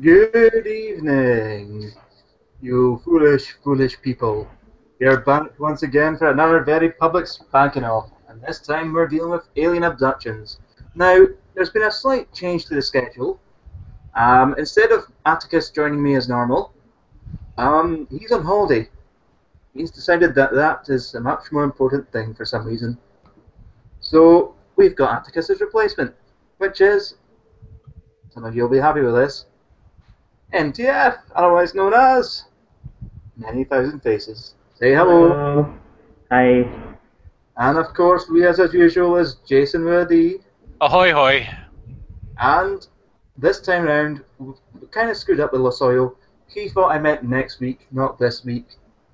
Good evening, you foolish, foolish people. We're back once again for another very public spanking off, and this time we're dealing with alien abductions. Now, there's been a slight change to the schedule. Instead of Atticus joining me as normal, he's on holiday. He's decided that that is a much more important thing for some reason. So, we've got Atticus's replacement, which is, some of you will be happy with this, MTF, otherwise known as Many Thousand Faces. Say hello. Hello. Hi. And of course, we as usual is Jason with a D. Ahoy hoy. And this time round, we kind of screwed up with Losoyo. He thought I meant next week, not this week.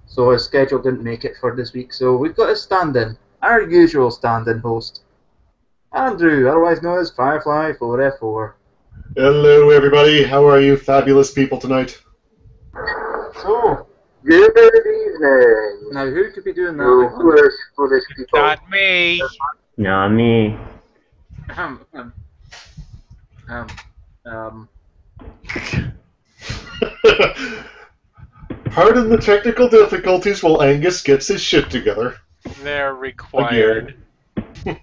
So his schedule didn't make it for this week. So we've got a stand-in, our usual stand-in host, Andrew, otherwise known as Firefly 4F4. Hello, everybody. How are you, fabulous people, tonight? So, good evening. Now, who could be doing that? You foolish people. Not me. Not me. Pardon the technical difficulties while Angus gets his shit together. They're required. If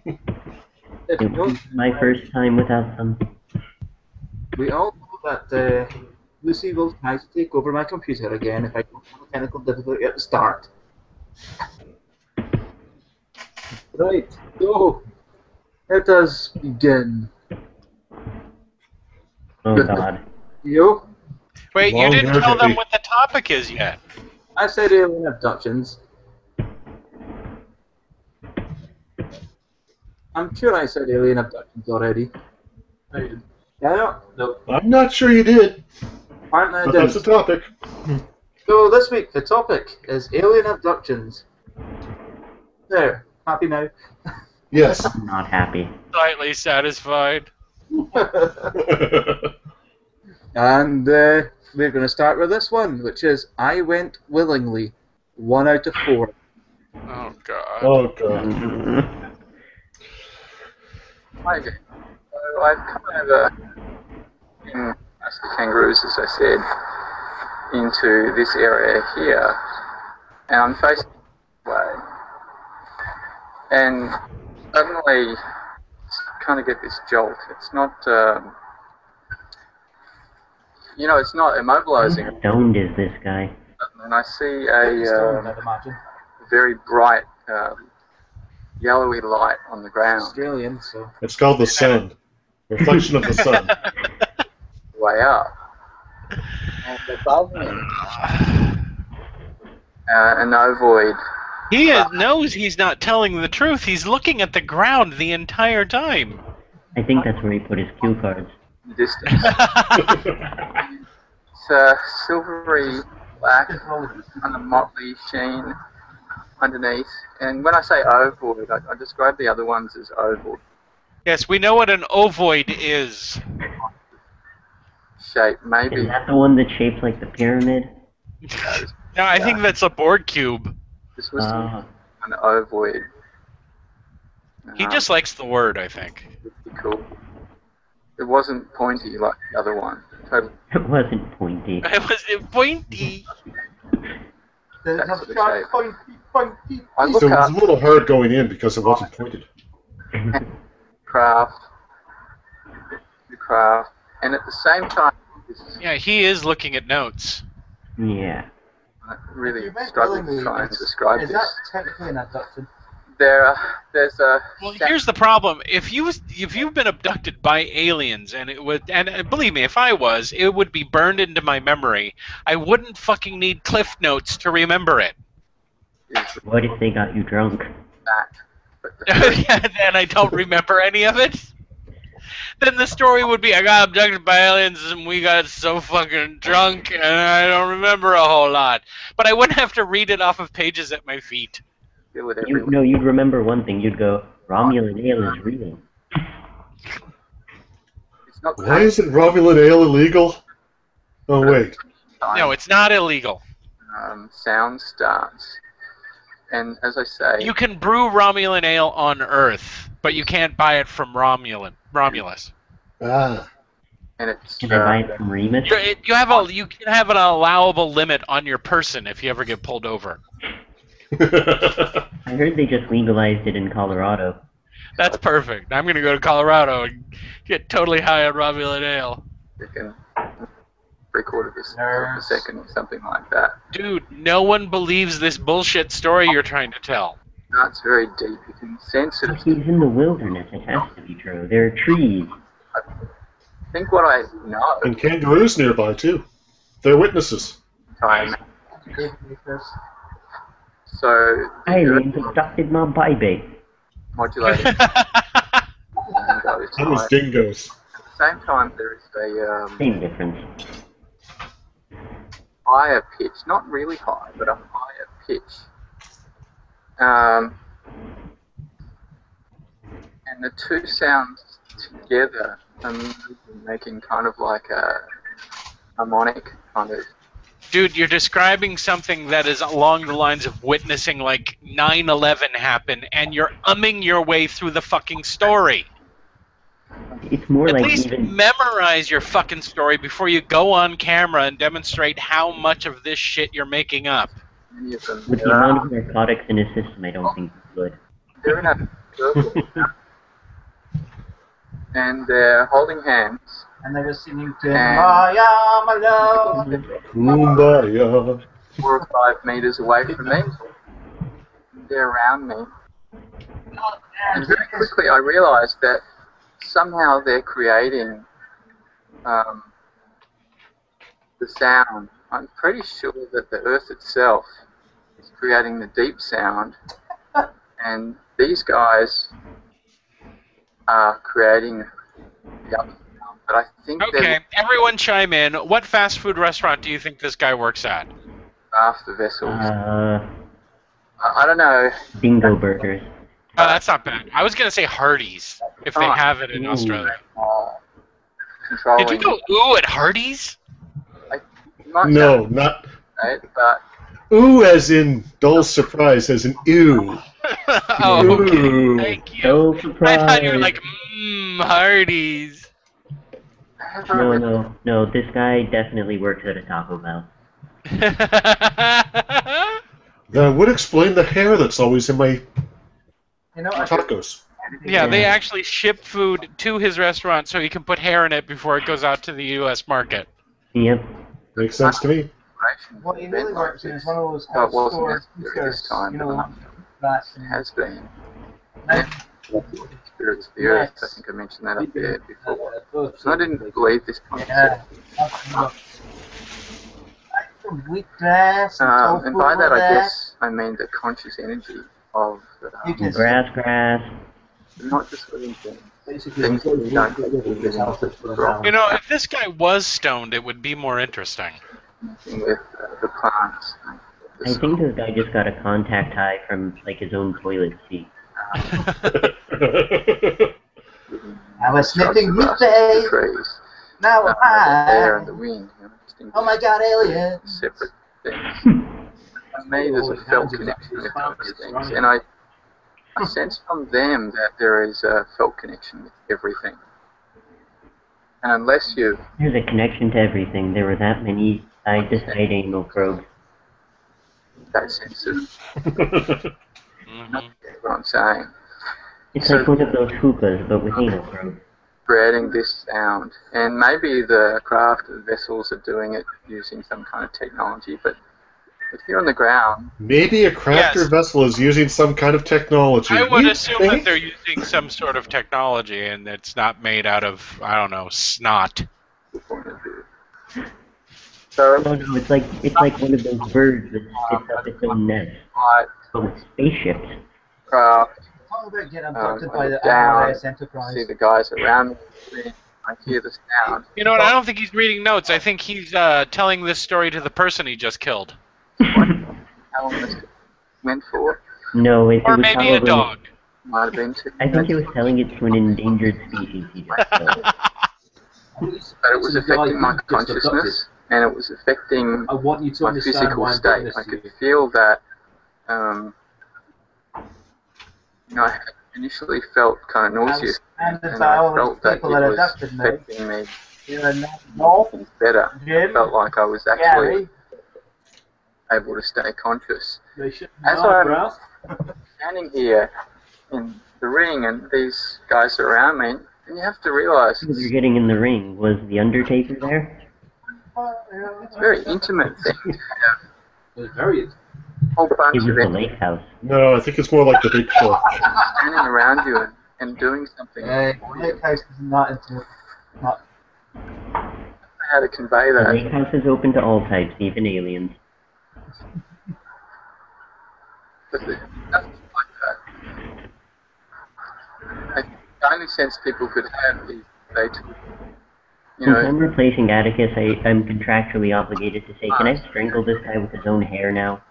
It was my first time without them. we all know that Lucy will try to take over my computer again if I don't have a technical difficulty at the start. Right, so let us begin. Oh god. You? Wait, you Long didn't hair tell them hippie. what the topic is yet. I said alien abductions. I'm sure I said alien abductions already. No, you didn't. Yeah, no. I'm not sure you did, Apparently I but that's the didn't. topic. So this week the topic is alien abductions. There, happy now. Yes. I'm not happy. Slightly satisfied. And we're going to start with this one, which is I went willingly. 1 out of 4. Oh god. Oh, God. Hi again. So I've come over in as the kangaroos, as I said, into this area here, and I'm facing this way, and suddenly kind of get this jolt. It's not, it's not immobilizing, How stoned is this guy? and I see I'd a imagine. very bright yellowy light on the ground Australian, so. It's called the sun. Reflection of the sun. way up, and above me, an ovoid. He knows he's not telling the truth. He's looking at the ground the entire time. I think that's where he put his cue cards. Distance. It's silvery black on a motley sheen underneath. And when I say ovoid, I describe the other ones as oval Yes, we know what an ovoid is. shape. Maybe Is that the one that's shaped like the pyramid? No, I think that's a board cube. this was Ah. an ovoid. He just likes the word, I think. Pretty cool. It wasn't pointy like the other one. Totally. It wasn't pointy. It was pointy. That's the shape. Pointy. I So look it was up a little hard going in because it wasn't pointed. craft, and at the same time, this is Yeah, he is looking at notes. Yeah. really You went struggling willingly, to try and it's- describe Is this. that technically an abduction? There's a Well, here's the problem. If you've been abducted by aliens, and believe me, if I was, it would be burned into my memory. I wouldn't fucking need cliff notes to remember it. What if they got you drunk? that, but the And I don't remember any of it. Then the story would be, I got abducted by aliens and we got so fucking drunk and I don't remember a whole lot. But I wouldn't have to read it off of pages at my feet. deal with You everyone. know, you'd remember one thing. You'd go, Romulan ale is real. It's not Why isn't Romulan ale illegal? Oh, wait. No, it's not illegal. Sound starts, and as I say, You can brew Romulan ale on Earth, but you can't buy it from Romulus. Ah. and it's Can I buy it from Remus? You can have an allowable limit on your person if you ever get pulled over. I heard they just legalized it in Colorado. That's perfect. I'm gonna go to Colorado and get totally high on Romulan ale. freaking 3/4 of a second or something like that. Dude, no one believes this bullshit story you're trying to tell. That's very deep. You can sense it. But he's in the wilderness. It has to be true. There are trees. I think what I know. And kangaroos nearby, too. They're witnesses. Time. So Aliens abducted my baby. modulated. That was dingoes. At the same time, there is a Same difference. higher pitch, not really high, but a higher pitch. And the two sounds together are making kind of like a harmonic kind of. Dude, you're describing something that is along the lines of witnessing like 9/11 happen, and you're umming your way through the fucking story. It's more At like least even... memorize your fucking story before you go on camera and demonstrate how much of this shit you're making up. Many of them, With the amount of narcotics in his system, I don't think it's good. they're in a circle, and they're holding hands. And they were singing And- Kumbaya, my love. Kumbaya. 4 or 5 meters away from me. They're around me. And very quickly I realized that somehow they're creating the sound. I'm pretty sure that the Earth itself is creating the deep sound, and these guys are creating the other sound. But I think Okay, everyone chime in. What fast food restaurant do you think this guy works at? they're after vessels. I don't know. Dingo burgers. Oh, that's not bad. I was going to say Hardee's, if they have it in Ooh. Australia. Controlling. Did you go ooh at Hardee's? You might No, sound not right, but ooh as in dull surprise, as in ew. Oh, okay. Ooh. Thank you. So I surprised. thought you were like, Hardee's. No, this guy definitely works at a Taco Bell. That would explain the hair that's always in my You know, tacos. Yeah, they actually ship food to his restaurant so he can put hair in it before it goes out to the U.S. market. Yep. Makes sense to me. what he really works in is one of those Oh, it wasn't outdoor necessary this time, you but know, rats it and has been. Nice. Spirits of the Earth, I think I mentioned that up there before. So I didn't believe this concept. Yeah. Wheatgrass and And by that I guess I mean the conscious energy of Grass. not just living things. basically Things that you don't wrong You know, if this guy was stoned, it would be more interesting. with the plants. I think this guy just got a contact high from like his own toilet seat. I was sniffing the wheatgrass. trees. Now The I'm air and high. the wind. Distinct Oh my God, alien! separate things. For me, there's a felt connection with those things, and I sense from them that there is a felt connection with everything. And unless you There's a connection to everything. There were that many side-to-side anal probes. that sense of Mhm. what I'm saying, It's So- like one of those hookahs, but with anal probes. creating this sound, and maybe the craft of the vessels are doing it using some kind of technology, but here on the ground, Maybe a crafter Yes. vessel is using some kind of technology. I would You assume think? that they're using some sort of technology and it's not made out of, I don't know, snot. the point of view. So No, it's like one of those birds that spits up its own nest. I But with spaceships. craft, Talk about getting abducted I by the look down, IRS Enterprise. see the guys around me, I hear the sound. You know what? I don't think he's reading notes. I think he's telling this story to the person he just killed. How long this went for? No, it Or was maybe a probably... dog. Might have been 2 I think he was telling it to an endangered species he just killed. but it was affecting my consciousness, and it was affecting I want you to my understand physical why I'm doing state. this I to could you. feel that, I initially felt kind of nauseous, And and the I all felt those that it people that was abducted me. affecting me You're not golf, things better. I Jim, felt like I was actually Gary. able to stay conscious. They should As not I'm breath. standing here in the ring and these guys are around me, and you have to realise As you're getting in the ring, was the Undertaker there? it's a very intimate thing to have It's very. a whole It bunch was of the them lake house. No, I think it's more like the Big Four. standing around you and doing something. Lake House is not intimate. Not. I don't know how to convey The that. lake house is open to all types, even aliens. But there's nothing like that. The only sense people could have is they took, you Since I'm know, replacing Atticus, I'm contractually obligated to say, can I strangle this guy with his own hair now?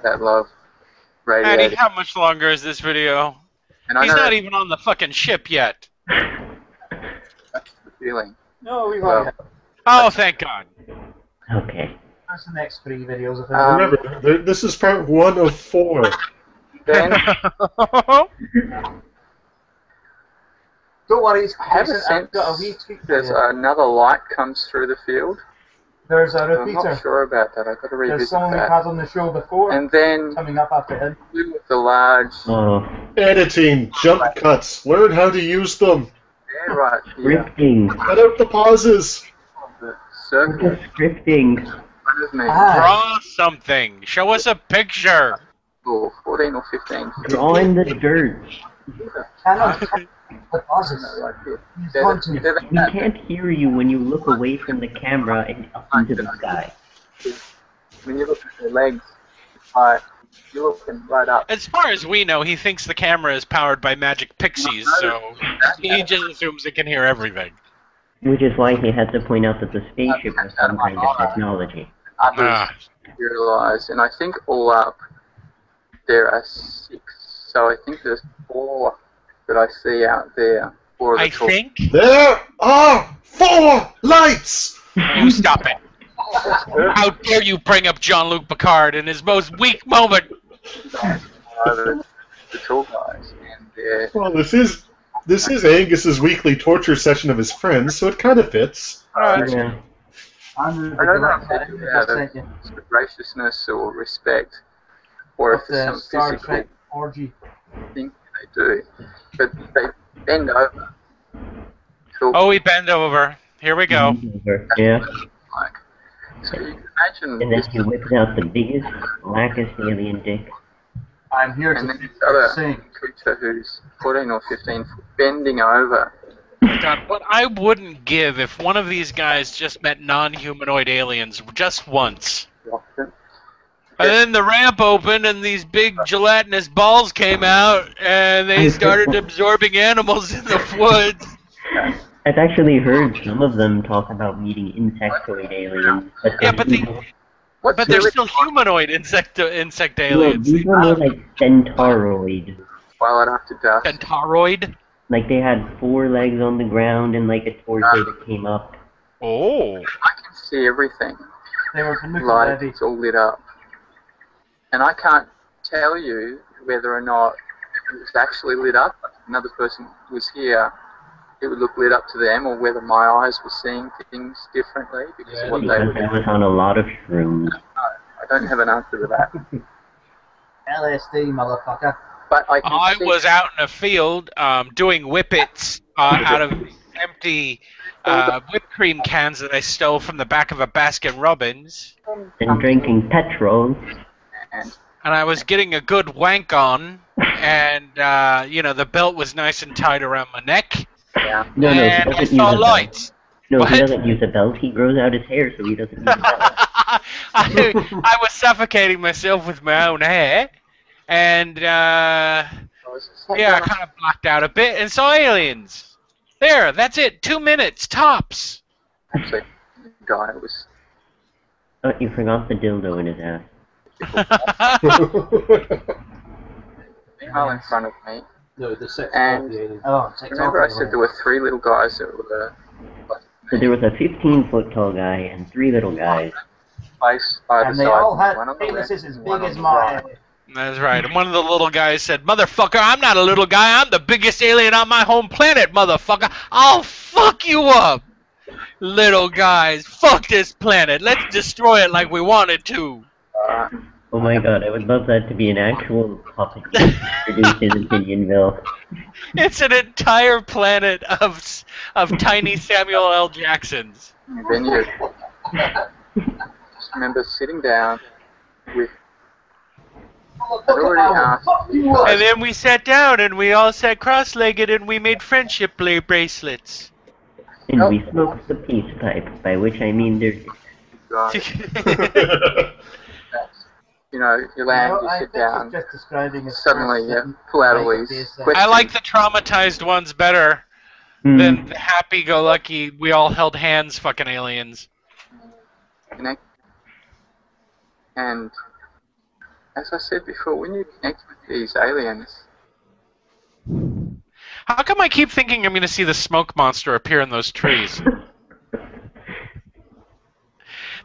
that love Addy, radiating. how much longer is this video? And I He's know not even on the fucking ship yet. that's the feeling. No, we Well, got it. Oh, thank God. Okay. That's the next 3 videos of it. Remember, this is part 1 of 4. Then Don't worry, I have a Jason, sense I've got a wee tweak for there's you. another light comes through the field. There's a I'm not repeater. sure about that. I've got to There's revisit someone we've that. had on the show before, And then coming up after him. with the large, Oh, Editing, jump cuts, learn how to use them. yeah, right here, scripting. Cut out the pauses. the circle We're in just scripting. front of me. Ah. Draw something. Show us a picture. Or 14 or 15 feet. Draw in the dirt. Cannot the pauses. Right here. He's They're going to. We can't hear you when you look away from the camera and up into the sky. When you look at their legs, it's like you're looking right up. As far as we know, he thinks the camera is powered by magic pixies, so he just assumes it can hear everything. Which is why he had to point out that the spaceship was some kind of technology. Others Ah. materialize, and I think all up there are 6. So I think there's 4 that I see out there. 4 of the I tall- think. There are 4 lights! You stop it. How dare you bring up Jean-Luc Picard in his most weak moment? the tall guys, and they're Well, this is Angus's weekly torture session of his friends, so it kind of fits. Yeah. I'm I don't know if they the do director that that out sent you of sort of graciousness or respect, or if of there's the some Star physical Trek orgy. thing they do. But they bend over. Talk Oh, we bend over. Here we go. Yeah. like. So you can imagine And then this, he whips out the biggest, blackest alien dick. I'm here and to then this other sing. creature who's 14 or 15 foot bending over. God, what I wouldn't give if one of these guys just met non-humanoid aliens just once. Often. And then the ramp opened and these big gelatinous balls came out and they started absorbing animals in the woods. I've actually heard some of them talk about meeting insectoid aliens. But Yeah, but What's they're really still humanoid insect well, aliens. these were more like centauroid. Twilight After Dusk? Centauroid? Like they had 4 legs on the ground and like a torso that came up. Oh. I can see everything. They were from Nuclear Like Levy. it's all lit up. And I can't tell you whether or not it was actually lit up. If another person was here, it would look lit up to them, or whether my eyes were seeing things differently because of what they Because were I was on a lot of shrooms. I don't have an answer to that. LSD, motherfucker. But I can I see was out in a field doing whippets out of empty whipped cream cans that I stole from the back of a Baskin Robbins. And drinking petrol. and And I was getting a good wank on, and the belt was nice and tight around my neck, yeah. No, he and I doesn't use saw a belt. lights. No, What? he doesn't use a belt. He grows out his hair, so he doesn't use a belt. I was suffocating myself with my own hair, and I was just like, I kind of blacked out a bit and saw aliens. There, that's it. 2 minutes tops. actually, the guy was Oh, you forgot the dildo in his ass. female in front of me. No, the 6 And- Oh, 6 Remember I said there were 3 little guys that were So there was a 15-foot tall guy and 3 little guys. placed either And they side. all had One on the left penises as and big one on as the my right. head. That's right. And one of the little guys said, "Motherfucker, I'm not a little guy. I'm the biggest alien on my home planet, motherfucker. I'll fuck you up. Little guys, fuck this planet. Let's destroy it like we wanted to." Oh my god, I would love that to be an actual puppet introduced in Opinionville. It's an entire planet of tiny Samuel L. Jacksons. And then you just remember sitting down with. I'd already asked you And guys, then we sat down and we all sat cross-legged and we made friendship bracelets. And we smoked the peace pipe, by which I mean there's... you know, you land, you I sit think down, it's just describing it suddenly first you sentence, pull out right, all these basic. questions. I like the traumatized ones better than the happy-go-lucky, we all held hands fucking aliens. Connect. And as I said before, when you connect with these aliens, How come I keep thinking I'm going to see the smoke monster appear in those trees?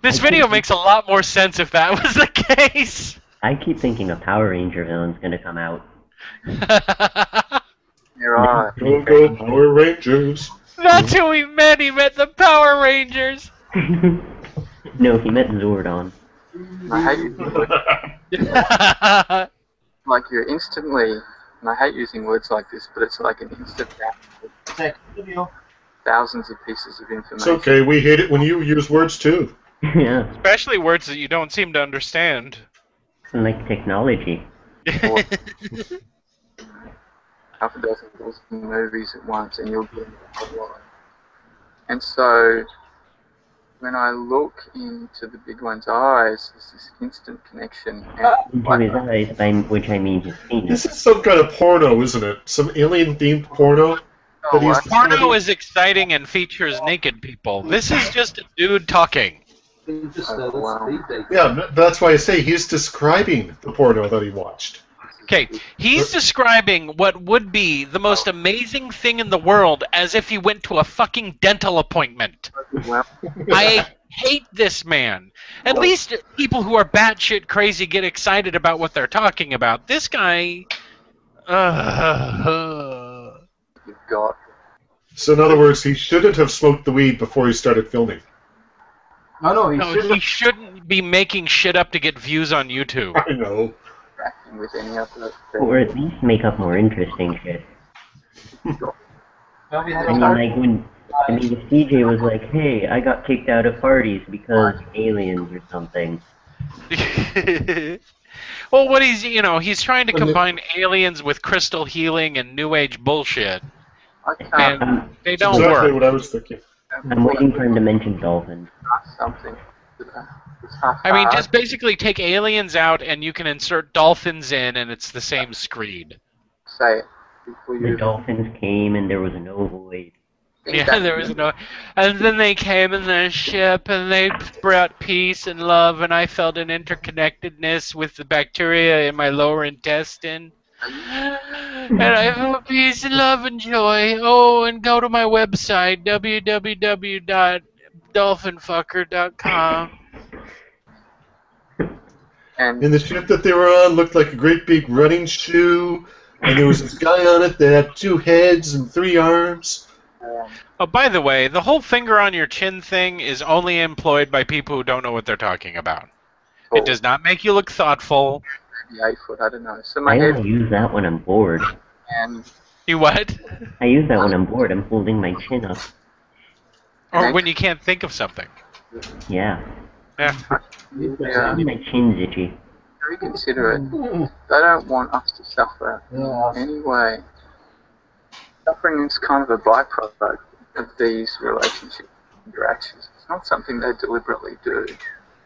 This video makes a lot more sense if that was the case. I keep thinking a Power Ranger villain's gonna come out. you're right. Go, go, Power Rangers. That's who he met. He met the Power Rangers. No, he meant Zordon. I hate using words like you're instantly, and I hate using words like this, but it's like an instant download of Second video. thousands of pieces of It's information. okay, we hate it when you use words too. Yeah, Especially words that you don't seem to understand. like technology. Or half a dozen movies at once, and you'll get a lot. And so, when I look into the big one's eyes, there's this instant connection. And Into his eyes, by which I mean his penis. This is some kind of porno, isn't it? Some alien-themed porno? That he's Porno is exciting and features naked people. This is just a dude talking. Yeah, that's why I say he's describing the porno that he watched. Okay, he's describing what would be the most amazing thing in the world as if he went to a fucking dental appointment. well, I hate this man. At least people who are batshit crazy get excited about what they're talking about. This guy... you've got So in other words, he shouldn't have smoked the weed before he started filming. No, he No, should he shouldn't be making shit up to get views on YouTube. I know. interacting with any other Or at least make up more interesting shit. Well, we had I a mean, start. like when... I mean, if CJ was like, hey, I got kicked out of parties because aliens or something. Well, what he's trying to combine aliens with crystal healing and new age bullshit. I can't And they That's don't exactly work. what I was thinking. I'm waiting for him to mention dolphins. ask something. It's half I mean, hard. just basically take aliens out and you can insert dolphins in and it's the same screed. say it before The you. dolphins came and there was no void. Yeah, there was no... And then they came in their ship and they brought peace and love and I felt an interconnectedness with the bacteria in my lower intestine. And I felt peace and love and joy. Oh, and go to my website, www.dolphinfucker.com. And And the ship that they were on looked like a great big running shoe, and there was this guy on it that had 2 heads and 3 arms. Oh, by the way, the whole finger on your chin thing is only employed by people who don't know what they're talking about. It does not make you look thoughtful. maybe 8 foot, I don't know. So my I head only use that when I'm bored. and You what? I use that when I'm bored. I'm holding my chin up. Or when you can't think of something. Yeah. Yeah. yeah, My chin's itchy. very considerate. They don't want us to suffer Yeah. anyway. Suffering is kind of a byproduct of these relationship interactions. It's not something they deliberately do.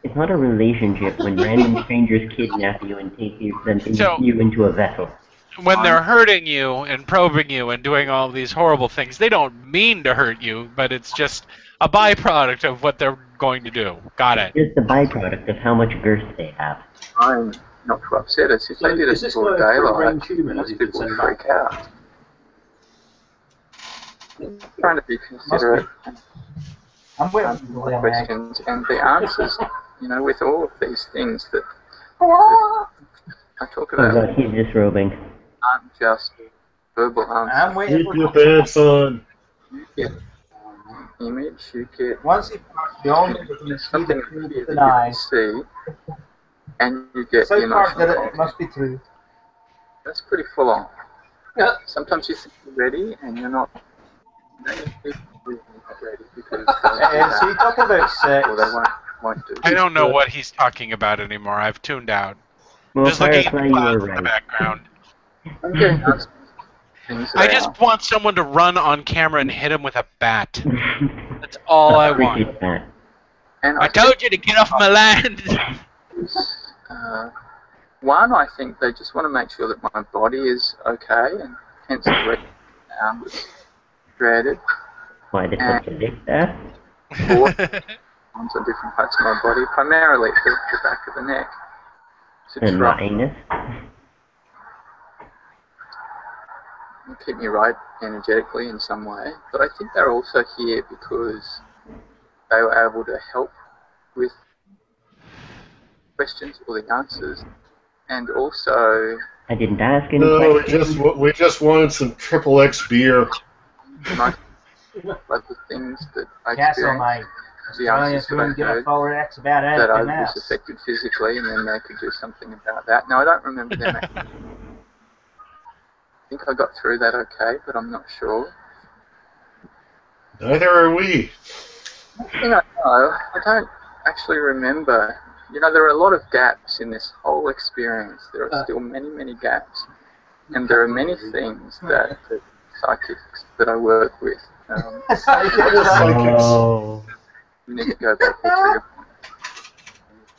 It's not a relationship when random strangers kidnap you and take you, So- you into a vessel. When they're hurting you and probing you and doing all these horrible things, they don't mean to hurt you, but it's just a byproduct of what they're going to do. Got it. It's the byproduct of how much girth they have. I'm not too upset. It's if they did it is this before like a daylight, free-range human, most as you people could would say? freak out. Trying to be considerate and I'm waiting answer for the the questions and the answers, with all of these things that I talk Oh about god, he's disrobing. aren't just verbal I'm answers. waiting Keep for your pants on. You get image, you get once he parks, the only we can see something the truth that with you an can eye. see, and you get the South Park emotional did it. It content. must be true. That's pretty full on. Yeah. Sometimes you think you're ready, and you're not. You're not ready because So you talking about sex? or they won't do. I don't know what he's talking about anymore. I've tuned out. Well, Just looking at Firefly, the you were clouds in the right. background. I'm getting asked things that I they just are. want someone to run on camera and hit him with a bat. That's all I want. Appreciate that. And I told you to get off my land. One, I think they just want to make sure that my body is okay, and hence the reason was created. Why the touch of it there? Onto different parts of my body, primarily the back of the neck. To And try my anus? and keep me right energetically in some way. But I think they're also here because they were able to help with questions or the answers, and also I didn't ask any No, questions. we just wanted some triple X beer. most of the things that I Castle experienced, Mike. the Trying answers to that I give a heard, fuller X about that I anything was else. affected physically, and then they could do something about that. Now, I don't remember them. I think I got through that okay, but I'm not sure. Neither are we. You know, I don't actually remember. You know, there are a lot of gaps in this whole experience. There are still many, many gaps. And there are many things that the psychics that I work with Oh. need to go back to.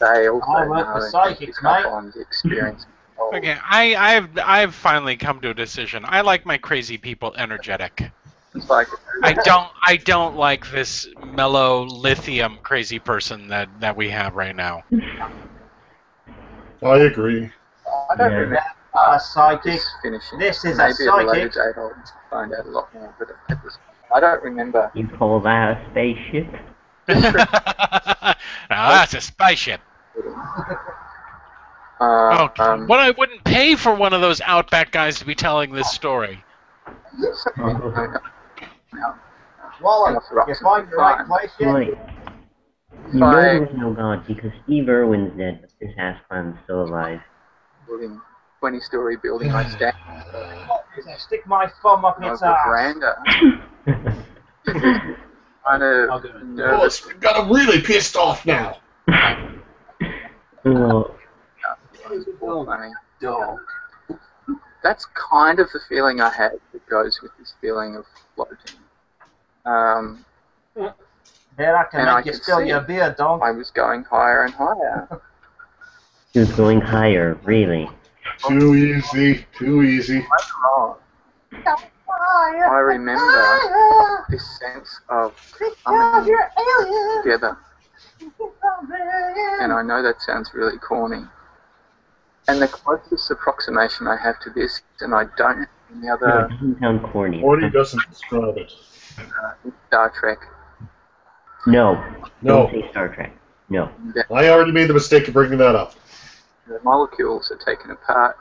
They also I work know with and psychics, pick up mate. on the experience. Okay, I've finally come to a decision. I like my crazy people energetic. It's like, I don't like this mellow lithium crazy person that we have right now. I agree. I don't Yeah. remember A psychic. this finishing. This is a Maybe at a later psychic. date I'll find out a lot more, but at this I don't remember. You call that a spaceship? Now that's a spaceship. Uh, Oh, but I wouldn't pay for one of those Outback guys to be telling this story. Wally, you find the right place yet? Right. You know there was no God because Steve Irwin's dead, but this ass clown's still alive. Building, 20-story building, I stand I stick my thumb up on its the ass. veranda. Kind I'll of do it. Oh, nervous. it's got him really pissed off now. Oh, Funny. That's kind of the feeling I had that goes with this feeling of floating. There I can And I make you could spill see your beer, dog. I was going higher and higher. he was going higher, really. Too easy. Too easy. Oh, I remember this sense of coming together. And I know that sounds really corny. And the closest approximation I have to this, and I don't have any No, other it doesn't sound corny. Morty doesn't describe it. Star Trek. No. No. Don't say Star Trek. No. That I already made the mistake of bringing that up. the molecules are taken apart.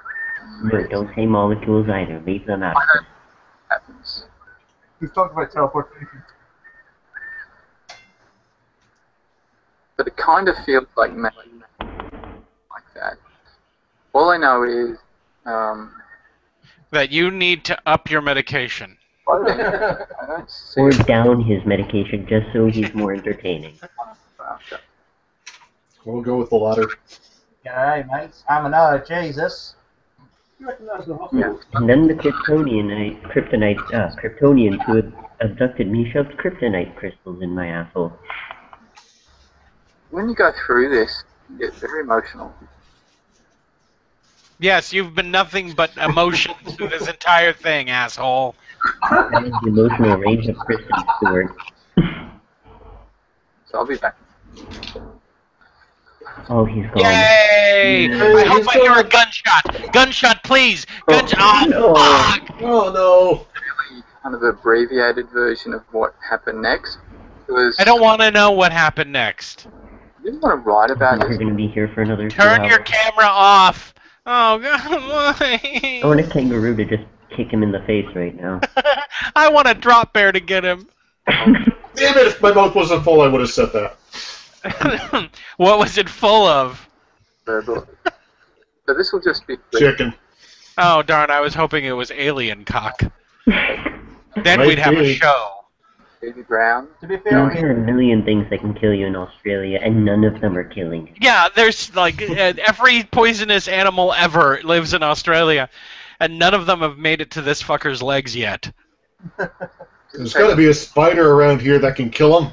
No, don't say molecules either. Leave them out. Happens. We've talked about teleportation. But it kind of feels like magic, like that. All I know is That you need to up your medication. floating. I don't see Or it down his medication just so he's more entertaining. after. We'll go with the latter. G'day, mates. I'm another Jesus. Yeah. And then the Kryptonians who had abducted me shoved kryptonite crystals in my asshole. When you go through this, you get very emotional. Yes, you've been nothing but emotion through this entire thing, asshole. That is the emotional range of Kristen Stewart. So I'll be back. Oh, he's gone. Yay! I hope I hear a gunshot. Gunshot, please. Gunshot. Oh, no. fuck! Oh no! Really kind of abbreviated version of what happened next. It was, I don't want to know what happened next. I didn't want to write about You're this. going to be here for another 2 Turn hours. your camera off. Oh God, I want a why? kangaroo to just kick him in the face right now. I want a drop bear to get him. Damn it! If my mouth wasn't full, I would have said that. What was it full of? Verbal. So this will just be quick. Chicken. Oh darn! I was hoping it was alien cock. Then Might we'd have a be. show. Baby Brown. To be You fair, know, there are a million things that can kill you in Australia, and none of them are killing. Yeah, there's like every poisonous animal ever lives in Australia, and none of them have made it to this fucker's legs yet. There's got to be a spider around here that can kill him.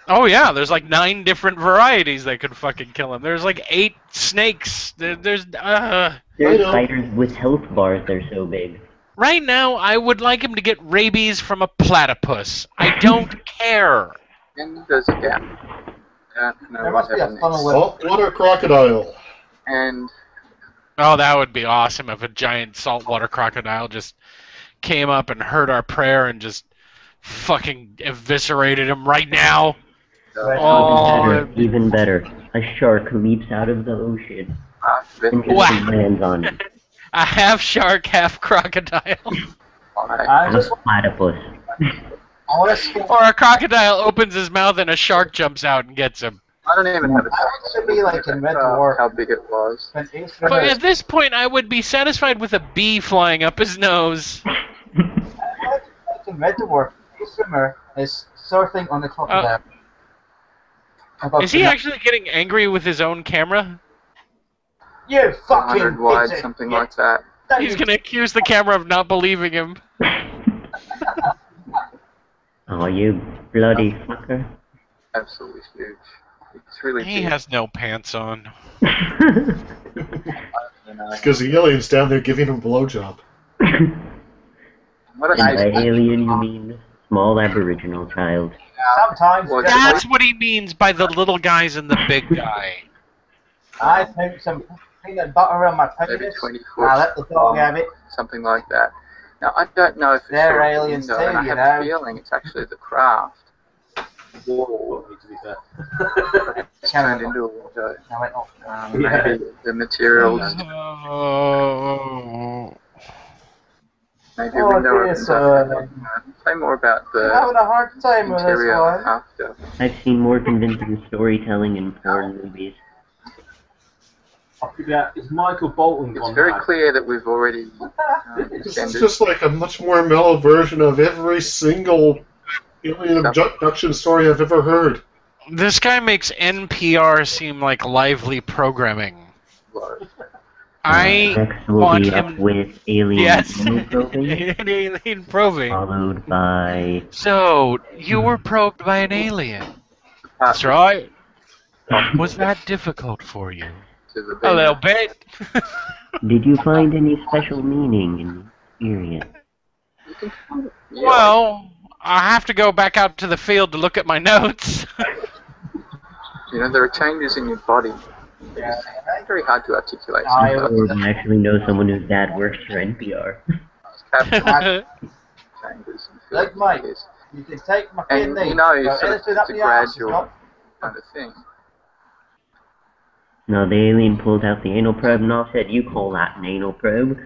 Oh yeah, there's like 9 different varieties that could fucking kill him. There's like 8 snakes. There's I There's know. spiders with health bars, they're so big. right now. I would like him to get rabies from a platypus. I don't care. And there's a gap. I don't know there what must be a happened funnel next. with Saltwater crocodile. And Oh, that would be awesome if a giant saltwater crocodile just came up and heard our prayer and just fucking eviscerated him right now. Right. Oh, Even better. A shark leaps out of the ocean and then Wow. just lands on it. a half shark, half crocodile. I just A platypus. I want to skip. Or a crocodile opens his mouth and a shark jumps out and gets him. I don't even have a I want it to be like in Red Dwarf. how big it was. When Ace But Rimmer, at this point, I would be satisfied with a bee flying up his nose. like in Red Dwarf, Ace Rimmer is surfing on the crocodile. Is he actually getting angry with his own camera? You fucking 100 wide, bitch, something yeah. like that. He's gonna accuse the camera of not believing him. Oh, you bloody fucker. Absolutely huge. It's really He big. has no pants on. You know. Because the alien's down there giving him a blowjob. What a And by nice alien, you mean small aboriginal child. Sometimes Well, That's what he means by the little guys and the big guy. I think some peanut butter around my maybe penis. 20 foot. I let the dog have it. Something like that. Now, I don't know if it's They're a aliens window, too, and I you have know. a feeling it's actually the craft wall turned into a window. I went off. Maybe the materials, Oh. maybe a Oh, window dear, opens sir. up. Say more about I'm the having a hard time with this interior one. after. I've seen more convincing storytelling in foreign movies. Is Michael Bolton It's on very that? clear that we've already This is extended. just like a much more mellow version of every single alien abduction story I've ever heard. This guy makes NPR seem like lively programming. I Next will want be up him. with alien Yes. probing, Alien probing. followed by So, you were probed by an alien. That's right. Was that difficult for you? To the A little bit. did you find any special meaning and experience? Well, I have to go back out to the field to look at my notes. You know, there are changes in your body. Yeah. It's very hard to articulate. I sometimes. Or I actually know someone whose dad works for NPR. Changes and Like Mike. feelings. You can take my And kidney. you know, but sort of anything up it's a the arse is gradual not- kind of thing. No, the alien pulled out the anal probe and all said, "You call that an anal probe?"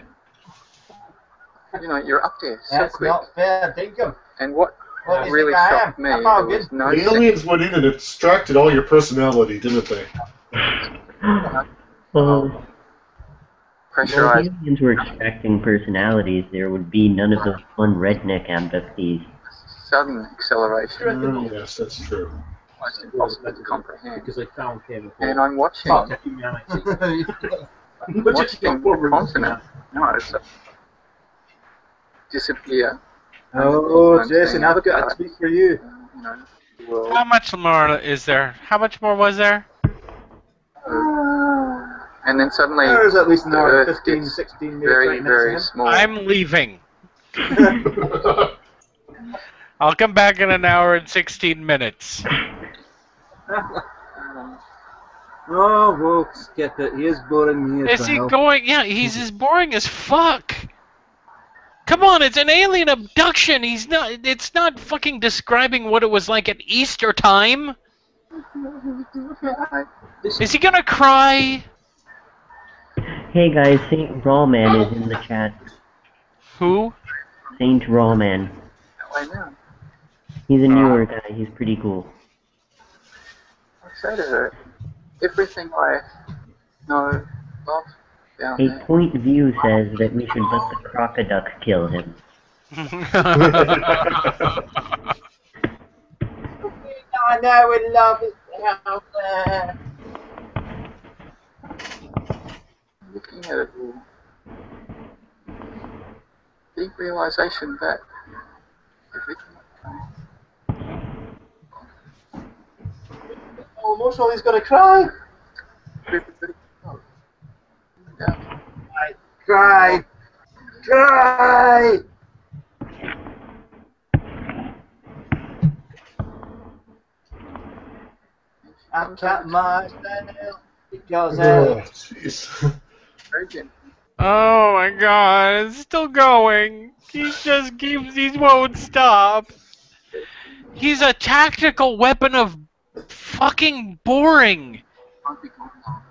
You know, you're up there so That's quick. not fair, dinkum. And what What do you really think I am? shocked me, I'm there all was good. no The aliens went in and extracted all your personality, didn't they? Well, well, if pressurized, aliens were extracting personalities, there would be none of those fun redneck abductees. sudden acceleration. Yes, that's true. Almost impossible to comprehend. Because they found him. And I'm watching, Fuck humanity. watching the continent. No, it's disappear. Oh, I'm Jason, saying, I've got a tweet for you. You know, the world. How much more is there? How much more was there? And then suddenly, There's at least the another Earth 15, gets 16, maybe very, 20 minutes very in. small. I'm leaving. I'll come back in an hour and 16 minutes. Oh, we'll skip it. He is boring me as Is he well. going? Yeah, he's as boring as fuck. Come on, it's an alien abduction. He's not. It's not fucking describing what it was like at Easter time. Is he gonna cry? Hey guys, Saint Rawman is in the chat. Who? Saint Rawman. That way now. He's a newer guy, he's pretty cool. I say to her, everything I know, love, down A there. point view says that we should let the crocoduck kill him. I know we love is out there. Looking at it all. Deep realization that everything Oh, emotional, he's gonna cry. everybody down. Cry. Cry. I cut myself because Oh, jeez. Very gentle. Oh my god, it's still going. He won't stop. He's a tactical weapon of fucking boring. Won't be gone long,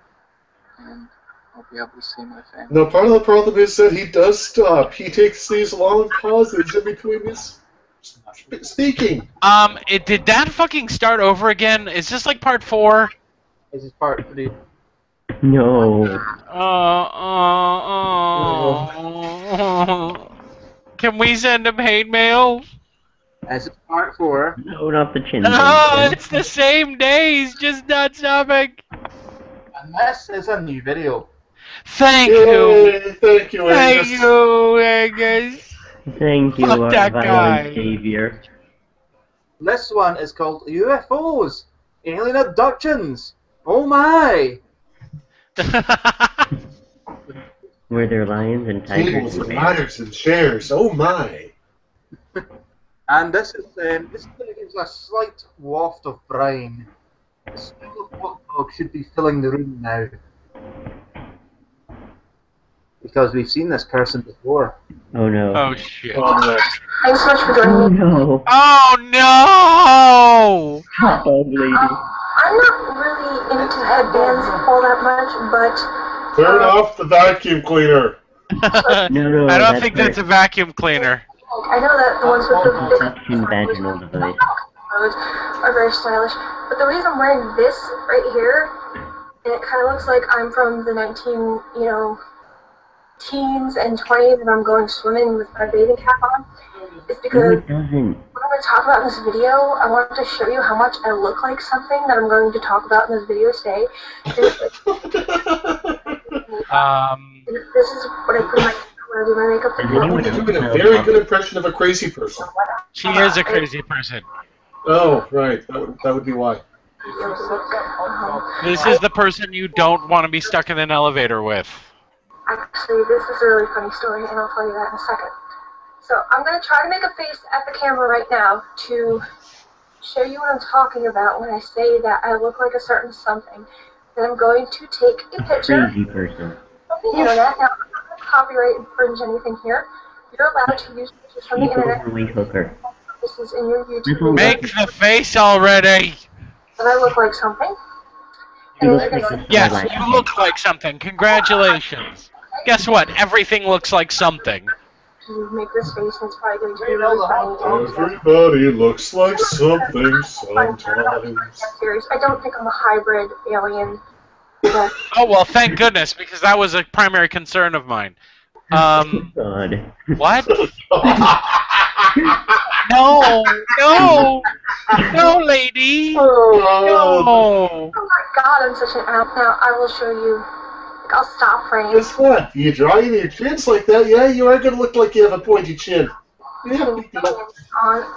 and I'll be able to see my family. No, part of the problem is that he does stop. He takes these long pauses in between his speaking. Did that fucking start over again? Is this like part 4? This is part 3. No. Can we send him hate mail? This is part 4. No, not the chin. Oh, it's the same day. He's just not stopping. And this is a new video. Thank you. Yay, thank you, Thank Angus. you, Angus. Thank you, Fuck our that violent guy. savior. This one is called UFOs. Alien Abductions. Oh my. Were there lions and tigers Tables and and bears? ladders and chairs. Oh my. And this gives a slight waft of brine. The smell of hot dog should be filling the room now. Because we've seen this person before. Oh no. Oh shit. Oh no. Thanks so much for joining Oh me. no. Oh no! Hot dog lady. I'm not really into headbands all that much, but Turn off the vacuum cleaner. No, I don't that's think that's a vacuum cleaner. I know that the ones with the suction vaginal device. clothes are very stylish. But the reason I'm wearing this right here, and it kind of looks like I'm from the teens and 20s, and I'm going swimming with my bathing cap on, is No, because it doesn't. what I'm going to talk about in this video, I want to show you how much I look like something that I'm going to talk about in this video today. And this is what I put in my when I do my makeup. Does You're anyone else doing a know very about- good impression of a crazy person. She is a crazy person. Oh, right. That would be why. This is the person you don't want to be stuck in an elevator with. Actually, this is a really funny story, and I'll tell you that in a second. So I'm going to try to make a face at the camera right now to show you what I'm talking about when I say that I look like a certain something. Then I'm going to take a picture Crazy person. from the internet. Now, I'm not going to copyright infringe anything here. You're allowed to use pictures from the Cheap internet. overweight hooker. This is in your YouTube Little video. Make the face already! And I look like something. She And looks you're like gonna the Yes, Starlight you Kid. look like something. Congratulations. Guess what? Everything looks like something. to make this face, and it's probably going to be really funny. Everybody looks like something sometimes. I'm serious. I don't think I'm a hybrid alien. But Oh, well, thank goodness, because that was a primary concern of mine. God. What? No, no, no, lady. No. oh my god, I'm such an out. Now I will show you. Like, I'll stop frame. Guess what? You draw your chins like that, yeah, you are going to look like you have a pointy chin. Yeah,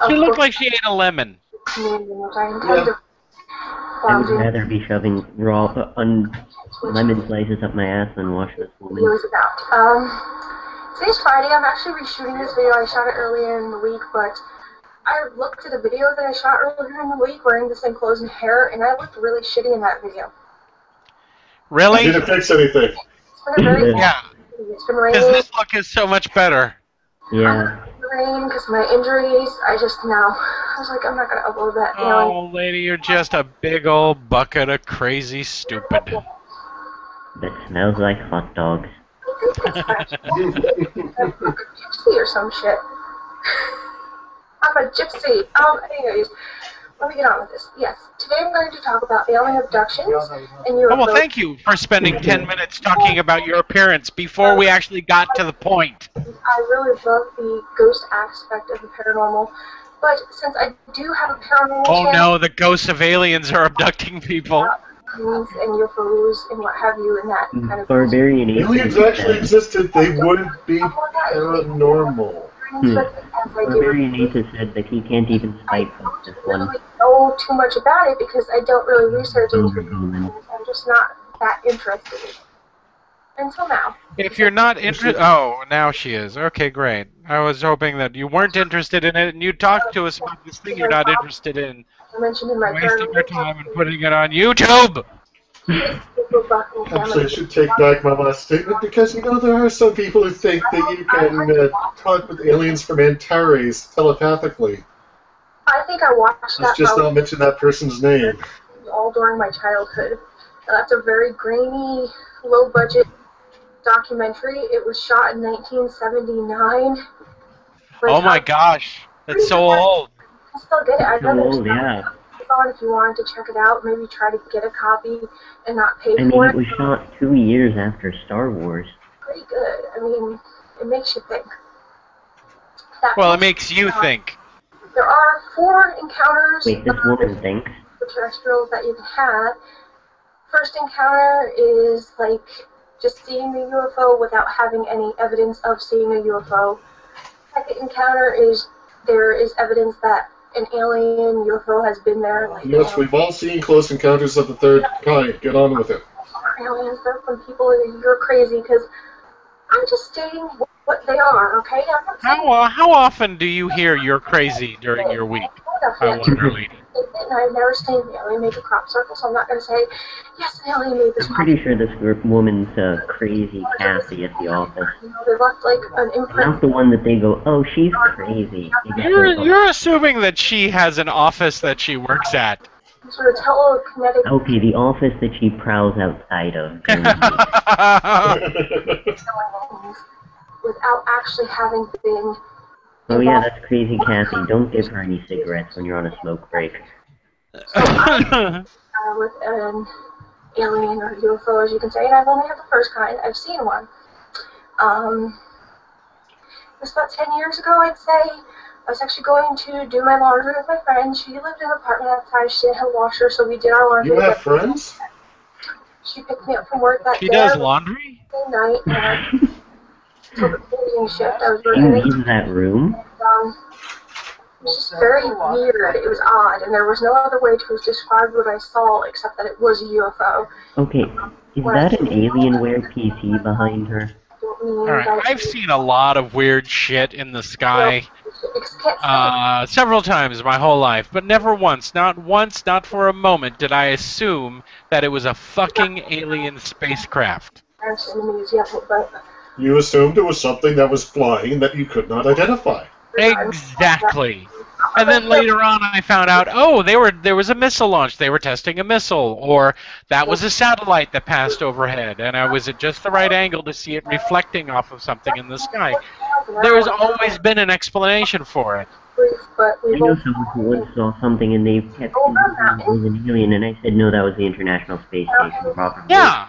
She looked like she ate a lemon. Which I intend to. I would rather be shoving raw, lemon slices up my ass than watch this woman. Videos about. Today's Friday. I'm actually reshooting this video. I shot it earlier in the week, but I looked at a video that I shot earlier in the week wearing the same clothes and hair, and I looked really shitty in that video. Really? Didn't fix anything. It's been a very Yeah, It's been because raining. this look is so much better. Yeah. Rain because my injuries. I was like, I'm not gonna upload that. Oh, lady, you're just a big old bucket of crazy stupid. That smells like hot dogs. I think it's a gypsy or some shit. I'm a gypsy. Anyways, let me get on with this. Yes, today I'm going to talk about alien abductions and Oh, well, UFOs. thank you for spending 10 minutes talking about your appearance before we actually got to the point. I really love the ghost aspect of the paranormal, but since I do have a paranormal Oh channel, no, the ghosts of aliens are abducting people. and UFOs and what have you, and that kind of Barbarian Aliens Atheist actually said, existed, they wouldn't be paranormal. Barbarian Atheist said that he can't even cite this I one. don't really know too much about it because I don't really research into it. Overhuman. I'm just not that interested in it. Until now. If you're not interested... Oh, now she is. Okay, great. I was hoping that you weren't interested in it and you talked to us about this thing you're not interested in. I mentioned in my Wasting your time and putting it on YouTube! Actually, I should take back my last statement because, there are some people who think that you can talk with aliens from Antares telepathically. I think I watched that Let's just not mention that person's name. all during my childhood. That's a very grainy, low-budget documentary. It was shot in 1979. Oh my gosh, that's so old. You can still get it. I So know there's old, yeah. on if you wanted to check it out. Maybe try to get a copy and not pay I mean, for it was shot 2 years after Star Wars. Pretty good. I mean, it makes you think. Well, it makes you think. There are 4 encounters Wait, this woman thinks. extraterrestrials that you can have. First encounter is like just seeing the UFO without having any evidence of seeing a UFO. Second encounter is there is evidence that an alien UFO has been there. Like, Yes, we've all seen Close Encounters of the Third Kind. Get on with it. aliens, they're from people that you're crazy because I'm just stating what they are, okay? I'm not saying How often do you hear you're crazy during your week? I wonder, lady. and I've never seen an alien make a crop circle, so I'm not going to say, yes, an alien made this I'm crop pretty sure this woman's crazy Kathy at the office. circle. They left like an imprint. Not the one that they go, oh, she's crazy. You're assuming that she has an office that she works at. Sort of telekinetic Okay, the office that she prowls outside of. without actually having been Oh yeah, that's crazy Kathy. Don't give her any cigarettes when you're on a smoke break. with an alien or UFO, as you can say, and I've only had the first kind. I've seen one. It was about 10 years ago, I'd say. I was actually going to do my laundry with my friend. She lived in an apartment outside. She didn't have a washer, so we did our laundry. You have friends? She picked me up from work that She day. does laundry? Night, and took a cleaning shift. I was You working. leave that room? It was just very weird. It was odd, and there was no other way to describe what I saw except that it was a UFO. Okay, is that an Alienware PC behind her? Alright, I've seen a lot of weird shit in the sky several times my whole life, but never once, not for a moment, did I assume that it was a fucking alien spacecraft. You assumed it was something that was flying that you could not identify. Exactly. And then later on I found out, oh, there was a missile launch. They were testing a missile. Or that was a satellite that passed overhead. And I was at just the right angle to see it reflecting off of something in the sky. There has always been an explanation for it. I know someone who once saw something and they kept thinking it was an alien, and I said, no, that was the International Space Station, probably. Yeah.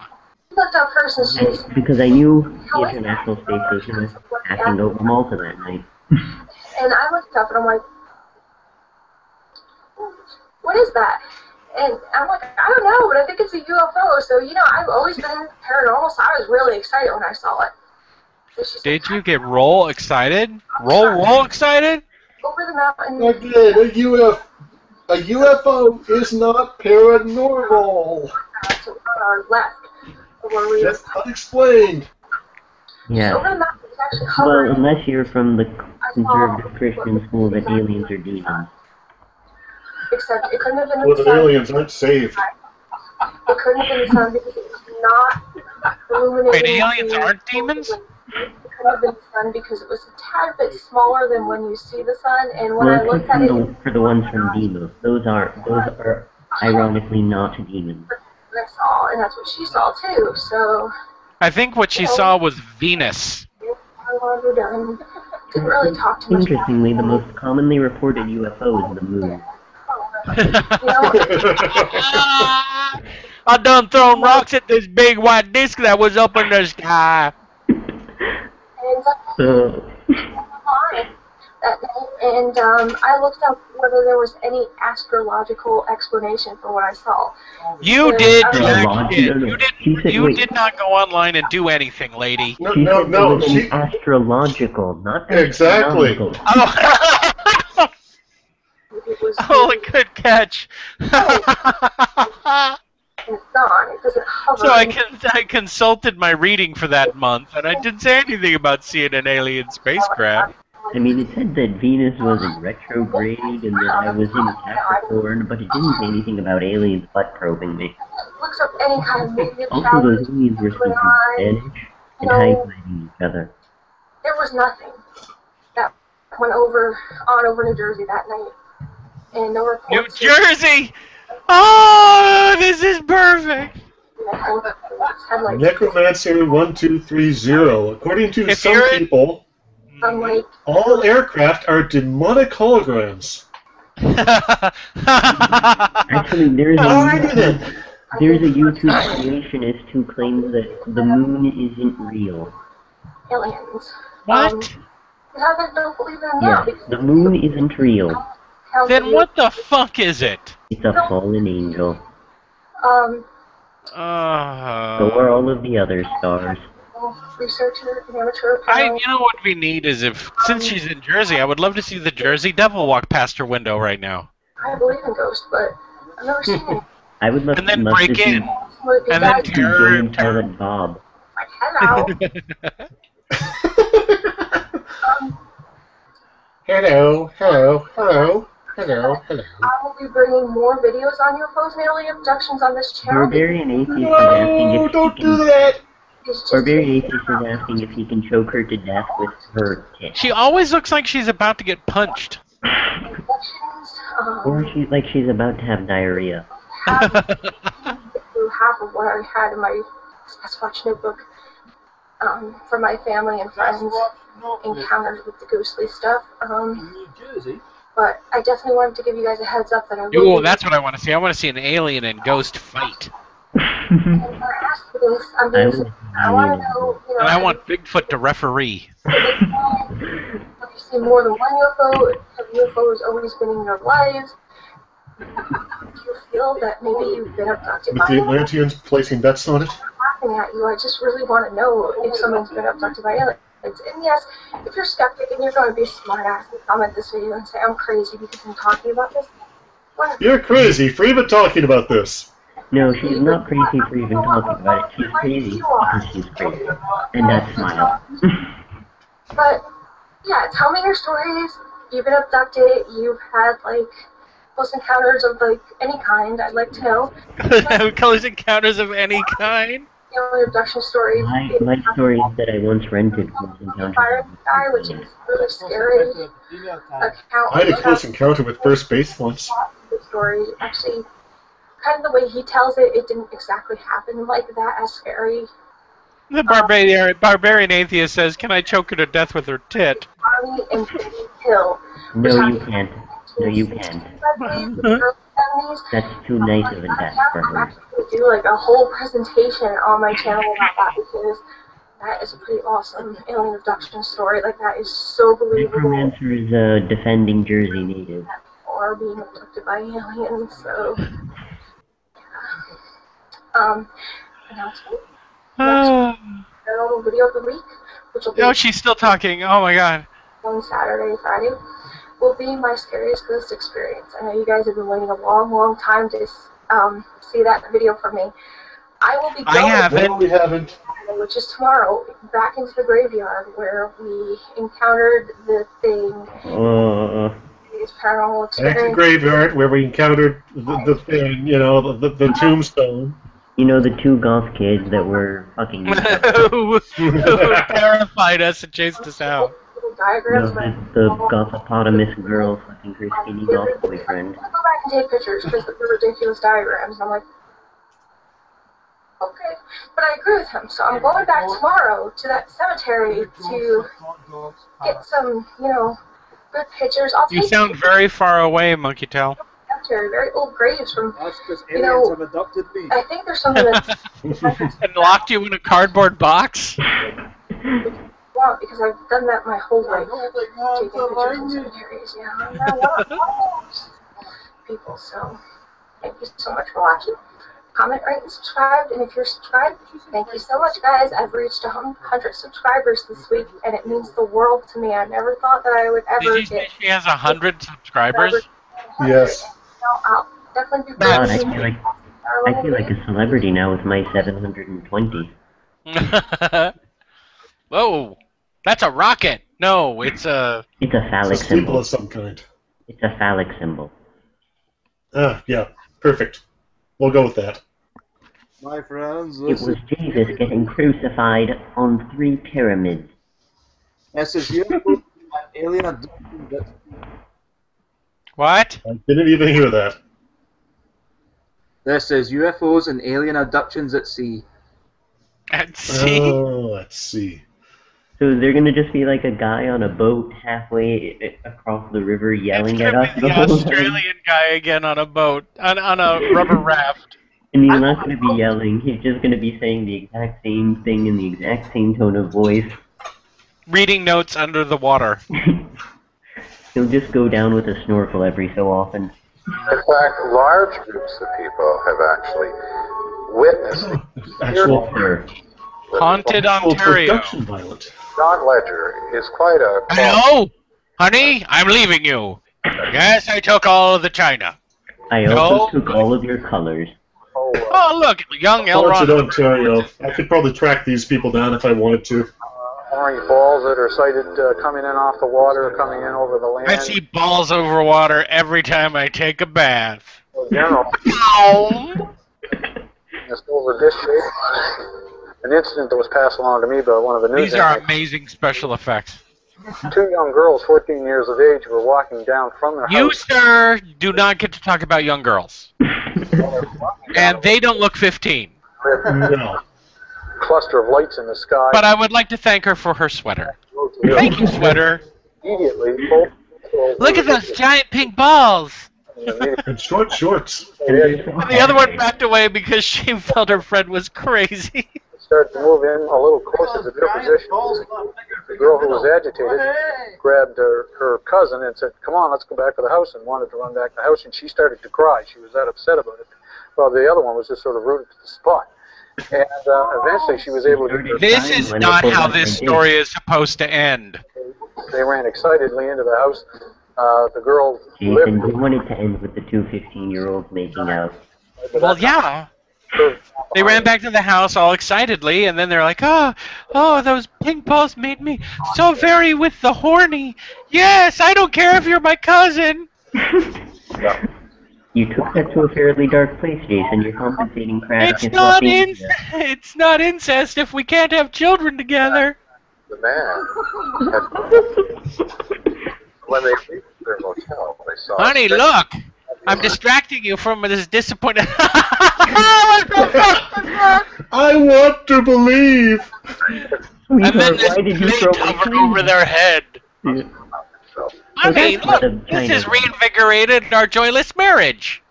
Because I knew the International Space Station was passing over Malta that night. And I looked up and I'm like, what is that? And I'm like, I don't know, but I think it's a UFO. So, I've always been paranormal, so I was really excited when I saw it. So Did you get roll excited? Roll excited? Over the mountain. Again, a UFO is not paranormal. To our left, where we Just unexplained. Yeah. over the mountain, it's actually Well, hovering. unless you're from the conservative Christian school that aliens are demons. Except it couldn't have been Well, the the sun. aliens aren't saved. It couldn't have been the sun because it was not illuminating. Wait, aliens aren't demons? It couldn't have been the sun because it was a tad bit smaller than when you see the sun. And when Well, I except looked at it, for the ones from Demos. Those are ironically not demons. what I saw, and that's what she saw too. So I think what she saw was Venus. I wanted her done. Didn't really talk too much. Interestingly, the most commonly reported UFO is the moon. I done thrown rocks at this big white disc that was up in the sky. That night, and I looked up whether there was any astrological explanation for what I saw. You did, You did not go online and do anything, lady. No. She, astrological, not exactly. astronomical. Oh, It was oh, good catch. and it's gone. It doesn't hover. So I consulted my reading for that month, and I didn't say anything about seeing an alien spacecraft. I mean, it said that Venus was in retrograde and that I was in Capricorn, but it didn't say anything about aliens butt probing me. It looks up any kind of media Also, challenge those aliens were speaking Spanish and high-fiving each other. There was nothing that went on over New Jersey that night. And no New reports. Jersey! Oh, this is perfect! Necromancer 1230. According to If some you're in- people, Like, all aircraft are demonic holograms. Actually, there's How I did it. a YouTube creationist who claims that the moon isn't real. aliens. What? I don't believe in them now. Yeah, the moon isn't real. Then what the fuck is it? It's a fallen angel. Um, So are all of the other stars. researcher, an amateur. You know what we need is since she's in Jersey, I would love to see the Jersey Devil walk past her window right now. I believe in ghosts, but I've never seen it. I would love And then love break to see in. And then see terror. Jane Silent Bob. Like, hello. Hello. I will be bringing more videos on UFOs and alien abductions on this channel. Barbarian Atheist is asking No, if don't he do can... that. It's just Barbarian Atheist is asking if he can choke her to death with her tit. She always looks like she's about to get punched. abductions. Or she's about to have diarrhea. Through half of what I had in my Sasquatch notebook from my family and friends encounters with the ghostly stuff. New Jersey. But I definitely wanted to give you guys a heads up that I Ooh, that's what I want to see. I want to see an alien and ghost fight. And when I asked for this, I'm being I want to know, And I want Bigfoot to referee. have you seen more than one UFO? Have UFOs always been in your lives? Do you feel that maybe you've been abducted With by the aliens? Atlanteans placing bets on it. I'm laughing at you. I just really want to know if someone's been abducted by aliens. And yes, if you're skeptic and you're going to be a smart ass and comment this video and say I'm crazy because I'm talking about this, whatever. You're crazy for even talking about this. No, she's not crazy for even talking about it. She's crazy because she's crazy. And that smile. But yeah, tell me your stories. You've been abducted. You've had like close encounters of like any kind. I'd like to know. Close encounters of any kind? Alien abduction stories. My story is that I once rented Close Encounters. Fire guy, which is really scary. Account. I had a close encounter with first base once. The story actually, kind of the way he tells it, it didn't exactly happen like that. As scary. The barbarian atheist says, "Can I choke her to death with her tit?" Army and Hill. No, you can't. No, you can't. That's too nice of a death for I'm her. actually going to do like a whole presentation on my channel about that because that is a pretty awesome alien abduction story. Like that is so believable. Necromancer is a defending Jersey native. Or being abducted by aliens. So, announcement. Paranormal video of the week, which will be Oh, she's still talking. Oh my god. on Saturday, Friday, will be my scariest ghost experience. I know you guys have been waiting a long, long time to see that video from me. I will be I going, haven't. No, we haven't. which is tomorrow, back into the graveyard where we encountered the thing, this paranormal Back to the experience. graveyard where we encountered the thing, you know, the tombstone. You know, the two goth kids that were fucking... Who terrified us and chased us out. Little No, diagrams. the gothopotamus girl fucking her skinny goth boyfriend. I go back and take pictures because they're ridiculous diagrams. And I'm like, Okay, but I agree with him. So I'm going back tomorrow to that cemetery to get some, good pictures. I'll You take sound very far away, Monkey Tail. cemetery, very old graves from. That's because aliens have abducted me. I think there's something that's And locked you in a cardboard box? wrong because I've done that my whole life. Taking pictures in cemeteries, and I want people. So thank you so much for watching. Comment, rate, and subscribe. And if you're subscribed, thank you so much, guys. I've reached 100 subscribers this week, and it means the world to me. I never thought that I would ever Did you say she has 100 subscribers? Yes. I'll definitely be God, back. I feel like a celebrity now with my 720. Whoa, that's a rocket. No, it's a... It's a It's a phallic steeple symbol. of some kind. It's a phallic symbol. Yeah, perfect. We'll go with that. My friends, It was Jesus getting crucified on 3 pyramids. this is UFO and alien abductions. What? I didn't even hear that. This is UFOs and alien abductions at sea. At sea? Oh, let's see. So they're gonna just be like a guy on a boat halfway across the river yelling It's at gonna us be the the whole time. Australian guy again on a boat, on a rubber raft. And he's not gonna be yelling, he's just gonna be saying the exact same thing in the exact same tone of voice. Reading notes under the water. He'll just go down with a snorkel every so often. In fact, large groups of people have actually witnessed Actual, Sure. Haunted actual Ontario. production violent. John Ledger is quite a... Hello? Honey, I'm leaving you. Yes, I took all of the china. I also took all of your colors. Oh, look, young Haunted Elron. Ontario. I could probably track these people down if I wanted to. orange balls that are sighted coming in off the water, coming in over the land. I see balls over water every time I take a bath. In general, it's over this shape. An incident that was passed along to me by one of the news These are anchors. amazing special effects. 2 young girls, 14 years of age, were walking down from their You, house. sir, do not get to talk about young girls. And they don't look 15. No. Cluster of lights in the sky. But I would like to thank her for her sweater. Thank you, sweater. Immediately, both Look at those giant pink balls. And short shorts. And the other one backed away because she felt her friend was crazy. started to move in a little closer to their position. The girl who was agitated grabbed her cousin and said, "Come on, let's go back to the house," and wanted to run back to the house, and she started to cry. She was that upset about it. Well, the other one was just sort of rooted to the spot. And eventually she was able to get her. This is not how this story is supposed to end. They ran excitedly into the house. The girl Jason, you want it to end with the two 15-year-olds making out. Well, yeah. They ran back to the house all excitedly, and then they're like, oh, those pink balls made me so very with the horny. Yes, I don't care if you're my cousin. You took that to a fairly dark place, Jason. You're compensating crack It's against not Los Angeles. it's not incest if we can't have children together. The man when they reached their motel, they saw. Honey, look. I'm distracting you from this disappointment. I want to believe. And then Why did you this throw thing my covered phone? over their head. I mean, That's look, not this China. has reinvigorated our joyless marriage.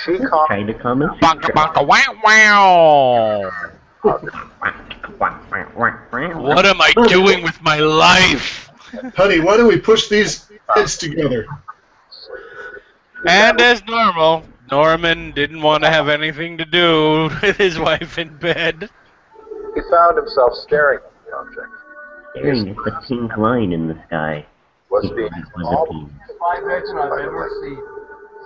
She called. Trying to comment? Bonka bonka wow wow. What am I doing with my life? Honey, why don't we push these kids together? And as normal, Norman didn't want to have anything to do with his wife in bed. He found himself staring at the object. Staring at the pink line in the sky. Was It being was a penis. I've ever seen.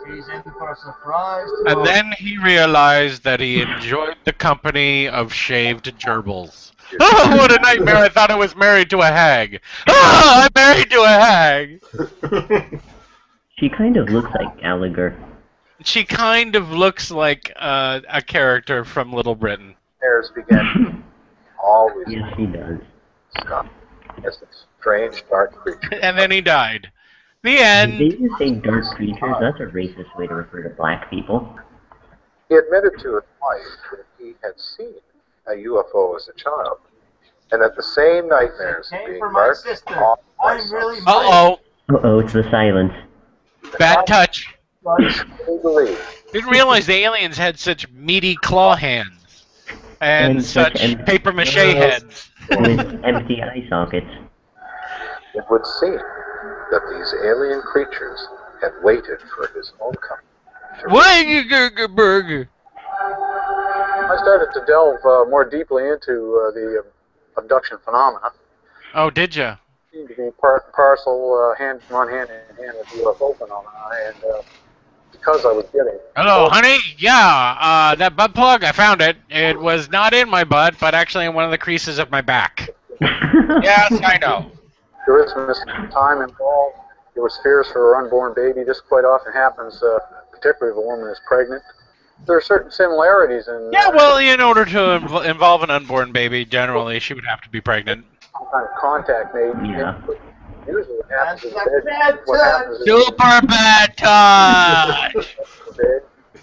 She's in for a surprise. And then he realized that he enjoyed the company of shaved gerbils. Oh, what a nightmare! I thought I was married to a hag. Oh, I'm married to a hag! She kind of looks like Gallagher. She kind of looks like a character from Little Britain. hairs began always Yes, she does. stop. As a strange dark creature. And then he died. The Did end. they just say dark creatures? That's a racist way to refer to black people. He admitted to his wife that he had seen a UFO as a child, and that the same nightmares Came being for my marked sister. off by I'm really some Uh-oh. Uh-oh, it's the silence. Bad touch. they believe. Didn't realize the aliens had such meaty claw hands. And And such such paper mache heads. With empty eye sockets. It would seem that these alien creatures had waited for his homecoming. Burger. I started to delve more deeply into the abduction phenomena. Oh, did ya? Seemed to be part and parcel, run hand in hand with UFO phenomena, and because I was getting... Hello, honey? Yeah, that butt plug, I found it. It was not in my butt, but actually in one of the creases of my back. Yes, I know. There is missing time involved. There was fears for her unborn baby. This quite often happens, particularly if a woman is pregnant. There are certain similarities in... Yeah, well, in order to involve an unborn baby, generally, she would have to be pregnant. some kind of contact made. Yeah. Usually what happens is Super bad touch!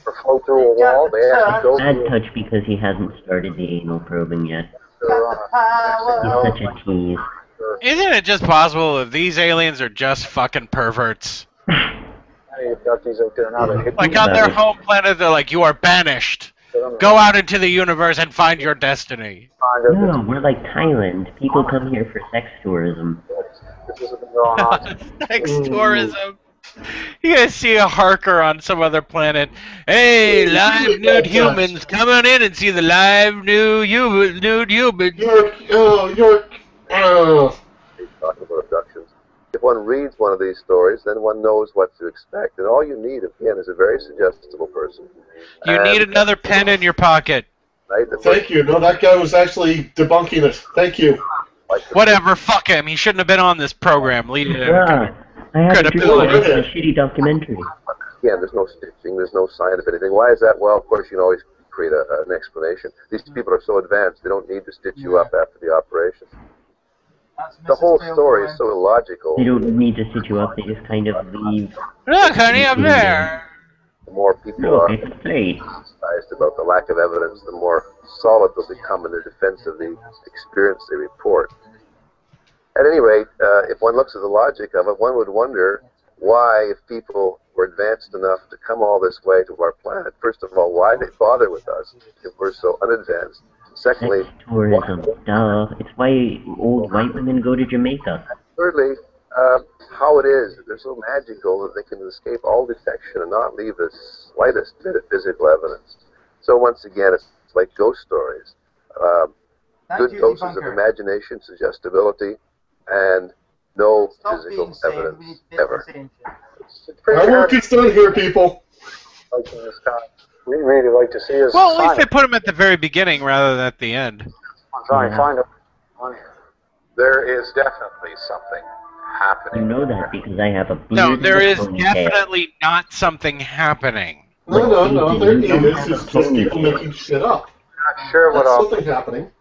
or flow through a wall. They have to go Bad through touch because he hasn't started the anal probing yet. a... He's such a tease. Isn't it just possible that these aliens are just fucking perverts? Many abductees out there now that hit Like on their home planet, they're like, you are banished. Go out into the universe and find your destiny. No, we're like Thailand. People come here for sex tourism. This has been going on. Sex tourism. You guys see a Harker on some other planet. Hey, live nude humans, come on in and see the live nude humans. York. Talking about abductions. If one reads one of these stories, then one knows what to expect. And all you need, again, is a very suggestible person. You need another pen in your pocket. Right? Thank you. No, that guy was actually debunking it. Thank you. Whatever, fuck him. He shouldn't have been on this program. Yeah, I had a dream Credibility. about a shitty documentary. Again, there's no stitching, there's no sign of anything. Why is that? Well, of course, you can always create an explanation. These people are so advanced, they don't need to stitch you up after the operation. The whole story is so illogical. They don't need to sit you up, they just kind of leave. Look, honey, up there. The more people Look, are it's a plate. emphasized about the lack of evidence, the more solid they'll become in their defense of the experience they report. At any rate, if one looks at the logic of it, one would wonder why, if people were advanced enough to come all this way to our planet, first of all, why they bother with us if we're so unadvanced? Secondly, Sex tourism. Duh. It's why old white women go to Jamaica. thirdly, how it is that they're so magical that they can escape all detection and not leave the slightest bit of physical evidence. So once again, it's like ghost stories. Good doses of imagination, suggestibility, and no physical evidence ever. It's pretty Our work hard is done here, people. like in this kind. We really like to see us Well, at least they silent. put him at the very beginning rather than at the end. I'm trying to find it on here. There is definitely something You happening. know that because I have a beard No, and there a is ponytail. definitely not something happening. No, there is. It's just people making shit up. Not sure what That's all. something happening.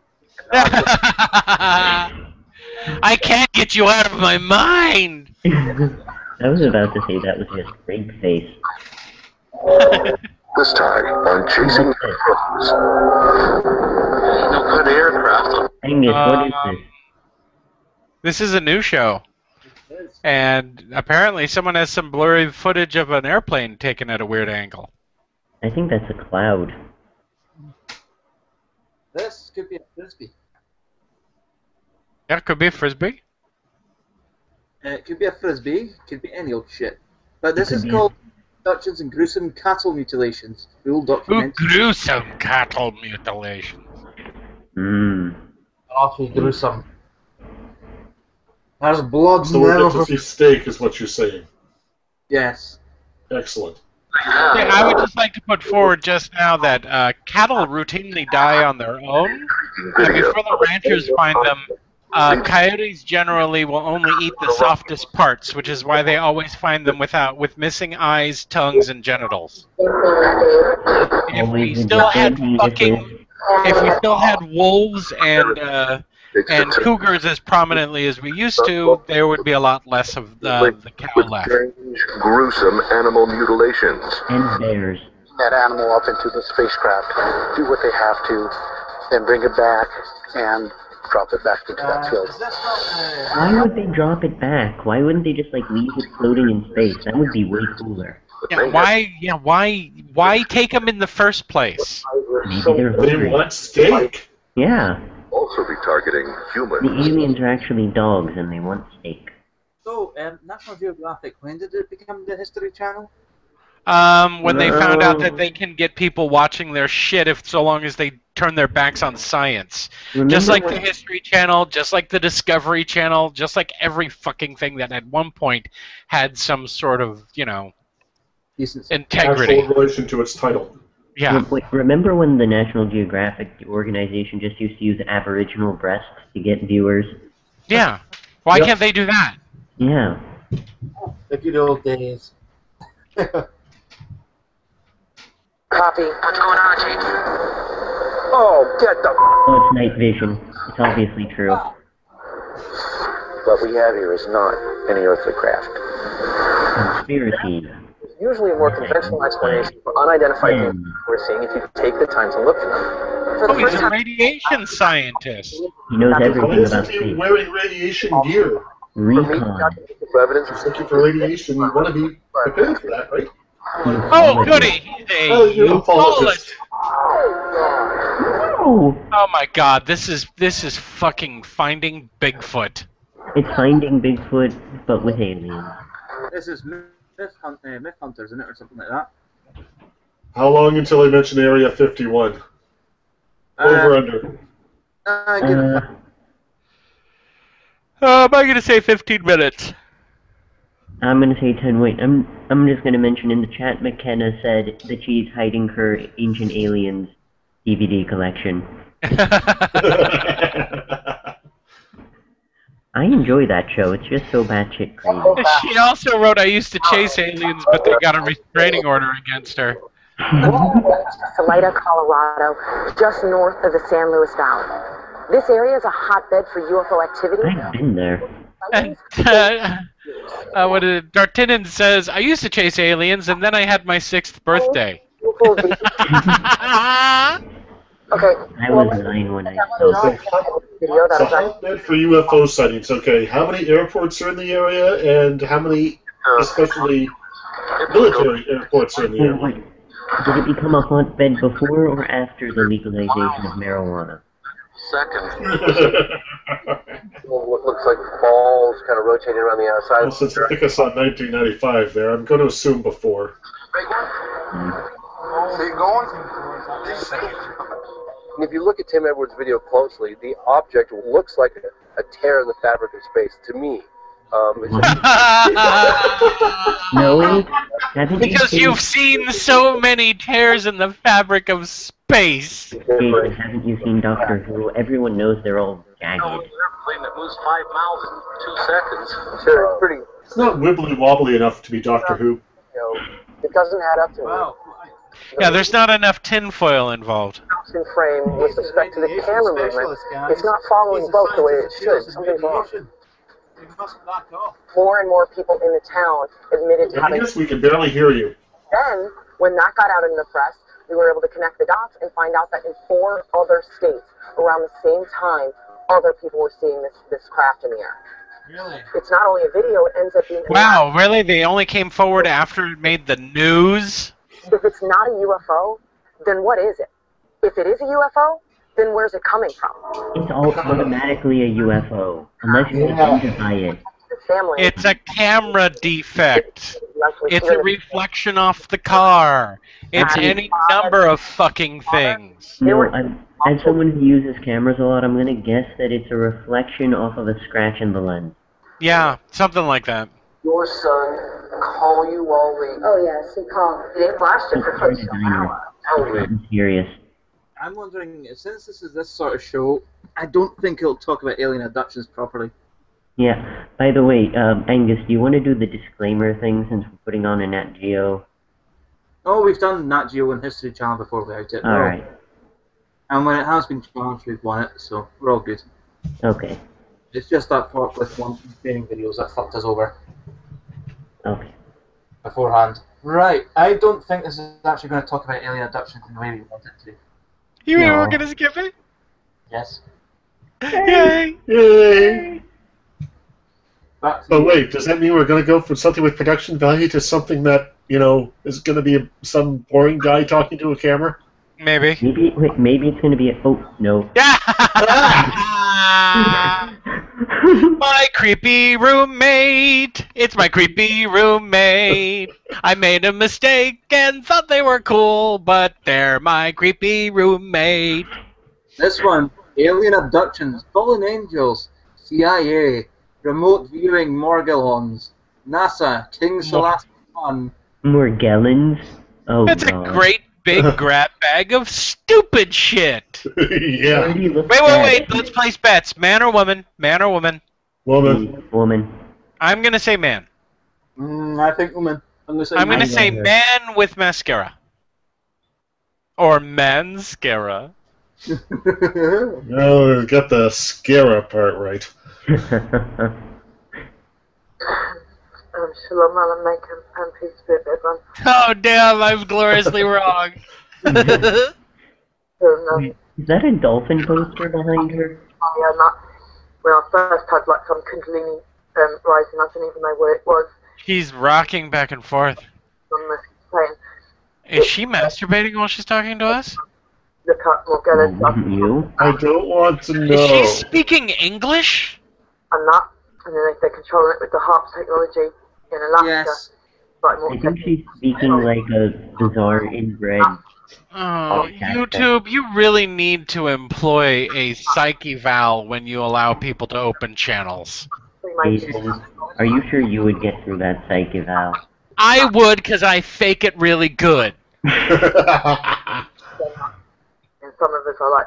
I can't get you out of my mind. I was about to say that was just grape face. This time on Chasing Ghosts. No good aircraft. Angus, what is this? This is a new show. And apparently someone has some blurry footage of an airplane taken at a weird angle. I think that's a cloud. This could be a frisbee. Yeah, it could be a frisbee. It could be a frisbee. Could be any old shit. But this could is be called Abductions and Gruesome Cattle Mutilations. Full Ooh, document. gruesome cattle mutilation. Mmm. Awful gruesome. There's blood So we'll get now. to see steak, is what you're saying. Yes. Excellent. Yeah, I would just like to put forward just now that cattle routinely die on their own. And before the ranchers find them, coyotes generally will only eat the softest parts, which is why they always find them with missing eyes, tongues, and genitals. If we Always still had in fucking, if we still had wolves and cougars as prominently as we used to, there would be a lot less of the cow left. Strange, gruesome animal mutilations. And bears. that animal up into the spacecraft, do what they have to, then bring it back and drop it back into that field. Why would they drop it back? Why wouldn't they just like leave it floating in space? That would be way cooler. Yeah, why take them in the first place? Maybe they're They hungry. want steak. Yeah. Also be targeting humans. The aliens are actually dogs and they want steak. So, National Geographic, when did it become the History Channel? When they found out that they can get people watching their shit if so long as they turn their backs on science. Just like the History Channel, just like the Discovery Channel, just like every fucking thing that at one point had some sort of, integrity. Actual relation to its title. Yeah. Wait, remember when the National Geographic organization just used to use Aboriginal breasts to get viewers? Yeah. Why can't they do that? Yeah. The good old days. Copy. What's going on, Chief? Oh, get the... Oh, it's night vision. It's obviously true. What we have here is not any earthly craft. Conspiracy. Usually a more conventional explanation for unidentified things we're seeing if you take the time to look for them. For the Oh, he's first a time, radiation scientist. He knows Why everything about isn't he space. wearing radiation gear? Recon. Evidence He's looking for radiation. You want to be prepared for that, right? Oh, goody. He's Oh, a you're an ufologist. ufologist. Oh! Oh my god, this is fucking Finding Bigfoot. It's Finding Bigfoot, but with aliens. This is Myth Hunters, isn't it, or something like that? How long until I mention Area 51? Over under. Give it I'm going to say 15 minutes. I'm gonna say 10. Wait, I'm just gonna mention in the chat. McKenna said that she's hiding her Ancient Aliens DVD collection. I enjoy that show. It's just so batshit crazy. She also wrote, I used to chase aliens, but they got a restraining order against her. Salida, Colorado, just north of the San Luis Valley. This area is a hotbed for UFO activity. I've been there. And, D'Artagnan says, I used to chase aliens, and then I had my 6th birthday. Okay. I was 9 when I saw it. So hotbed for UFO sightings. Okay, how many airports are in the area, and how many, especially military airports, are in the area? Wait, did it become a hotbed before or after the legalization of marijuana? Second. What looks like balls kind of rotating around the outside. Well, since I think I saw 1995 there, I'm going to assume before. See it going? And if you look at Tim Edwards' video closely, the object looks like a tear in the fabric of space to me. No, haven't Because you've seen so many tears in the fabric of space. Jason, haven't you seen Doctor Who? Everyone knows they're all jagged. airplane that moves 5 miles in 2 seconds. Sure, it's pretty. It's not wibbly wobbly enough to be Doctor Who. It doesn't add up to me. Yeah, there's not enough tinfoil involved. In frame with respect to the camera movement, it's not following both the way it should. Something's wrong. More and more people in the town admitted to I having. guess we can barely hear you. Then, when that got out in the press, we were able to connect the dots and find out that in 4 other states, around the same time, other people were seeing this craft in the air. Really? It's not only a video; it ends up being. Wow, really? They only came forward after it made the news? If it's not a UFO, then what is it? If it is a UFO, then where's it coming from? It's all automatically a UFO, unless you identify it. It's a camera defect. It's a reflection off the car. It's any number of fucking things. No, as someone who uses cameras a lot, I'm gonna guess that it's a reflection off of a scratch in the lens. Yeah, something like that. Your son call you while we... Oh, yes, he called. He didn't flash it for close to an hour. I'm serious. I'm wondering, since this is this sort of show, I don't think it'll talk about alien abductions properly. Yeah. By the way, Angus, do you want to do the disclaimer thing since we're putting on a Nat Geo? Oh, we've done Nat Geo and History Channel before without it. Alright. And when it has been challenged, we've won it, so we're all good. Okay. It's just that part with one training videos that fucked us over. Okay. beforehand. Right, I don't think this is actually going to talk about alien abductions in the way we want it to. You mean No. we're gonna skip it? Yes. Yay! Yay! Back to But you. wait, does that mean we're going to go from something with production value to something that, is going to be some boring guy talking to a camera? Maybe. Maybe it's gonna be a. Oh no. My creepy roommate. It's my creepy roommate. I made a mistake and thought they were cool, but they're my creepy roommate. This one, alien abductions, fallen angels, CIA, remote viewing Morgellons, NASA, King Selassie I. Morgellons? Oh It's a god. great big grab bag of stupid shit. Yeah. Already looks Wait. bad. Let's place bets. Man or woman? Man or woman? Woman. Woman. I'm gonna say man. I think woman. I'm going to say I'm gonna man. say man with mascara. Or mascara. Oh, got the scare part right. Shalom Aleikum and peace be with everyone. Oh damn, I'm gloriously wrong. Is that a dolphin poster behind her? When I first had like some Kundalini rising, I didn't even know what it was. She's rocking back and forth. On the plane. Is she masturbating while she's talking to us? Look up Morgellons. Wouldn't you? I don't want to know. Is she speaking English? And that, and then they're controlling it with the harp technology in Alaska. Yes. Like I think she's speaking like a bizarre inbred. Oh, YouTube, you really need to employ a psych eval when you allow people to open channels. Jason, are you sure you would get through that psych eval? I would, because I fake it really good. And some of us are like,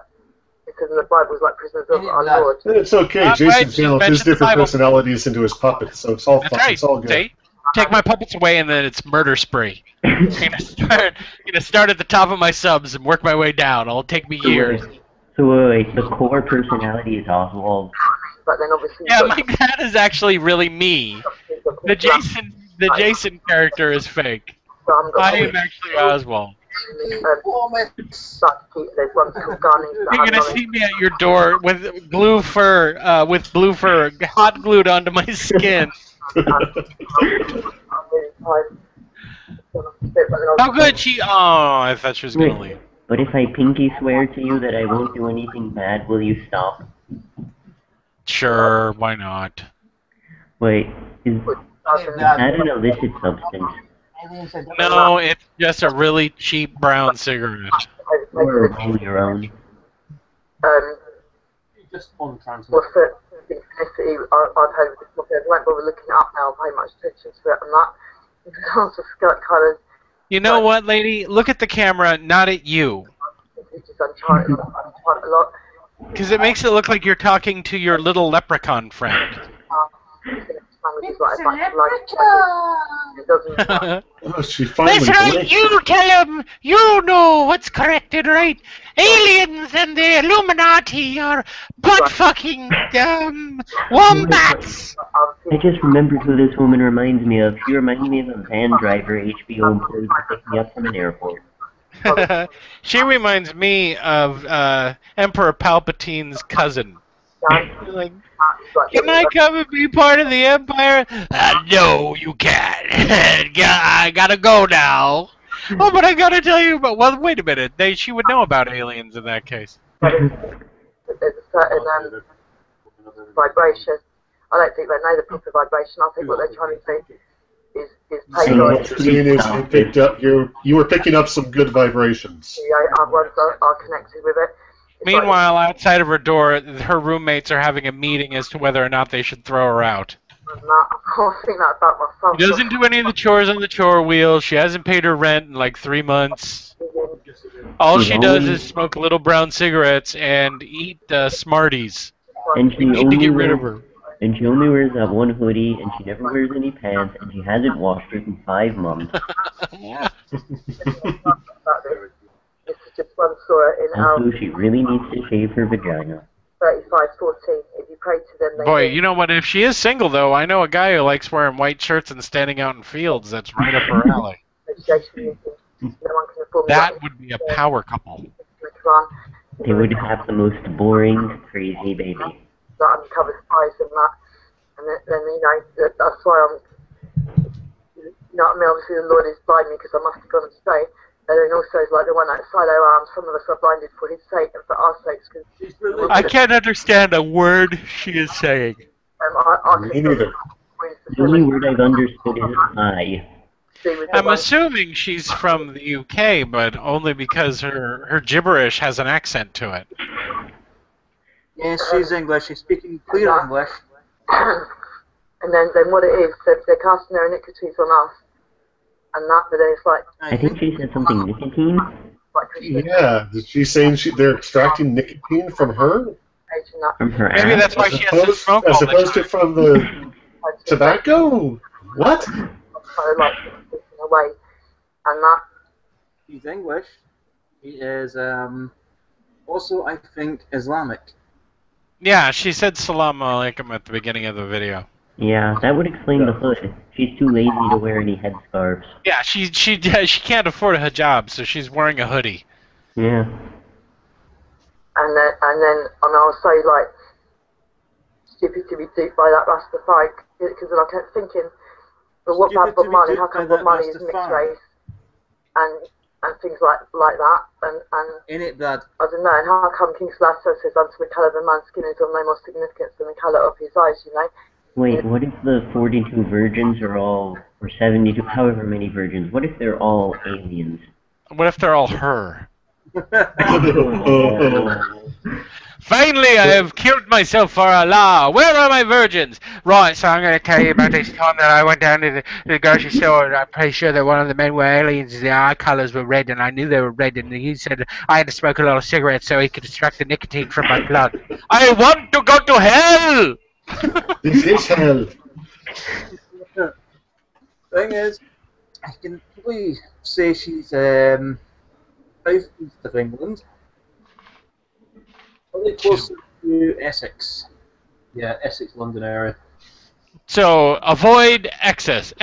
because the Bible's like prisoners of our Lord. It's okay. Right, Jason just channeled his mention the different Bible. personalities into his puppets, so it's all That's fun. right. It's all good. See? Take my puppets away and then it's murder spree. I'm gonna start at the top of my subs and work my way down. It'll take me years. So wait, the core personality is Oswald. But then obviously Yeah, my dad is actually really me. The Jason character is fake. I am actually Oswald. there's ones called Garnies that You're have gonna see me at your door with blue fur, hot glued onto my skin. How good she? Oh, I thought she was gonna leave. But if I pinky swear to you that I won't do anything bad, will you stop? Sure, why not? Wait, is that an illicit substance? No, it's just a really cheap brown cigarette. Or roll your own? Just on translate. what's the ethnicity I've had with this book. I won't bother looking it up now, pay much attention to it and that. It's kind of, You know what, lady? Look at the camera, not at you. it's just uncharted a lot. Because it makes it look like you're talking to your little leprechaun friend. It doesn't. Oh, she finally That's right, blinked. you tell him! You know what's correct and right! Aliens and the Illuminati are butt-fucking, wombats! I just remembered who this woman reminds me of. She reminds me of a van driver HBO employee to pick me up from an airport. She reminds me of Emperor Palpatine's cousin. Like, can I come and be part of the Empire? No, you can't. I gotta go now. Oh, but I gotta tell you about. Well, wait a minute. She would know about aliens in that case. There's a certain vibration. I don't think they know the proper vibration. I think what they're trying to do is So take what on you're saying is you were picking up some good vibrations. the other ones are connected with it. It's Meanwhile, outside of her door, her roommates are having a meeting as to whether or not they should throw her out. like, I can't think that about myself. She doesn't do any of the chores on the chore wheel. She hasn't paid her rent in like 3 months. All she does is smoke little brown cigarettes and eat Smarties. And she We need to get rid of her. And she only wears that one hoodie, and she never wears any pants, and she hasn't washed it in 5 months. This is just one story in Also, she really needs to shave her vagina. 3514. If you pray to them, they Boy, do. you know what? If she is single, though, I know a guy who likes wearing white shirts and standing out in fields. That's right up her alley. Appreciation, no one can afford me That like would be a power couple. the Quran. They would have the most boring, crazy baby. That undercover spies and that. And then you know, that's why I'm, you know what I mean, obviously the Lord is blind me because I must have gone astray. And then also, like the one at Silo Arms, some of us are blinded for his sake and for our sakes. Cause I can't understand a word she is saying. Me neither. The only word I've understood is I. I'm assuming she's from the UK, but only because her gibberish has an accent to it. Yes, she's English. She's speaking clear English. And then what it is, they're casting their iniquities on us. And that, but then it's like... I think she said something nicotine. Yeah, is she saying they're extracting nicotine from her? From her Maybe ass? that's why she has to smoke As all the opposed time. to from the tobacco? What? Kind of like taken away. And that... He's English. He is also, I think, Islamic. Yeah, she said salam alaikum at the beginning of the video. Yeah, that would explain the hood. She's too lazy to wear any headscarves. Yeah, she can't afford a hijab, so she's wearing a hoodie. Yeah. And then I'll say, like, stupid to be duped by that Rastafari, because then I kept thinking, but what about Bob Marley? How come Bob Marley is mixed race? And things like that, and In it, Brad. I don't know, and how come King Selassie says unto the colour of a man's skin is of no more significance than the colour of his eyes, you know? Wait, what if the 42 virgins are all, or 72, however many virgins, what if they're all aliens? What if they're all her? Finally, I have killed myself for Allah. Where are my virgins? Right, so I'm going to tell you about this time that I went down to the grocery store and I'm pretty sure that one of the men were aliens. The eye colours were red and I knew they were red and he said I had to smoke a lot of cigarettes so he could extract the nicotine from my blood. I want to go to hell! This is hell. Thing is, I can probably say she's south east of England. Probably closer to Essex. Yeah, Essex, London area. So, avoid Essex.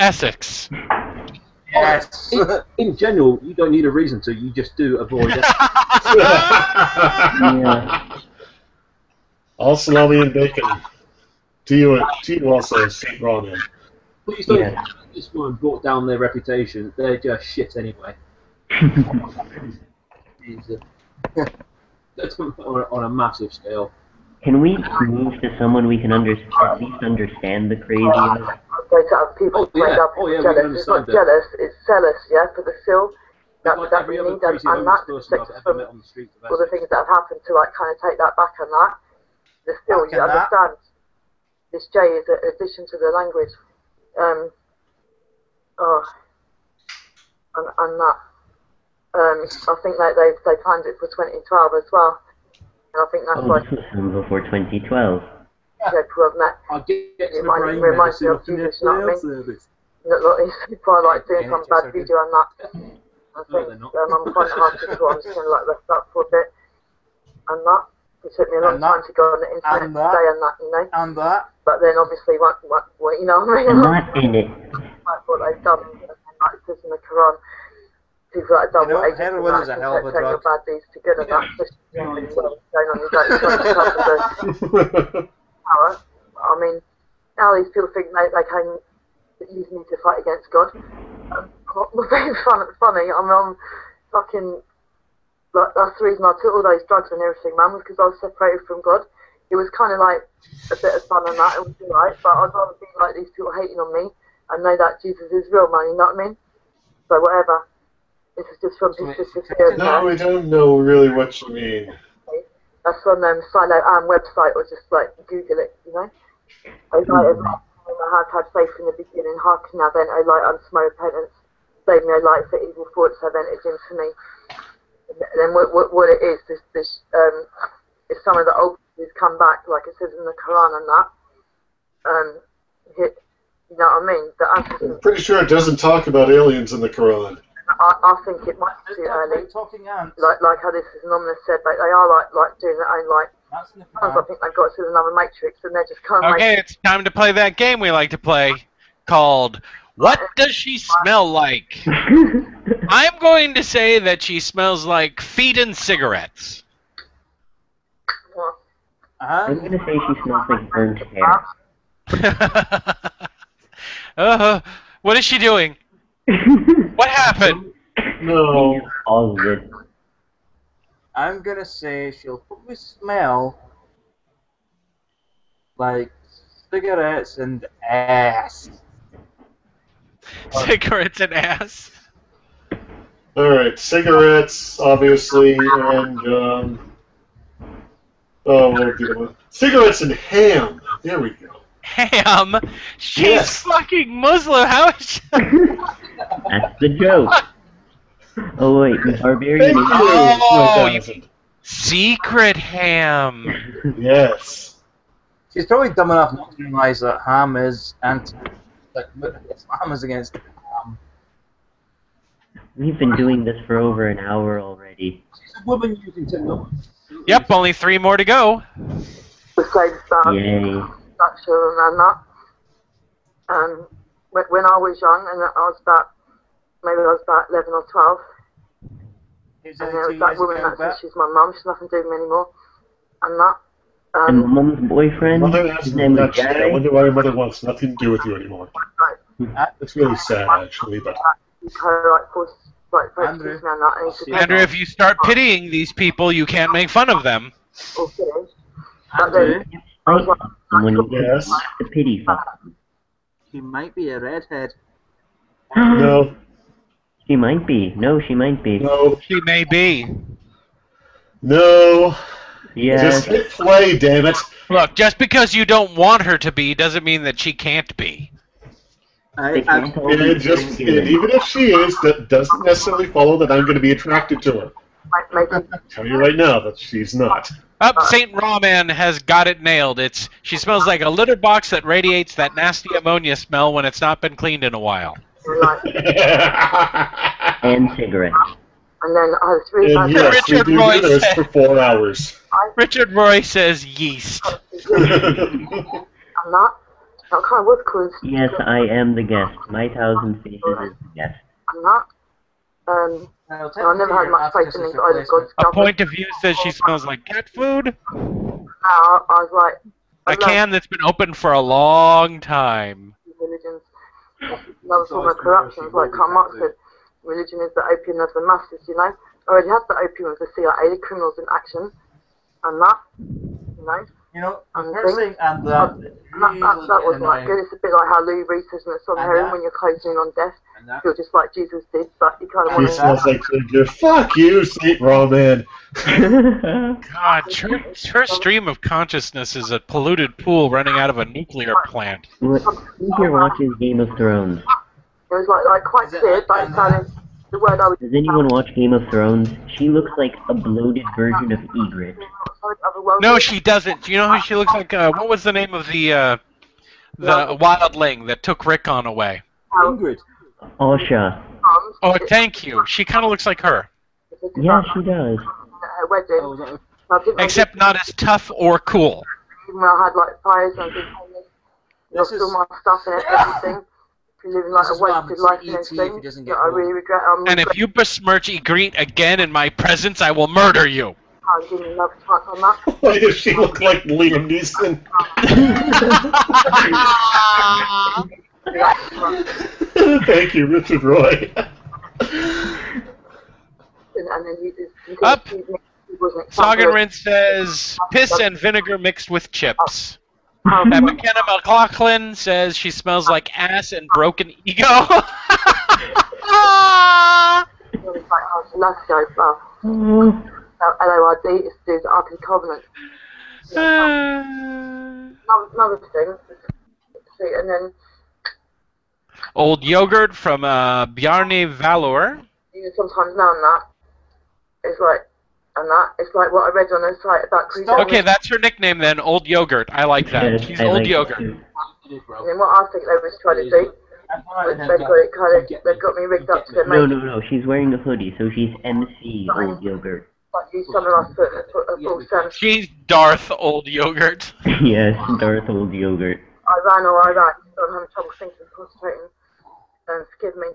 Yes. In general, you don't need a reason to. You just do avoid it. Yeah. All salami and bacon. To you also, St. Ronan. Please don't Yeah. have this one brought down their reputation. They're just shit anyway. Jesus. That's on a massive scale. Can we move to someone we can at least understand the crazy of? Go to other people end up we jealous. can It's not understand that. jealous, it's zealous, yeah, for the still. It's like every other crazy homeless person I've ever met on the streets of all the Essex. things that have happened to like kind of take that back and that. The still, Back you and that. understand. This J is an addition to the language. And that. I think that they planned it for 2012 as well. And I think that's Oh, why this was from before 2012. people have met. I'll get to It the brain reminds me medicine of up in Jesus, the you know what I mean? service. Look, these people are like doing some NHS bad are good. video and that. I No, think they're not. I'm quite hard to I'm just going to like rest up for a bit. And that. It took me a long And that. time to go on the internet And that. today and that, you know. And that. But then obviously, what you know what I mean? I'm not in it. Like what they've done, like it says in the Quran. People that have done You know, what agents heroin and is a that, hell of a take your drug. bad deeds to good and that. Especially when you're going on your day, trying to cover the power. I mean, now these people think they can use me to fight against God. What's very funny, I'm fucking, like, that's the reason I took all those drugs and everything, man, was because I was separated from God. It was kind of like a bit of fun and that, it was alright, but I'd rather be like these people hating on me and know that Jesus is real, man, you know what I mean? So whatever. This is just from his sister's theory. No, I don't know really what you mean. That's on Silo website, or just like Google it, you know? O light of light, I had faith in the beginning, hearken now then, O light unto my repentance, save me, O light, for evil thoughts have entered into me. And then what it is some of the old who's come back, like it says in the Quran and that. You know what I mean? The ancestors, I'm pretty sure it doesn't talk about aliens in the Quran. I think it might be too early. Talking ants. Like how this is anonymous said, they are like doing their own like. I think they've got to another matrix, and they're just kind of Okay, it's time to play that game we like to play, called What Does She Smell Like? I'm going to say that she smells like feet and cigarettes. I'm gonna say she smells like burnt hair. What is she doing? What happened? No. All of it. I'm gonna say she'll probably smell like cigarettes and ass. Cigarettes and ass. Alright, cigarettes, obviously, and, oh, what are the other one? Cigarettes and ham. There we go. Ham? She's Yes. fucking Muslim. How is she? That's the joke. Oh wait, barbarian. Thank you. Oh, you- 2000. Secret ham. Yes. She's probably dumb enough not to realize that ham is ham is against ham. We've been doing this for over an hour already. She's a woman using technology. Yep, only 3 more to go. the same stuff. Yay. Structure and that. When I was young, and I was about 11 or 12, and there was that woman that said she's my mum, she's nothing to do with me anymore, and that. And my mum's boyfriend, Mother his asked name me was actually, I Gary. wonder why your mother wants nothing to do with you anymore. It's really sad, actually, but... Andrew. Andrew, if you start pitying these people, you can't make fun of them. But then, I was like, And when you Yes. get the pity fuck. She might be a redhead. No. She might be. No, she might be. No. She may be. No. Yes. Just hit play, damn it. Look, just because you don't want her to be doesn't mean that she can't be. They can't all be And human. even if she is, that doesn't necessarily follow that I'm going to be attracted to her. maybe Tell you right now that she's not. Up, Saint Rawman has got it nailed. She smells like a litter box that radiates that nasty ammonia smell when it's not been cleaned in a while. like, And cigarettes. and then I was really And bad. yes, we Richard do Roy do this said- for 4 hours. Richard Roy says yeast. I'm not. That kind of was cruise. Yes, I am the guest. My thousand faces is the guest. I'm not. I never had much faith in these either God's A government. point of view says she smells like cat food. Now I was like, A can that's been open for a long time. religions. Another form of corruption, like Karl Marx said, religion is the opium of the masses, you know. I already had the opium of the CIA, the criminals in action, and that, you know. You know, And the first thing, and that That was like good. It's a bit like how Louis Reed says in the song And Heroin that- when you're closing in on death. and that- Feel just like Jesus did, but you kind of She want to. smells like ginger. Fuck you, Saint Rawman. God, her stream of consciousness is a polluted pool running out of a nuclear plant. Who here watches Game of Thrones? It was like quite clear, but it sounded the word I would. Does anyone watch Game of Thrones? She looks like a bloated version of Ygritte. No, she doesn't. Do you know who she looks like? What was the name of the wildling that took Rickon away? Ingrid. Osha. Oh, thank you. She kind of looks like her, Yeah, she does. Her wedding. except not as tough or cool. Even when I had like fires and things, lost all my stuff and everything. Living like This a is what wasted happens life to and ET if he everything. doesn't That get I really home. regret. And if you besmirch Ygritte again in my presence, I will murder you. I didn't love to on that. Why does she look like Liam Neeson? Thank you, Richard Roy. And then you just Up. he wasn't Soggenrin says piss and vinegar mixed with chips. Um, And McKenna McLaughlin says she smells like ass and broken ego. Last go, well, LOID is to do the Ark of the Covenant. Another thing, see, and then Old yogurt from Bjarne Valor. you know, sometimes now and that, it's like, and that, it's like what I read on the site about cruising. Okay, that's her nickname then, Old Yogurt. I like that. Yes, She's I Old like it Yogurt. too. And then what I think they was trying to do They've got me rigged up to their No, she's wearing a hoodie, so she's MC Old Yogurt. She's Darth Old Yogurt. Yes, Darth Old Yogurt. I ran, so I'm having trouble thinking, concentrating. Forgive me.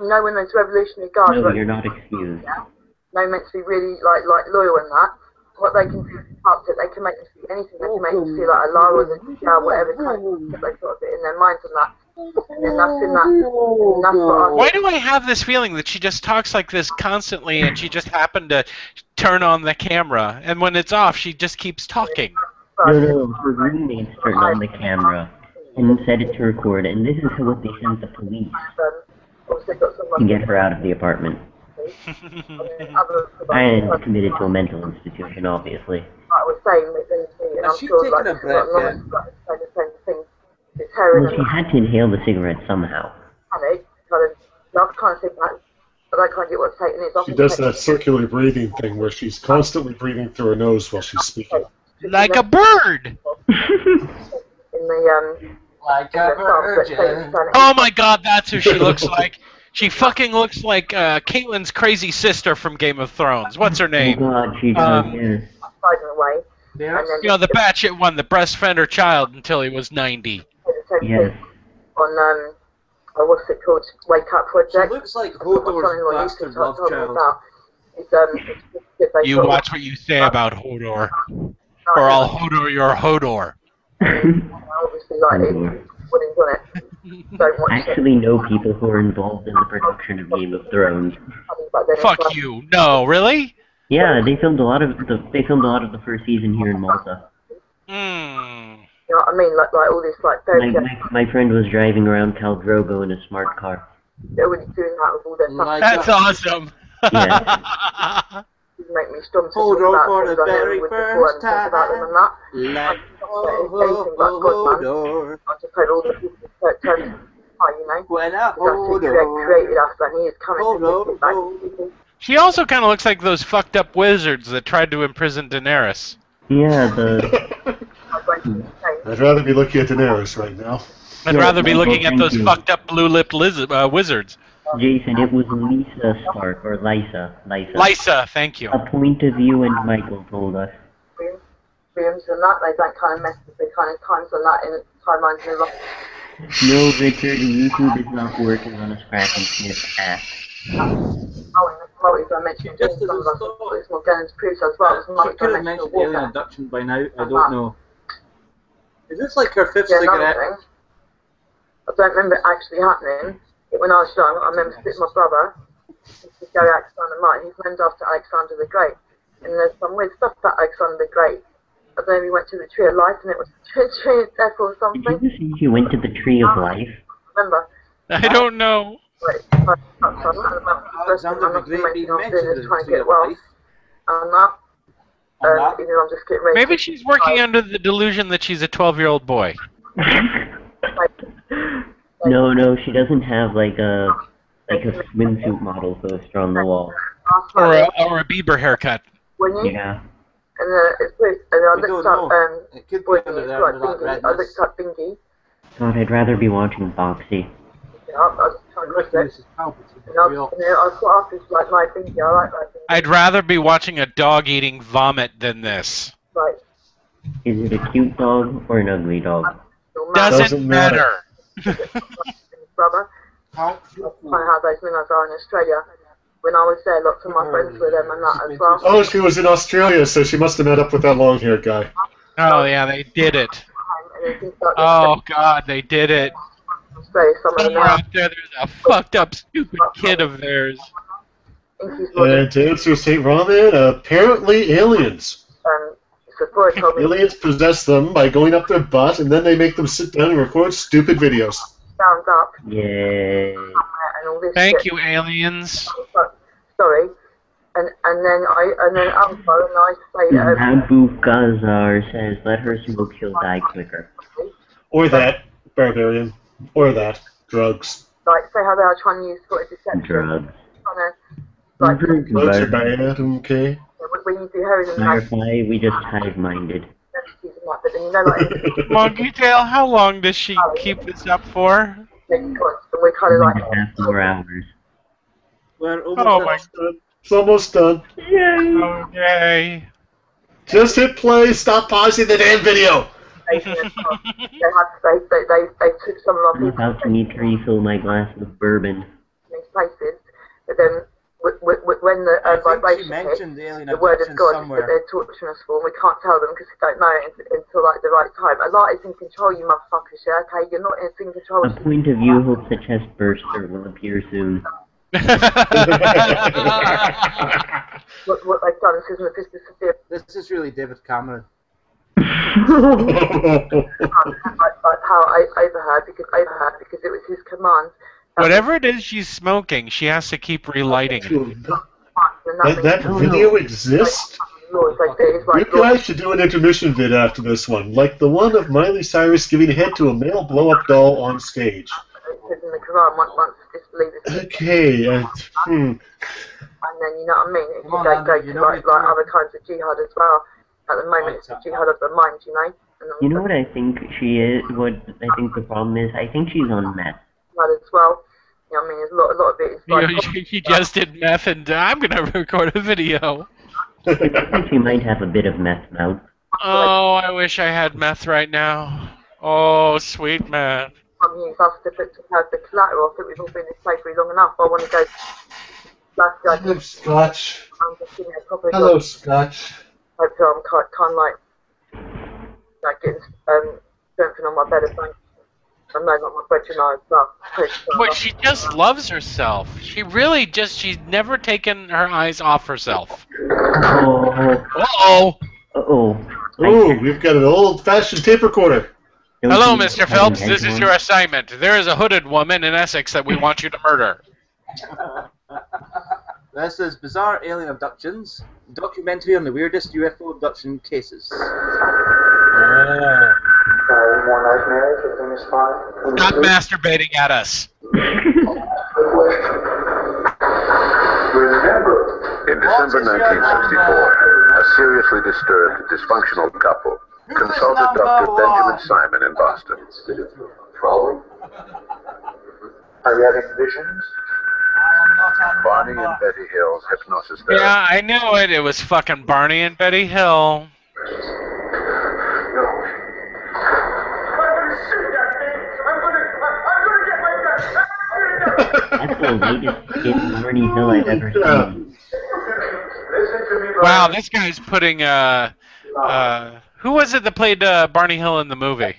You know when those Revolutionary Guards... No, you're not excused. Yeah, they're meant to be really, like loyal and that. What they can do is up it, they can make them see anything. They can make them see, like, a lie or whatever kind of thing. They sort of get in their minds and that. And that's what Why do I have this feeling that she just talks like this constantly and she just happened to turn on the camera, and when it's off, she just keeps talking? No, her roommates turned on the camera and set it to record, and this is what they sent the police to get her out of the apartment. And committed to a mental institution, obviously. I was saying that I'm sure, like, a breath, the same thing. Well, she had to inhale the cigarette somehow. I can't think that, but I can't get what's taken is. She does that circular breathing thing where she's constantly breathing through her nose while she's speaking. Like a bird! Like a virgin. Oh my god, that's who she looks like. She fucking looks like Caitlyn's crazy sister from Game of Thrones. What's her name? Oh god, she does, You know, the batshit one that breastfed her child until he was 90. Yes. On, what's it called? Wake Up Project. She looks like Hodor's bastard love child. You watch what you say about Hodor. Or I'll Hodor your Hodor. Obviously, like, I actually know people who are involved in the production of Game of Thrones. Fuck you. No, really? Yeah, they filmed a lot of the first season here in Malta. You know what I mean? Like all this, like, my friend was driving around Khal Drogo in a smart car. They're already doing that with all their stuff. That's awesome. Yeah. Make me stump Hold on for the very first time. Like Hodor. I just played all the people that turned, you know. When I created us, and he is coming to back. She also kind of looks like those fucked up wizards that tried to imprison Daenerys. Yeah, I'd rather be looking at Daenerys right now. I'd rather be looking at those fucked up blue-lipped wizards. Jason, it was Lisa Stark, or Lysa. Lysa, thank you. A point of view, and Michael told us. Rooms and that, they don't kind of mess with the kind of times and that in timelines and stuff. No, Richard, YouTube is not working on a Scratch and Sniff app. Multi-dimensional things, some of us it's more going to prove as well. She could have mentioned Alien Abductions by now, I don't know. Is this like her fifth cigarette? I don't remember it actually happening. When I was young, I remember sitting with my brother, to go Alexander Mine. He's named after Alexander the Great. And there's some weird stuff about Alexander the Great. I don't know if he went to the Tree of Life and it was the Tree of Death or something. Did you say he went to the Tree of Life? Remember? I don't know. Alexander the Great being mentioned in the Tree of Life. I'm just getting ready. Maybe she's working under the delusion that she's a 12-year-old boy. No, she doesn't have like a swimsuit model poster on the wall. Or a Bieber haircut. Yeah. And I looked up I looked up Bingy. God, I'd rather be watching Boxy. Yeah, I was trying to look at it. And I was quite after like my Bingy. I like that. I'd rather be watching a dog eating vomit than this. Right. Is it a cute dog or an ugly dog? Doesn't matter. Brother, I had those when I was in Australia. When I was there, lots of my friends were them and that as well. Oh, she was in Australia, so she must have met up with that long-haired guy. Oh yeah, they did it. Oh god, they did it. Somewhere out there, there's a fucked up, stupid kid of theirs. And to answer St. Robin, apparently aliens. Aliens possess them by going up their butt, and then they make them sit down and record stupid videos. Sounds up. Yay. Thank you, aliens. Sorry. And then I say Abu Ghazar says, let her smoke, she'll die quicker. Or that, barbarian. Or that, drugs. Like, say how they are trying to use sort of deception. Drugs. Drugs are bad, okay? When you do heroin and clarify, we just hive-minded. using like the it, and you know, like... Monkey Tail, how long does she keep this up for? And we're kind of like... 4 hours. We're Oh almost my... It's almost done. Okay. Just hit play, stop pausing the damn video. They took some of our I'm people about to need to refill my glass with bourbon. in these places, but then when the I think she vibration mentioned hits, Alien the word of Abductions God somewhere. that they're torturing us for, and we can't tell them because we don't know it until like the right time. A lot is in control, you motherfuckers, yeah? Okay, you're not in control. A point of view hopes a chest burster will appear soon. What they've done is in the business of the... This is really David Cameron. Like how I overheard because it was his command. Whatever it is she's smoking, she has to keep relighting it. That video exists? You guys should do an intermission vid after this one, like the one of Miley Cyrus giving head to a male blow-up doll on stage. In the Quran, once disbelievers. Okay, And then, you know what I mean? If you go to like other kinds of jihad as well. At the moment, it's the jihad of the mind, you know? You know what I think she is? What I think the problem is? I think she's on meth. As well. You know what I mean? There's a lot of it is like... He just did meth and I'm going to record a video. I think she might have a bit of meth mouth. Oh, I wish I had meth right now. Oh, sweet man. I'm using us to have the collateral. I think we've all been in this place for long enough. I want to go... Hello, Scotch. I'm just giving a proper... Hello, Scotch. So I'm kind of like getting strengthened on my bed or something. I'm not my bread and I as well. But she just loves herself. She really just, she's never taken her eyes off herself. Uh-oh. Oh, we've got an old-fashioned tape recorder. Hello, Mr. Phelps. This is your assignment. There is a hooded woman in Essex that we want you to murder. This is Bizarre Alien Abductions, a documentary on the weirdest UFO abduction cases. More nightmares in this time? Not masturbating at us. In December 1964, a seriously disturbed, dysfunctional couple consulted Dr. Benjamin Simon in Boston. Problem? Are you having visions? Barney and Betty Hill's hypnosis therapy. Yeah, I knew it. It was fucking Barney and Betty Hill. That's the latest skin Barney Hill I've ever seen. Wow, this guy's putting, who was it that played Barney Hill in the movie?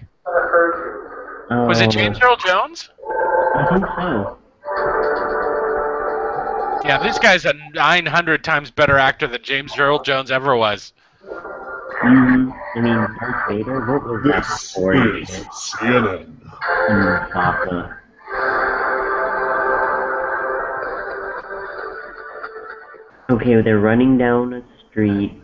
Was it James Earl Jones? I think so. Yeah, this guy's a 900 times better actor than James Earl Jones ever was. I mean, Darth Vader? What was that story? CNN. Papa. Okay, they're running down a street.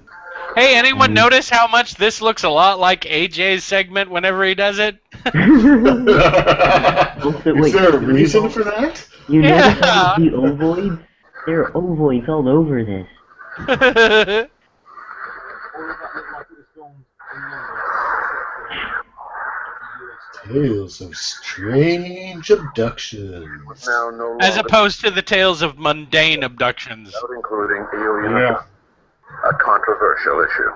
Hey, anyone notice how much this looks a lot like AJ's segment whenever he does it? Is there a reason for that? You notice all the ovoids? There are ovoids all over this. Tales of strange abductions. As opposed to the tales of mundane abductions. Including alien, a controversial issue.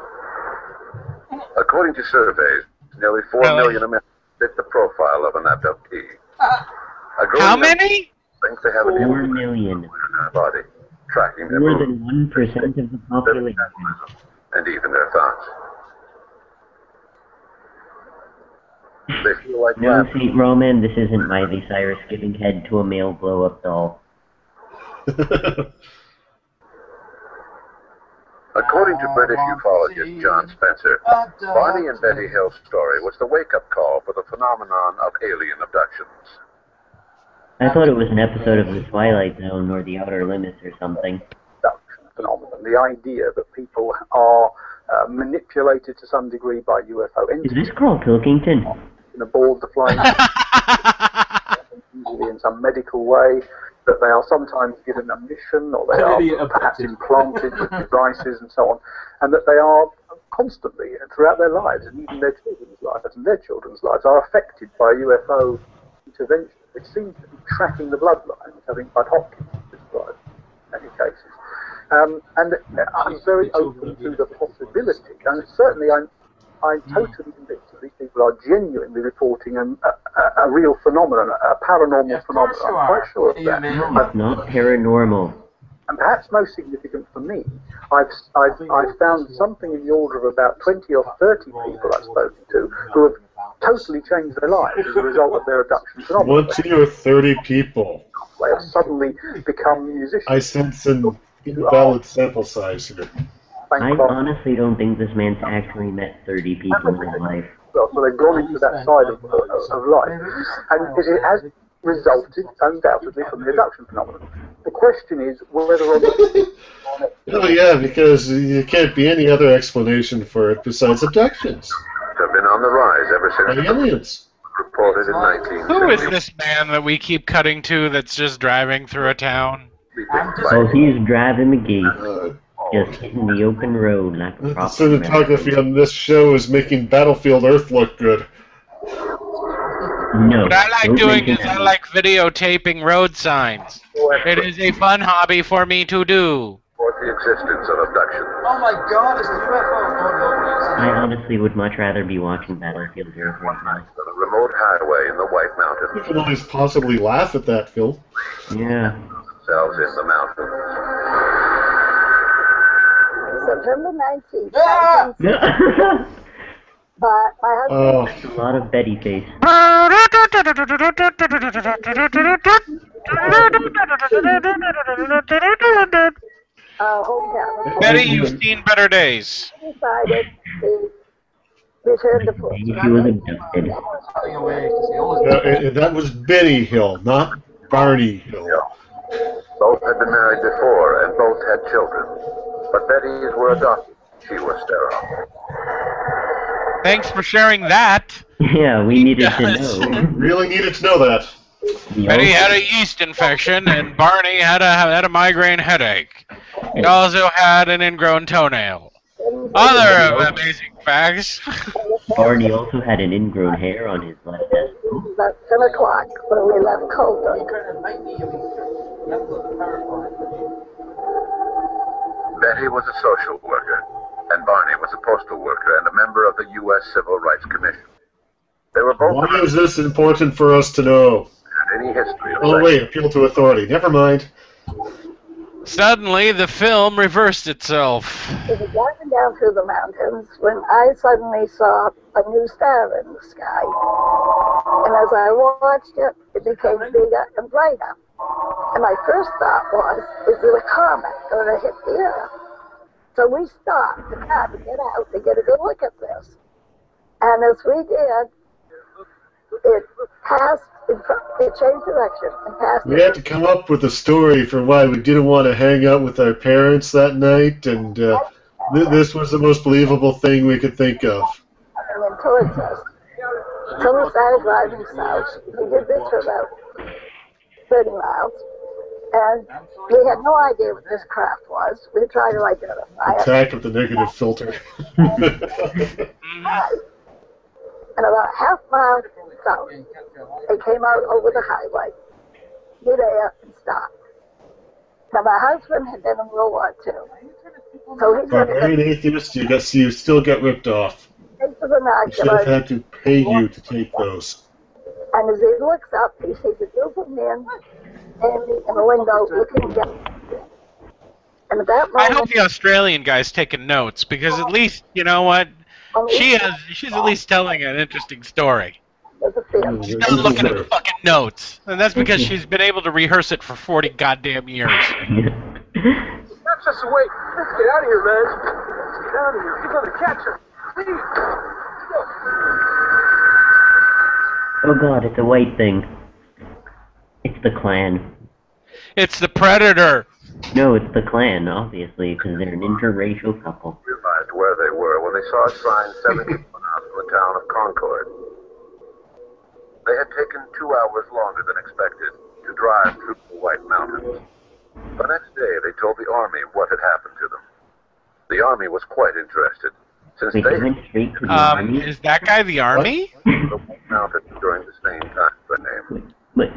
According to surveys, nearly 4 million Americans fit the profile of an abductee. How many? Think they have 4 million. Body, tracking their More than 1% of the population. And even their thoughts. They feel like No, St. Roman, this isn't Miley Cyrus giving head to a male blow-up doll. According to British ufologist John Spencer, Barney and Betty Hill's story was the wake-up call for the phenomenon of alien abductions. I thought it was an episode of The Twilight Zone or The Outer Limits or something. Phenomenon. The idea that people are manipulated to some degree by UFO Is this Carl Pilkington? In a ball to fly usually in some medical way. that they are sometimes given a mission, or they are perhaps implanted with devices and so on, and that they are constantly, throughout their lives, and even their children's lives and their children's lives, are affected by UFO intervention, which seems to be tracking the bloodlines, having had Hopkins described in many cases. And I'm very open to the possibility, and certainly I'm totally convinced that these people are genuinely reporting a real phenomenon, a paranormal phenomenon. I'm quite sure of that. No, it's not paranormal. And perhaps most significant for me, I've found something in the order of about 20 or 30 people I've spoken to who have totally changed their lives as a result of their abduction phenomenon. 20 or 30 people. They have suddenly become musicians. I sense an invalid sample size here. I honestly don't think this man's actually met 30 people in his life. So they've gone into that side of life, and it has resulted undoubtedly from the abduction phenomenon. The question is whether or not... Oh yeah, because there can't be any other explanation for it besides abductions. Have been on the rise ever since. By aliens. Reported in 1960. Who is this man that we keep cutting to that's just driving through a town? Oh, he's driving McGee. Just hitting the open road like a The proper cinematography on this show is making Battlefield Earth look good. No. What I like doing is I like videotaping road signs. It is a fun hobby for me to do. For the existence of abduction. Oh my god, it's the UFO! I honestly would much rather be watching Battlefield Earth right now. On a remote highway in the White Mountains. You can always possibly laugh at that, Phil. Yeah. Themselves in the mountains. September 19th. But my husband... A lot of Betty face. Betty, you've seen better days. Decided to return to Portsmouth. Maybe she was abducted. That was Benny Hill, not Barney Hill. Both had been married before, and both had children. But Betty's were adopted. She was sterile. Thanks for sharing that. Yeah, we needed to know. Really needed to know that. Betty had a yeast infection, and Barney had a migraine headache. He also had an ingrown toenail. Other amazing facts. Barney also had an ingrown hair on his left test. About 10 o'clock when we left Colton. Betty was a social worker, and Barney was a postal worker and a member of the U.S. Civil Rights Commission. They were both... Why is this important for us to know? Any history of Oh wait, appeal to authority. Never mind. Suddenly, the film reversed itself. We were driving down through the mountains when I suddenly saw a new star in the sky. And as I watched it, it became bigger and brighter. And my first thought was, is it a comet going to hit the Earth? So we stopped the car to get out to get a good look at this. And as we did, it passed, it changed direction and passed. We had to come up with a story for why we didn't want to hang out with our parents that night, and this was the most believable thing we could think of. And then towards us. So we started driving south. We did this for about 30 miles. And we had no idea what this craft was. We tried to identify it. Attack of the negative filter. And about a half mile south, it came out over the highway, midair, and stopped. Now, my husband had been in World War II. So he's going Barbarian atheist, you still get ripped off. take the I should have binoculars. had to pay you to take those. And as he looks up, he sees a group of men standing in the window looking down. And at that I moment, hope the Australian guy's taking notes, because at least, you know what? She's at least telling an interesting story. there's a film. She's not looking at fucking notes. And that's because she's been able to rehearse it for 40 goddamn years. That's just a wait. Let's get out of here, man. Let's get out of here. He's going to catch us. Please. Oh god, it's a white thing. It's the Klan. It's the Predator. No, it's the Klan, obviously, because they're an interracial couple. Realized where they were when they saw a sign 70 miles from the town of Concord. They had taken 2 hours longer than expected to to drive through the White Mountains. The next day, they told the Army what had happened to them. The Army was quite interested, since Wait, they he went straight to the army? Is that guy the army? the White Mountains during the same time frame. But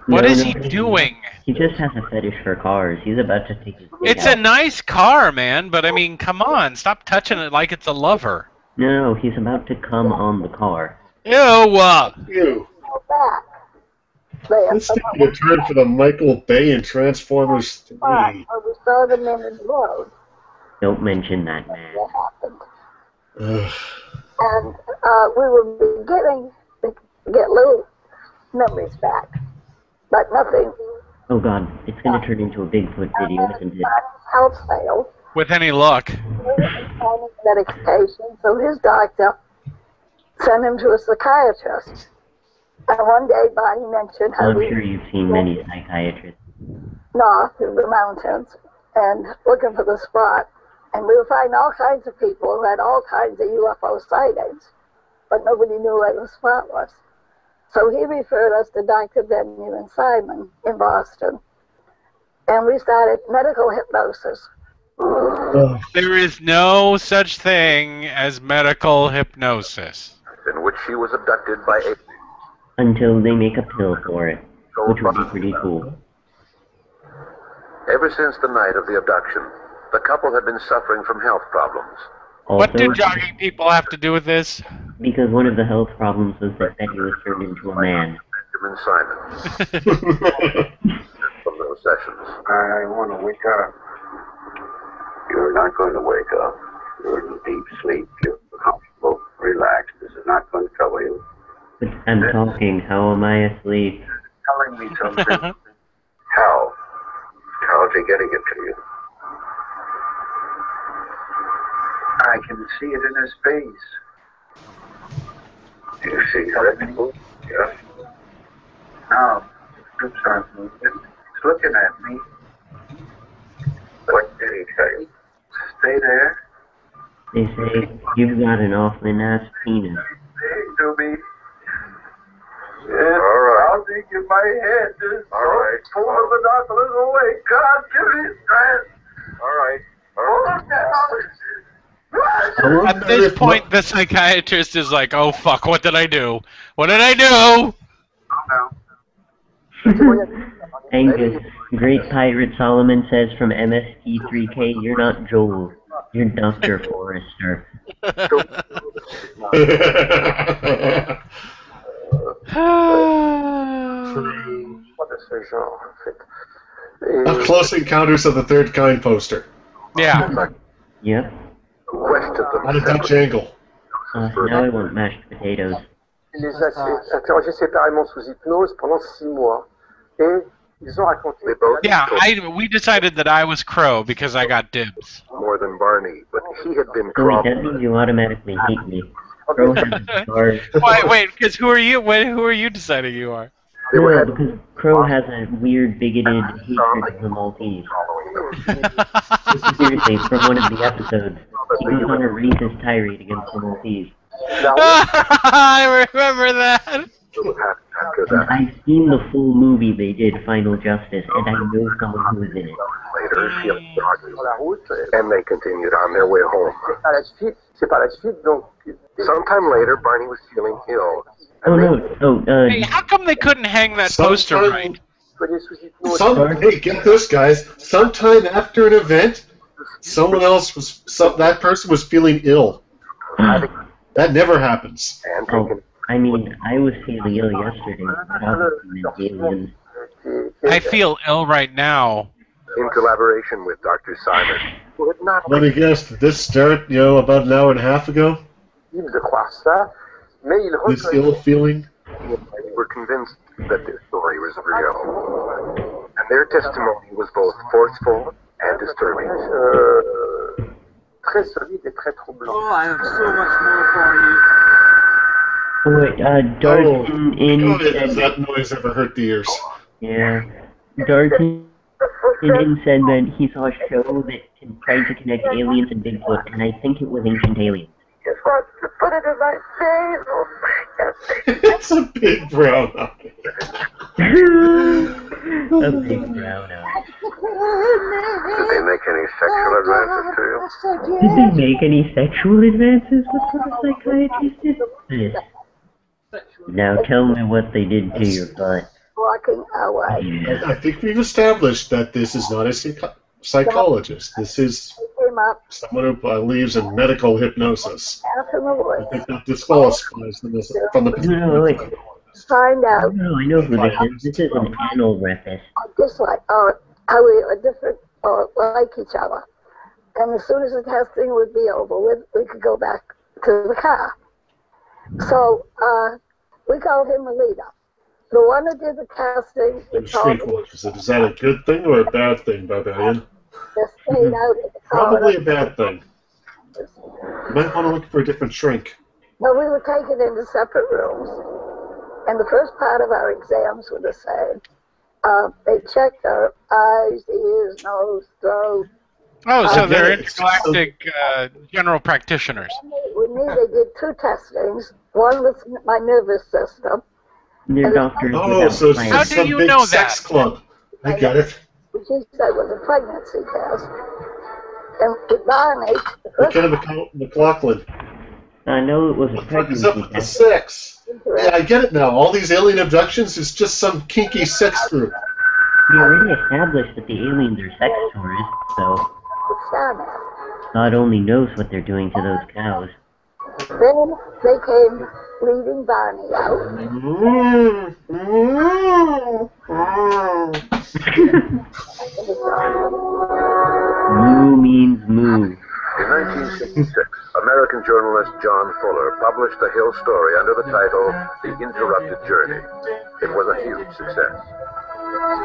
What no, is no, he doing? He just has a fetish for cars. He's about to take his dick It's out. a nice car, man, but I mean, come on, stop touching it like it's a lover. No, he's about to come on the car. Ew! Ew. Back. Let's take a turn for the Michael Bay in Transformers 3. But we saw them in the road. Don't mention that, man. What happened? Ugh. And we were beginning to get little memories back, but nothing. Oh god, it's gonna turn into a Bigfoot video, isn't it? Health failed. With any luck. Medication, so his doctor sent him to a psychiatrist. And one day, Bonnie mentioned how I'm we sure you've seen many psychiatrists. north through the mountains and looking for the spot. And we would find all kinds of people who had all kinds of UFO sightings, but nobody knew where the spot was. So he referred us to Dr. Benjamin Simon in Boston. And we started medical hypnosis. There is no such thing as medical hypnosis. In which she was abducted by aliens. Until they make a pill for it, which would be pretty cool. Ever since the night of the abduction, the couple had been suffering from health problems. What Also, do jogging people have to do with this? because one of the health problems was that Betty was turned into a man. Benjamin Simon from those sessions. I want to wake up. You're not going to wake up. You're in deep sleep. You're comfortable, relaxed. This is not going to trouble you. But I'm talking, how am I asleep? Telling me something. How? How's he getting it to you? I can see it in his face. You see something? Yes. Now, lips aren't moving. It's looking at me. What did he say? Stay there. They say, you've got an awfully nice penis. Say to me. Yes, all right. I'll dig in my head. All right. Pull the binoculars away. God, give me strength. All right. Pull them down. At this point, the psychiatrist is like, oh fuck, what did I do? What did I do? Angus, Great Pirate Solomon says from MST3K, you're not Joel, you're Dr. Forrester. A Close Encounters of the Third Kind poster. Yeah. Yep. At a Dutch angle. Now I want mashed potatoes. Les interrogés séparément sous hypnose pendant 6 mois. Et ils ont raconté. Yeah, we decided that I was Crow because I got dibs. More than Barney, but he had been So wait, that means you automatically hate me. Crow has a scar. Wait, because who are you? Who are you deciding you are? No, because Crow has a weird, bigoted hatred of the Maltese. Seriously, from one of the episodes, he goes on a racist tirade against the Maltese. I remember that. And I've seen the full movie they did, Final Justice, and I know someone who was in it. Later, she abducted, and they continued on their way home. Sometime later, Barney was feeling ill. Oh no, Hey, how come they couldn't hang that poster right? Hey, get this, guys. Sometime after an event, that person was feeling ill. That never happens. Oh, I mean, I was feeling ill yesterday, but obviously aliens. I feel ill right now. In collaboration with Dr. Simon, who had not Let me guess, did this start, about an hour and a half ago? This ill feeling? were convinced that their story was real. And their testimony was both forceful and disturbing. Oh, I have so much more for you. Oh wait, Darkin Has that noise ever hurt the ears? Yeah. Darkin said that he saw a show that tried to connect aliens and Bigfoot, and I think it was Ancient Aliens. Just wants to put it in my face. Oh my God. It's a big brown eye. A big browno. Did they make any sexual advances to you? Did they make any sexual advances? What sort of psychiatrist is this? Now tell me what they did to your butt. Walking away. Yeah. I think we've established that this is not a psychologist. This is Came up, someone who believes in medical hypnosis. out in the I woods, think that disqualifies them from the position. No, wait. find out. No, I know who this is. This is an anal rapist. Dislike, or how we are different, or like each other. And as soon as the testing would be over, we could go back to the car. So we called him a leader. The one who did the testing, we called him, Is that a good thing or a bad thing, Barbarian? just stayed out in the Probably a corridor. bad thing. You might want to look for a different shrink. No, we were taken into separate rooms. And the first part of our exams were the same. They checked our eyes, ears, nose, throat. Oh, so they're get it. intergalactic general practitioners. With me, they did two testings. One was my nervous system, Your doctor is Oh, without so it's plan. How just do some you big know sex that? club. I get it. which he said was a pregnancy test. And with Barney, the first Lieutenant McLaughlin. I know it was a What the fuck is pregnancy up with the test. sex? Yeah, I get it now. All these alien abductions is just some kinky sex group. We already established that the aliens are sex tourists, so was Santa. God only knows what they're doing to those cows. Then they came leading Barney out. Moo means moo. In 1966, American journalist John Fuller published a Hill story under the title The Interrupted Journey. It was a huge success.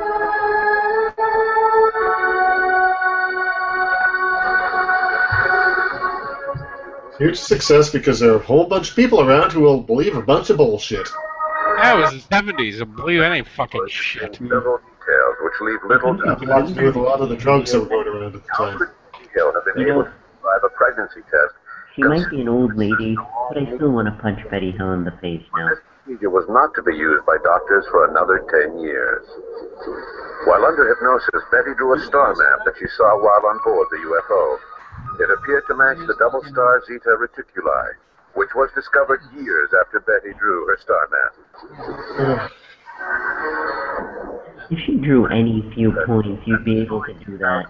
Huge success because there are a whole bunch of people around who will believe a bunch of bullshit. That was the 70s. I believe any fucking shit. Several details which leave little doubt. It had to do with a lot of the drugs that were going around at the How time. could detail have been You able know- to survive a pregnancy test? She might be an old lady, but I still want to punch Betty Hill in the face now. This procedure was not to be used by doctors for another 10 years. While under hypnosis, Betty drew a star map that she saw while on board the UFO. It appeared to match the double star Zeta Reticuli, which was discovered years after Betty drew her star map. If she drew any few points, you'd be able to do that.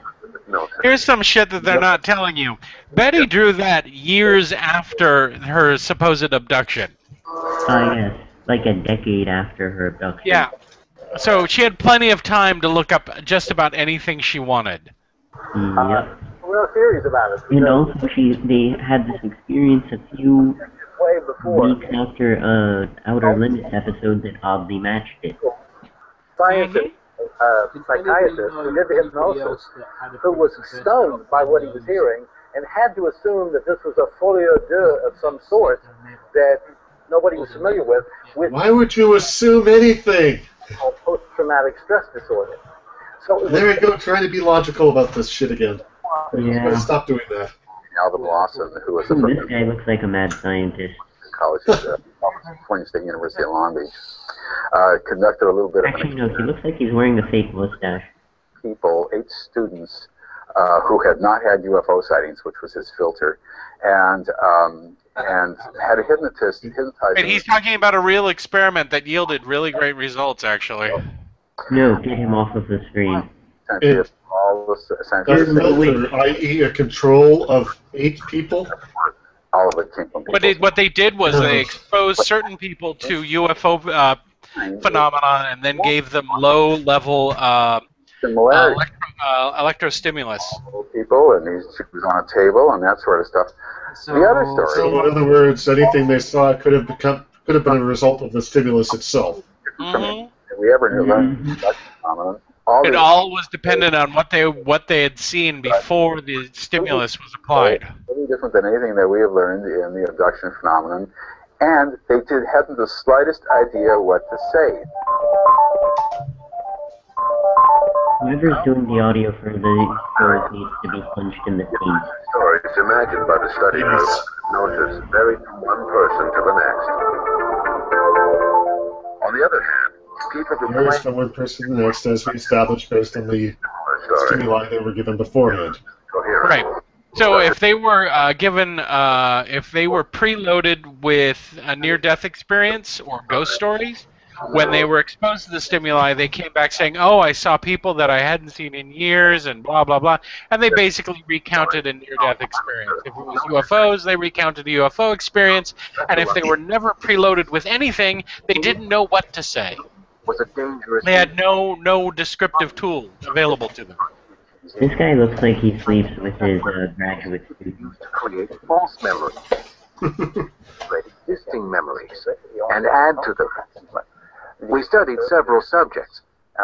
No, Here's some shit that they're not telling you. Betty drew that years after her supposed abduction. Ah, yes, like a decade after her abduction. Yeah. So she had plenty of time to look up just about anything she wanted. Yep. There are theories about it. And also, they had this experience a few Way before. weeks after Outer Limits episode that oddly matched it. Scientists, psychiatrist who did the hypnosis, who was stunned by what he was hearing and had to assume that this was a folie à deux of some sort that nobody was familiar with Why would you assume anything? post-traumatic stress disorder. So it There was, we go, trying to be logical about this shit again. Yeah. Gotta stop doing that. Alvin Lawson, who was a Ooh, this guy looks like a mad scientist. college at California State University of Long Beach, conducted a little bit of Actually, an no, he looks like he's wearing a fake mustache. people, 8 students who had not had UFO sightings, which was his filter, and had a hypnotist hypnotize And he's talking about a real experiment that yielded really great results, actually. No, get him off of the screen. essentially all the A essentially filter, i.e. a control of 8 people? all of it came from What they did was they exposed certain people to UFO phenomena and then gave them low-level similarity. electrostimulus. People, and he was on a table and that sort of stuff. The other story. So, in other words, anything they saw could have been a result of the stimulus itself. Mhm. If we ever knew that phenomenon. It all was dependent on what they had seen before the stimulus was applied. Really different than anything that we have learned in the abduction phenomenon, and they hadn't the slightest idea what to say. Whoever's doing the audio for the stories needs to be punched in the teeth. Stories imagined by the study group notice varied from one person to the next. On the other hand, People who Varies claim from one person to the next, as we established based on the stimuli they were given beforehand. Right. So if they were if they were preloaded with a near-death experience or ghost stories, when they were exposed to the stimuli, they came back saying, "Oh, I saw people that I hadn't seen in years," and blah blah blah, and they basically recounted a near-death experience. If it was UFOs, they recounted a UFO experience, and if they were never preloaded with anything, they didn't know what to say. was a dangerous They had no descriptive tool available to them. This guy looks like he sleeps with his graduate students. to create false memories, existing memories, and add to them. We studied several subjects,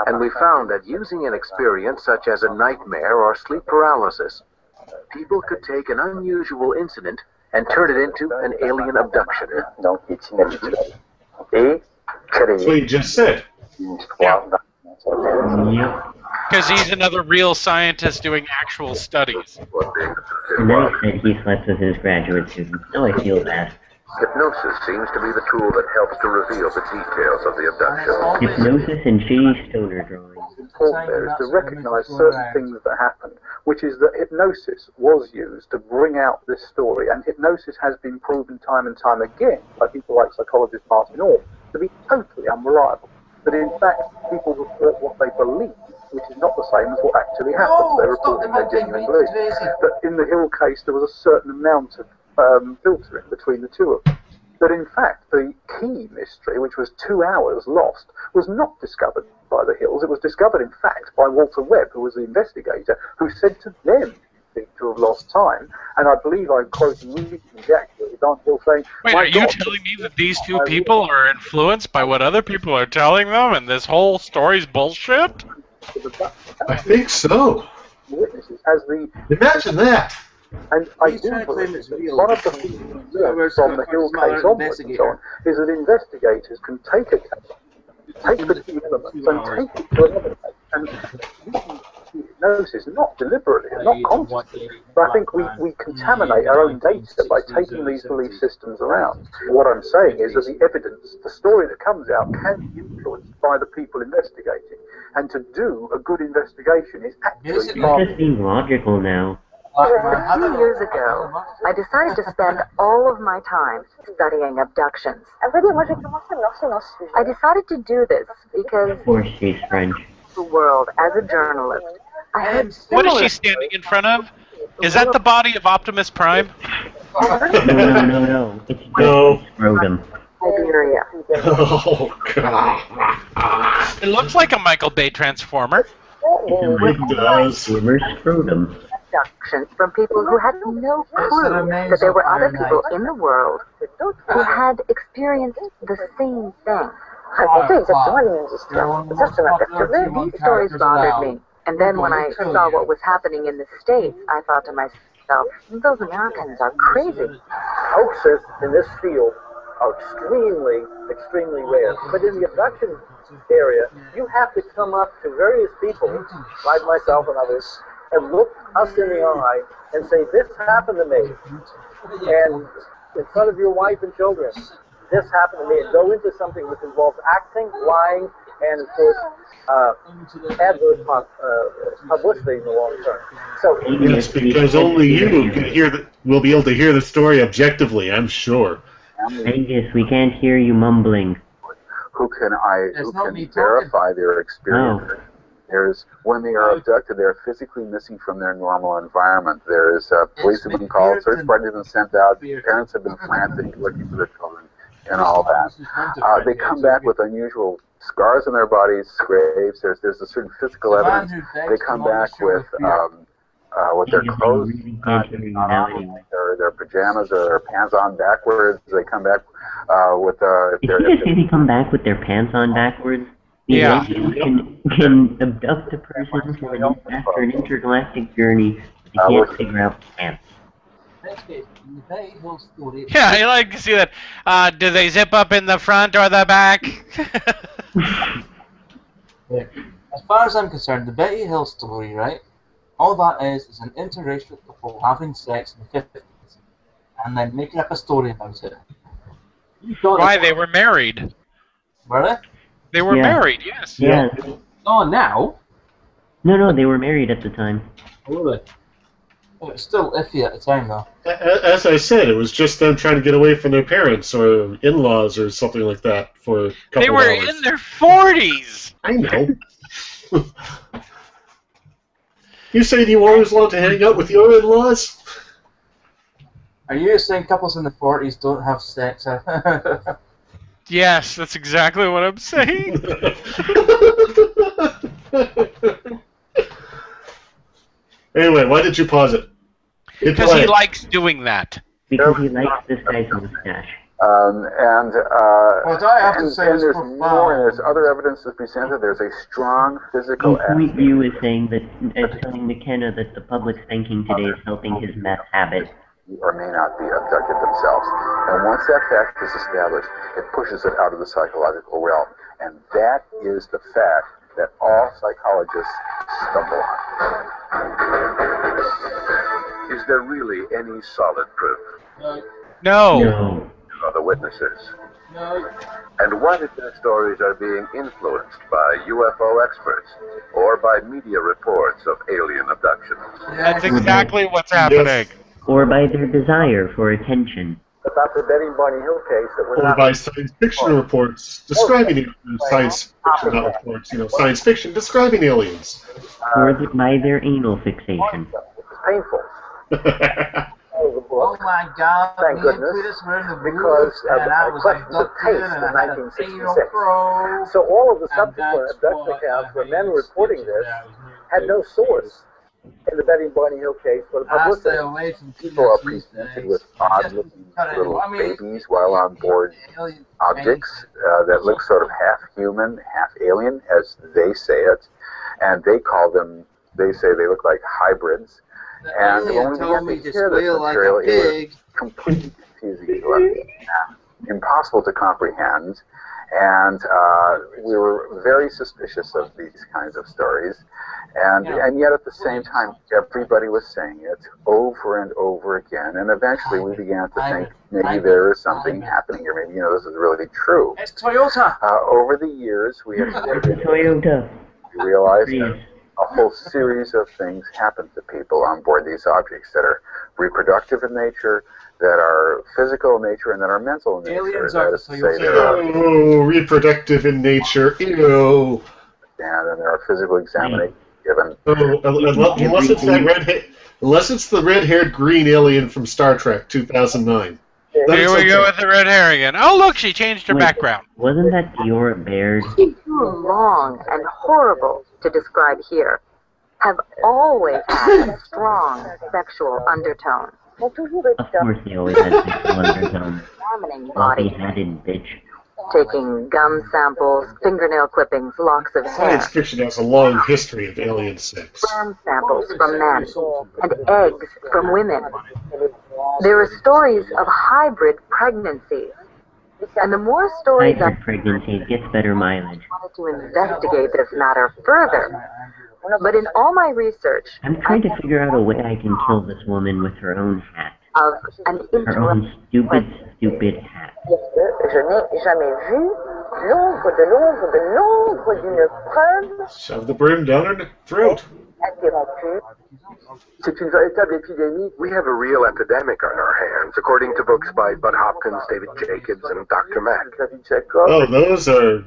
and we found that using an experience such as a nightmare or sleep paralysis, people could take an unusual incident and turn it into an alien abduction. That's what you just said. Yep. Because he's another real scientist doing actual studies. And then he said he slept with his graduate students. Now I feel bad. Hypnosis seems to be the tool that helps to reveal the details of the abduction. Hypnosis and shitty stoner drawings. Important there is to recognise certain things that happened, which is that hypnosis was used to bring out this story, and hypnosis has been proven time and time again by people like psychologist Martin Orr to be totally unreliable. But in fact, people report what they believe, which is not the same as what actually happened. They reported their genuine beliefs. But in the Hill case, there was a certain amount of filtering between the two of them. But in fact, the key mystery, which was 2 hours lost, was not discovered by the Hills. It was discovered, in fact, by Walter Webb, who was the investigator, who said to them to have lost time. And I believe I'm quoting recently actually Don Hill saying, Wait, are you telling me that these two people are influenced by what other people are telling them, and this whole story's bullshit? I think so. Witnesses as the Imagine that. And I do believe one of the things we learned from the Hill case onwards and so on is that investigators can take a case, take the key elements, and take it to another case. And hypnosis, not deliberately, not consciously, but I think we contaminate our own data by taking these belief systems around. What I'm saying is that the evidence, the story that comes out, can be influenced by the people investigating. And to do a good investigation is actually You're just being logical now. A few years ago, I decided to spend all of my time studying abductions. I decided to do this because Of course she's French. the world as a journalist, I had What is similar she standing in front of? Is that the body of Optimus Prime? No. It's just scrotum. Siberia. Oh, God. It looks like a Michael Bay Transformer. It's a does. swimmer scrotum. Abductions from people who had no clue that there were other people in the world who had experienced the same thing. These stories bothered me. And then when I saw what was happening in the States, I thought to myself, those Americans are crazy. hoaxes in this field are extremely rare. But in the abduction area, you have to come up to various people, like myself and others, and look us in the eye and say, this happened to me. And in front of your wife and children, this happened to me. And go into something which involves acting, lying, and of course, adverse publicity in the long term. So, Yes, because only you can will be able to hear the story objectively, I'm sure. Angus, we can't hear you mumbling. Who can verify their experience? There's when they are abducted, they're physically missing from their normal environment. There's police have been called, search parties have been sent out, parents have been frantic looking for their children, and all that. They come back with unusual scars on their bodies, scrapes. There's a certain physical evidence. They come back with their clothes, their pajamas or their pants on backwards. They come back with Did you just say they come back with their pants on backwards? The Yeah. aliens can abduct a person after an intergalactic journey, but they can't figure out the pants. Yeah, I like to see that. Do they zip up in the front or the back? As far as I'm concerned, the Betty Hill story, right? All that is an interracial couple having sex in the 50s and then making up a story about it. Why, they were married. Were they? They were married, yes. Yeah. Oh, now? No, they were married at the time. Really? Well, it's still iffy at the time, though. As I said, it was just them trying to get away from their parents or in-laws or something like that for a couple They were hours. in their 40s! I know. You say you always want to hang out with your in-laws? Are you saying couples in the 40s don't have sex? Yes, that's exactly what I'm saying. Anyway, why did you pause it? Because he likes doing that. Because he likes this guy's mustache. And there's more, and there's other evidence that's presented. There's a strong physical The point you is saying that, telling McKenna that the public spanking today is helping his meth habit. Or may not be abducted themselves. And once that fact is established, it pushes it out of the psychological realm. And that is the fact that all psychologists stumble on. Is there really any solid proof? No. Are the witnesses? No. And what if their stories are being influenced by UFO experts or by media reports of alien abductions? That's exactly what's happening. Yes. Or by their desire for attention. About the Betty Bunny Hill case that we're Or not... by science fiction reports describing science fiction, not reports, science fiction describing aliens. Or by their anal fixation. It's painful. Oh my God! Thank goodness, because I questioned the pace in 1966. So all of the subsequent abduction accounts where men reporting this had no source in the Betty Bunny Hill case for the publicity. People are presented with odd-looking little babies while on board objects that look sort of half human, half alien, as they say it, and they call them. They say they look like hybrids. And when we began to hear this material, it was completely confusing to us, impossible to comprehend, and we were very suspicious of these kinds of stories. And yet at the same time, everybody was saying it over and over again, and eventually we began to think maybe there is something happening here. Maybe, this is really true. It's Toyota! Over the years, we have Toyota. realized that a whole series of things happen to people on board these objects that are reproductive in nature, that are physical in nature, and that are mental in nature. Aliens that are is to say, there are, Reproductive in nature. Ew. and then there are physical examinations given. Unless it's the red-haired green alien from Star Trek 2009. Here we go with the red hair again. Oh, look, she changed her background. Wasn't that Dior Baird? Too long and horrible to describe here, have always had a strong sexual undertone. Of course they always had sexual undertones. Examining body, Body-headed bitch. taking gum samples, fingernail clippings, locks of hair, Science fiction has a long history of alien sex. sperm samples from men, and eggs from women. There are stories of hybrid pregnancies. And the more stories Hybrid pregnancies gets better mileage. wanted to investigate this matter further. But in all my research, I'm trying to figure out a way I can kill this woman with her own hat. of an Her own stupid hat. Je n'ai jamais vu l'ombre d'une preuve Shove the brim down her throat. interrompue. C'est une véritable épidémie. We have a real epidemic on our hands, according to books by Bud Hopkins, David Jacobs, and Dr. Mack. Oh, those are,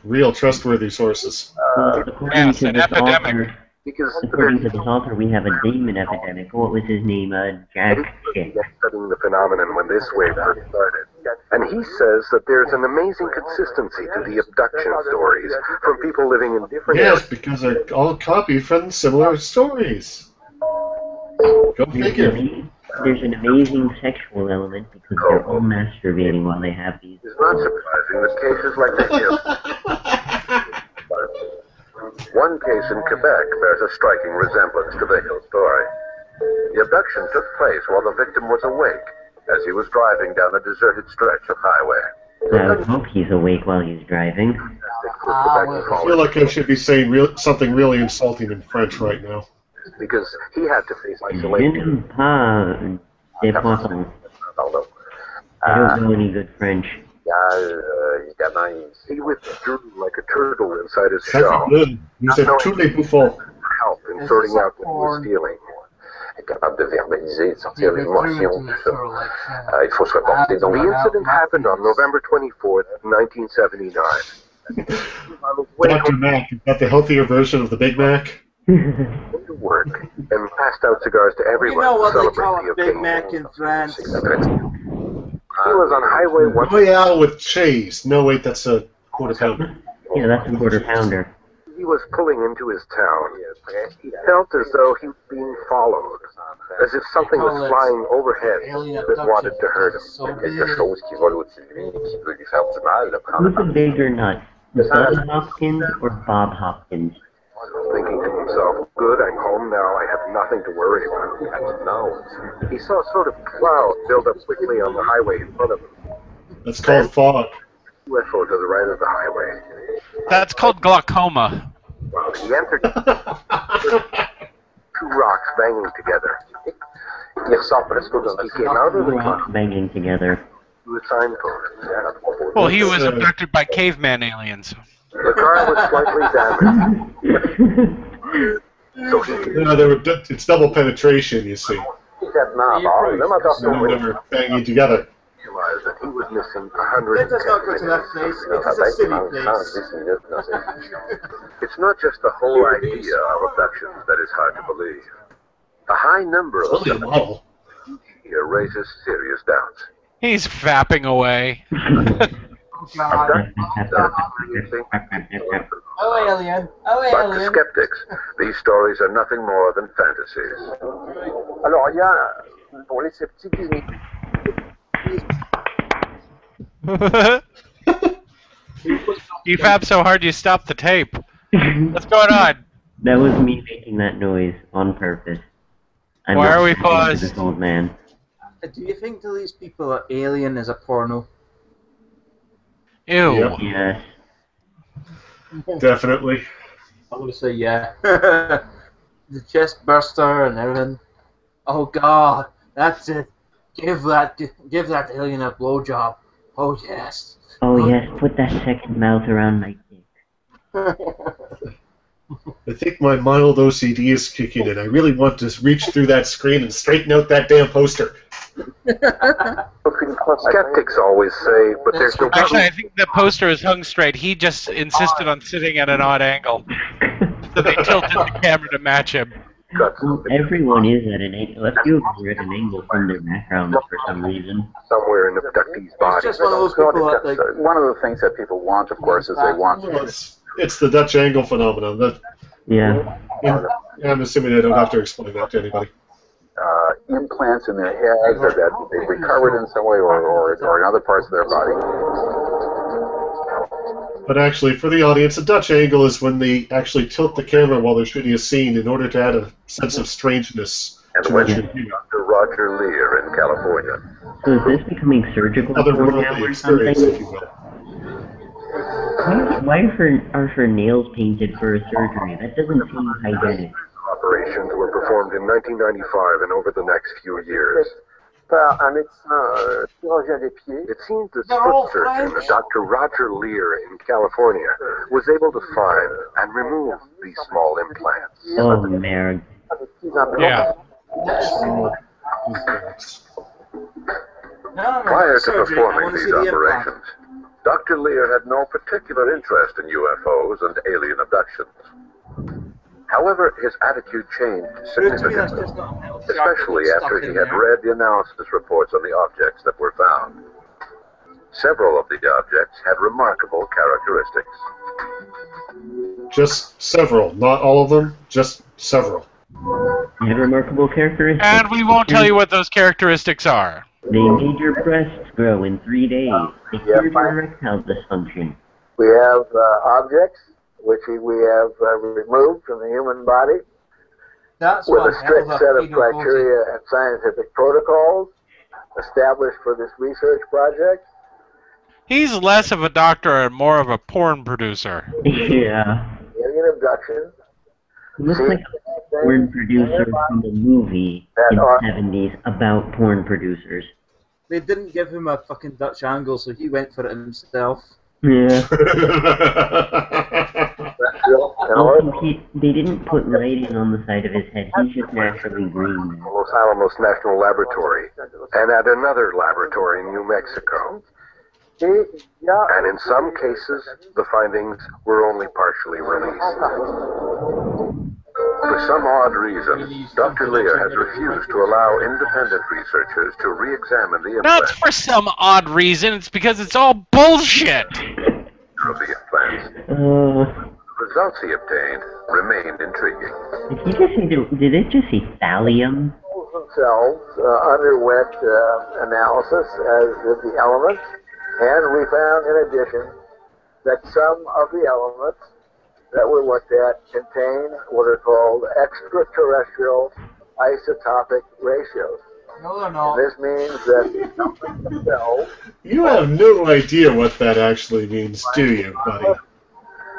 real trustworthy sources. Well, according to an this epidemic. author, Because according to this author, we have a demon epidemic. What was his name? Jack shit. studying the phenomenon when this wave first started. And he says that there's an amazing consistency to the abduction stories from people living in different Yes, areas. because they're all copied from similar stories. Go figure. There's an amazing sexual element because they're all masturbating while they have these. It's not surprising that cases like the Hill. One case in Quebec bears a striking resemblance to the Hill story. The abduction took place while the victim was awake, as he was driving down a deserted stretch of highway. I would hope he's awake while he's driving. I feel like I should be saying something really insulting in French right now. Because he had to face Je isolation. n'aime pas des poissons. I don't know any good French. He withdrew like a turtle inside his Ça, shell, c'est good. Vous êtes tous les bouffons. help in sorting out what he was feeling. Capable de verbaliser, de sortir l'émotion, tout ça. Il faut se reporter. The incident happened on November 24th, 1979. Dr. Mac, is that the healthier version of the Big Mac? To work and passed out cigars to everyone. You know what to they celebrate call the a Big occasion. Mac in France? He was on Highway 1. Royale with cheese. No, wait, that's a quarter pounder. Yeah, that's a quarter pounder. He was pulling into his town. He felt as though he was being followed, as if something was flying overhead that wanted to hurt him. Who's a bigger nut? Bud Hopkins or Bob Hopkins? Thinking to himself, good, I'm home now, I have nothing to worry about. No. He saw a sort of cloud build up quickly on the highway in front of him. That's called fog. UFO to the right of the highway. That's called glaucoma. He entered two rocks banging together. He came out of the Rock banging together. to a signpost. Well, he was abducted by caveman aliens. The car was slightly damaged. So he No, it's double penetration, you see. So they're banging together. realized that he was missing 100. Let us not go to that place. It is a silly place. It's not just the whole idea of abductions that is hard to believe. A high number of Only a model. here raises serious doubts. He's fapping away. Oh, alien. Oh, But to alien. skeptics, these stories are nothing more than fantasies. Alors, il y a, pour les sceptiques, You fap so hard you stopped the tape. What's going on? That was me making that noise on purpose. I'm Why not are we listening to paused? This old man. Do you think to these people that Alien is a porno? Ew. Yep. Yes. Definitely. I'm gonna say yeah. The chest burster and everything. Oh God, that's it. Give that alien a blowjob. Oh yes. Oh yes, put that second mouth around my dick. I think my mild OCD is kicking in. I really want to reach through that screen and straighten out that damn poster. Skeptics always say, but there's no Actually, I think the poster is hung straight. He just insisted on sitting at an odd angle. So they tilted the camera to match him. Well, everyone is at an angle. A few of them are at an angle from their backgrounds for some reason. somewhere in the abductee's body. It's just one of those people that like. One of the things that people want, of course, is they want Well, it's the Dutch angle phenomenon. Yeah. I'm assuming I don't have to explain that to anybody. implants in their heads or that they've recovered in some way or in other parts of their body. But actually, for the audience, a Dutch angle is when they actually tilt the camera while they're shooting a scene in order to add a sense of strangeness And to went what to you're viewing. Dr. Roger Lear in California. So is this becoming surgical now Otherworldly or experience, something? if you will. Why are her nails painted for a surgery? That doesn't seem hygienic. Operations were performed in 1995 and over the next few years. par un médecin chirurgien des pieds. It seems that They're all foot surgeon French. Dr. Roger Lear in California was able to find and remove these small implants. Oh, man. Des petits implants. Yeah. No, Prior to surgery. I performing want to see these the implant. operations, Dr. Lear had no particular interest in UFOs and alien abductions. However, his attitude changed Prove to me that's significantly, just not a metal shark especially that's after stuck he in had there. read the analysis reports on the objects that were found. Several of the objects had remarkable characteristics. Just several, not all of them, just several. They have remarkable characteristics. And we won't tell you what those characteristics are. They made your breasts grow in 3 days. They cured your erectile dysfunction. We have objects which we have removed from the human body That's with one a strict hell of set a of criteria and scientific protocols established for this research project. He's less of a doctor and more of a porn producer. Yeah. Alien abduction. He looks like a porn producer from a movie in the 70s about porn producers. They didn't give him a fucking Dutch angle, so he went for it himself. Yeah. Also, Hello? they didn't put lighting on the side of his head. He's just naturally green. Los Alamos National Laboratory, and at another laboratory in New Mexico. And in some cases, the findings were only partially released. For some odd reason, Dr. Lear has refused to allow independent researchers to re-examine the Not implants for some odd reason. It's because it's all bullshit. of the implants. The results he obtained remain intriguing. Did he just say, did it just say thallium? Themselves underwent analysis, as did the elements, and we found, in addition, that some of the elements that were looked at contain what are called extraterrestrial isotopic ratios. No, they're not. This means that the elements themselves You have no idea what that actually means, do you, buddy?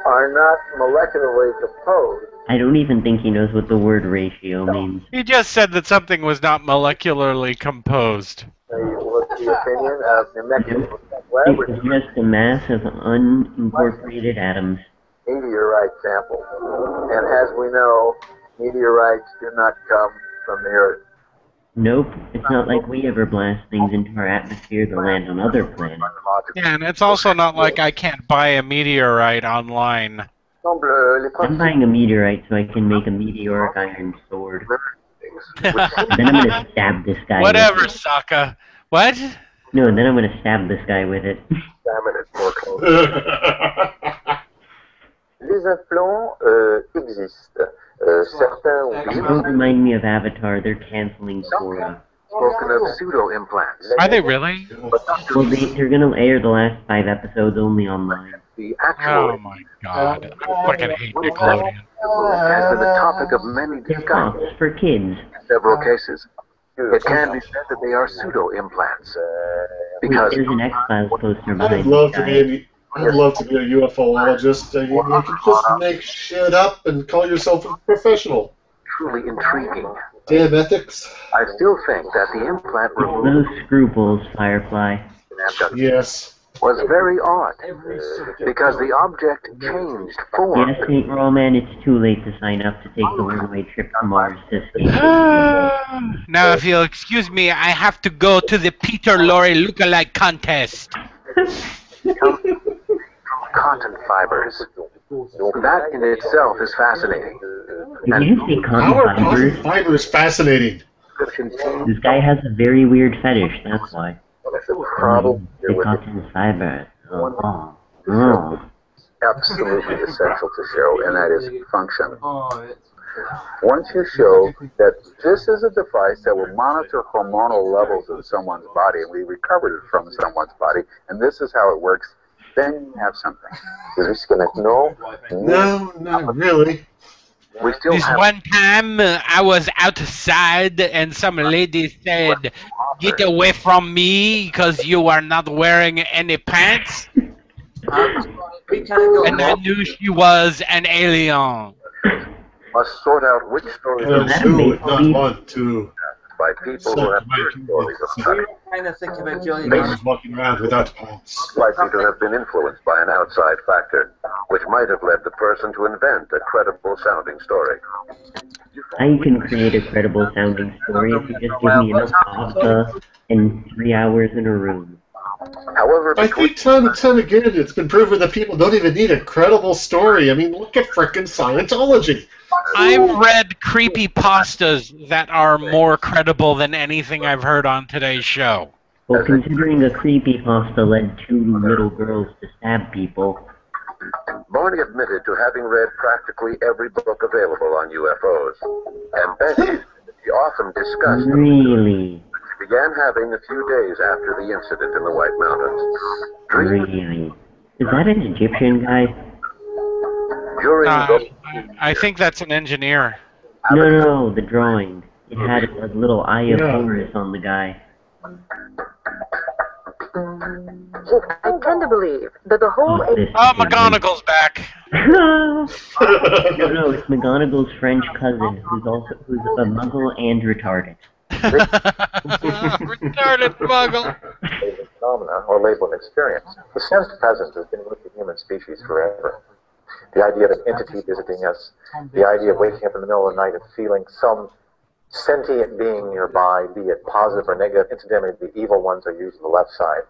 are not molecularly composed. I don't even think he knows what the word ratio means. He just said that something was not molecularly composed. Was the opinion of New Mexico It Laboratory was just a mass of unincorporated atoms. meteorite sample. And as we know, meteorites do not come from the Earth. Nope, it's not like we ever blast things into our atmosphere that land on other planets. Yeah, and it's also not like I can't buy a meteorite online. I'm buying a meteorite so I can make a meteoric iron sword. Then I'm gonna stab this guy Whatever, with it. Sokka. What? No, then I'm gonna stab this guy with it. Examine it more closely. Les implants existent. Certains ont Don't remind me of Avatar, they're canceling Korra. spoken of pseudo-implants. Are they really? Well, they're gonna air the last 5 episodes only online. The actual Oh my god. I fucking hate Nickelodeon. has been the topic of many They're discussions Fox for kids. in several cases. It can be said that they are pseudo-implants. Wait, Because there's an X-Files poster I'd behind love this to guy. be I'd love to be a UFOologist. You can just make shit up and call yourself a professional. truly intriguing. Damn ethics. I still think that the implant It's removed those scruples, Firefly. in abduction Yes. was very odd, because the object changed form. Yes, St. Roman, it's too late to sign up to take the one-way trip to Mars to escape. Now, if you'll excuse me, I have to go to the Peter Lorre lookalike contest. Cotton fibers. That in itself is fascinating. Did you just say How are cotton cotton fibers? fibers fascinating? This guy has a very weird fetish, that's why. The problem The with cotton fiber. Oh. absolutely essential to show, and that is function. Oh, it's... Once you show that this is a device that will monitor hormonal levels in someone's body, and we recovered it from someone's body, and this is how it works, then you have something. No, not really. We still This have one time, I was outside and some lady said, "Get away from me because you are not wearing any pants." We can't go And I knew she was an alien. must sort out which stories Well, are that two, makes not me- one, two. by people who have heard stories of We such were trying to think about Julian. Man's walking around without pants. likely to have been influenced by an outside factor, which might have led the person to invent a credible-sounding story. I can create a credible sounding story if you just give me enough pasta and 3 hours in a room. However, I between think time and time again it's been proven that people don't even need a credible story. I mean, look at frickin' Scientology. I've read creepy pastas that are more credible than anything I've heard on today's show. Well, considering a creepypasta led 2 little girls to stab people, Barney admitted to having read practically every book available on UFOs, and Betty he often discussed them. really, He began having a few days after the incident in the White Mountains. really. Is that an Egyptian guy? During those I think that's an engineer. No, the drawing. It had a little eye of Horus on the guy. I tend to believe that the whole Oh, McGonagall's back. No, it's McGonagall's French cousin, who's a muggle and retarded. Retarded muggle. Phenomena or label an experience. The sensed presence has been with the human species forever. The idea of an entity visiting us, the idea of waking up in the middle of the night and feeling some sentient being nearby, be it positive or negative. Incidentally, the evil ones are usually the left side.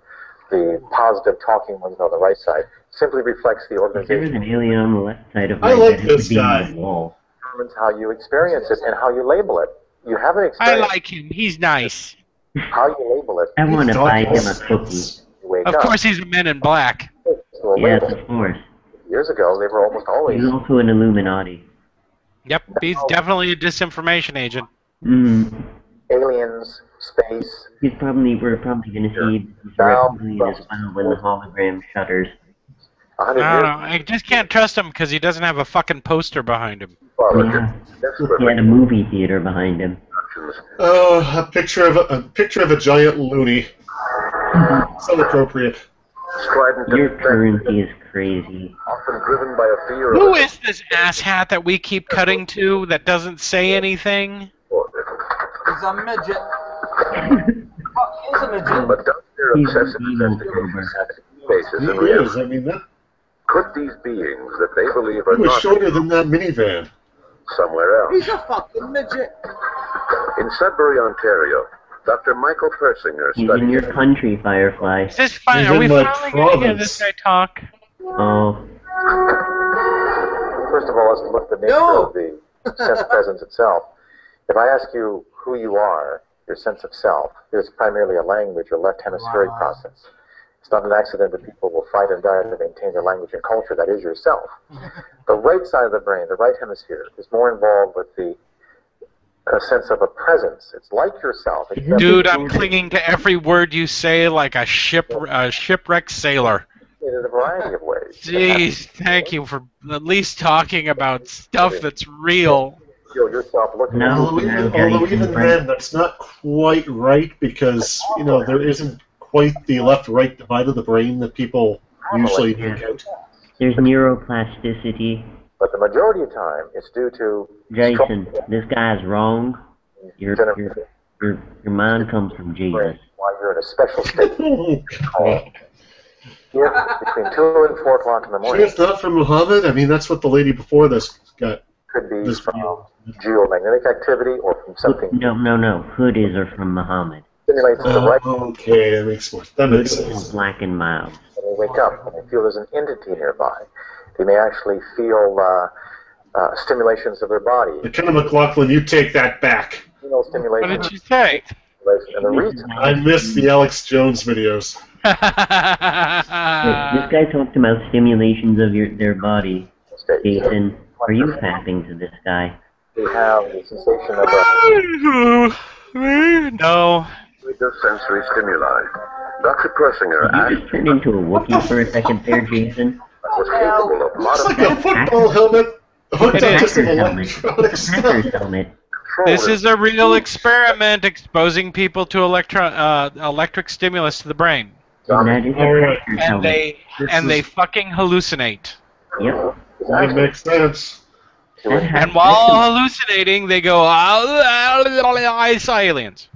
The positive talking ones on the right side simply reflects the If there was organization. an alien on the left side of I my like bed, it would this be guy. my wall. Determines how you experience it and how you label it. You have an I experience. like him. He's nice. How you label it. I want to buy him a Douglas. cookie. You wake Of up. course, he's a Men in Black. So a Yes, label. of course. Years ago, they were almost always. He's also an Illuminati. Yep, he's definitely a disinformation agent. Aliens, space. We're probably going to see directly as well when the hologram shutters. I don't know. I just can't trust him because he doesn't have a fucking poster behind him. Yeah, he had a movie theater behind him. Oh, a picture of a giant loony. So appropriate. Your currency is crazy. Often driven by a fear Who of is this asshat that we keep cutting to that doesn't say anything? He's a midget. Fuck, he's a midget. But does their He's obsessive an evil investigation basis He in reality? is. I mean, that Could these beings that they believe are he was not shorter than that minivan. somewhere else? He's a fucking midget. In Sudbury, Ontario, Dr. Michael Persinger He's in studied your country, Firefly. Is this fine? He's Are we in my finally going to hear this guy talk? Oh, First of all, let's look at the nature of the sense presence itself. If I ask you who you are, your sense of self, it is primarily a language or left hemispheric process. It's not an accident that people will fight and die to maintain their language and culture. That is yourself. The right side of the brain, the right hemisphere, is more involved with the sense of a presence. It's like yourself. except Dude, I'm clinging to every word you say like a shipwrecked sailor. in a variety of ways. Jeez, thank you for at least talking about stuff that's real. Feel yourself looking No. Although even then, that's not quite right because, you know, there isn't quite the left-right divide of the brain that people usually make out. there's neuroplasticity. But the majority of time, it's due to Jason, this guy's wrong. Your mind comes from Jesus. while you're in a special state. Oh, God. Here, between 2 and 4 o'clock in the Sure morning, it's not from Muhammad? I mean, that's what the lady before this got. could be This from geomagnetic activity or from something No. Hoodies are from Muhammad. stimulates the right Okay, that makes more. That makes Hoodies sense. are black and mild. when they wake up, when they feel there's an entity nearby. They may actually feel stimulations of their body, McKenna McLaughlin, you take that back. penal What stimulation, did you say? and the reason I missed the Alex Jones videos. Look, this guy talked about stimulations of their body. Jason, are you fapping to this guy? they have the sensation of No. sensory stimuli. Dr. Persinger Did you just turn into a Wookiee for a second there, Jason? was capable of It's like a modifying football helmet hooked It up is. to some Hacker's helmet. electronic stuff. Hacker's helmet. This is a real experiment exposing people to electric stimulus to the brain. And that is a Alright. hacker's And helmet. they fucking hallucinate. Yep. That makes sense. That And while hallucinating, they go, I saw aliens.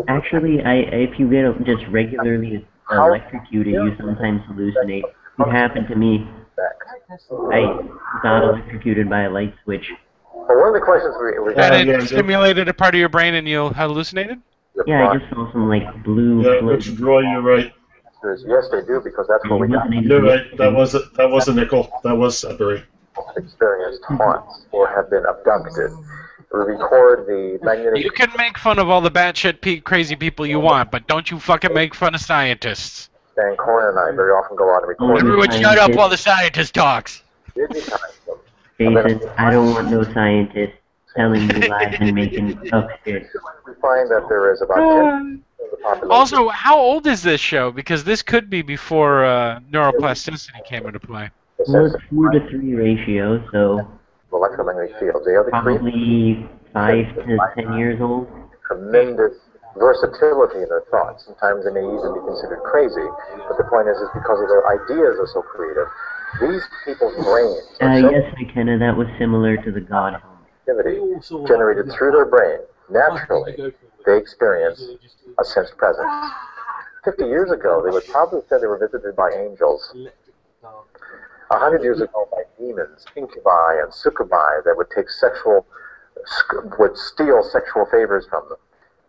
Actually, if you get just regularly electrocuted, you sometimes hallucinate. It happened to me. I got electrocuted by a light switch. Well, one of the questions we And yeah, it stimulated a part of your brain and you hallucinated? Yeah, I just saw some like blue Yeah, float. which draw you right. is yes, they do, because that's what we got. You're right. That was a nickel. That was Sudbury. Experienced haunts or have been abducted. We record the magnetic. You can make fun of all the batshit crazy people you want, but don't you fucking make fun of scientists. Dan Corn and I very often go out and record. Everyone shut up while the scientist talks. Jason, I don't want no scientist telling me lies and making up shit. We find that there is about 10% of the population. Also, how old is this show? Because this could be before neuroplasticity came into play. Well, it's 4-to-3 ratio, so electromagnetic fields. They are the probably 5 to 10 years old. tremendous versatility in their thoughts. Sometimes they may even be considered crazy, but the point is because of their ideas are so creative. These people's brains are so Yes, McKenna, that was similar to the God helmet. activity generated through their brain Naturally, they experience a sensed presence. 50 years ago, they would probably say they were visited by angels. 100 years ago, by demons, incubi and succubi that would take would steal sexual favors from them.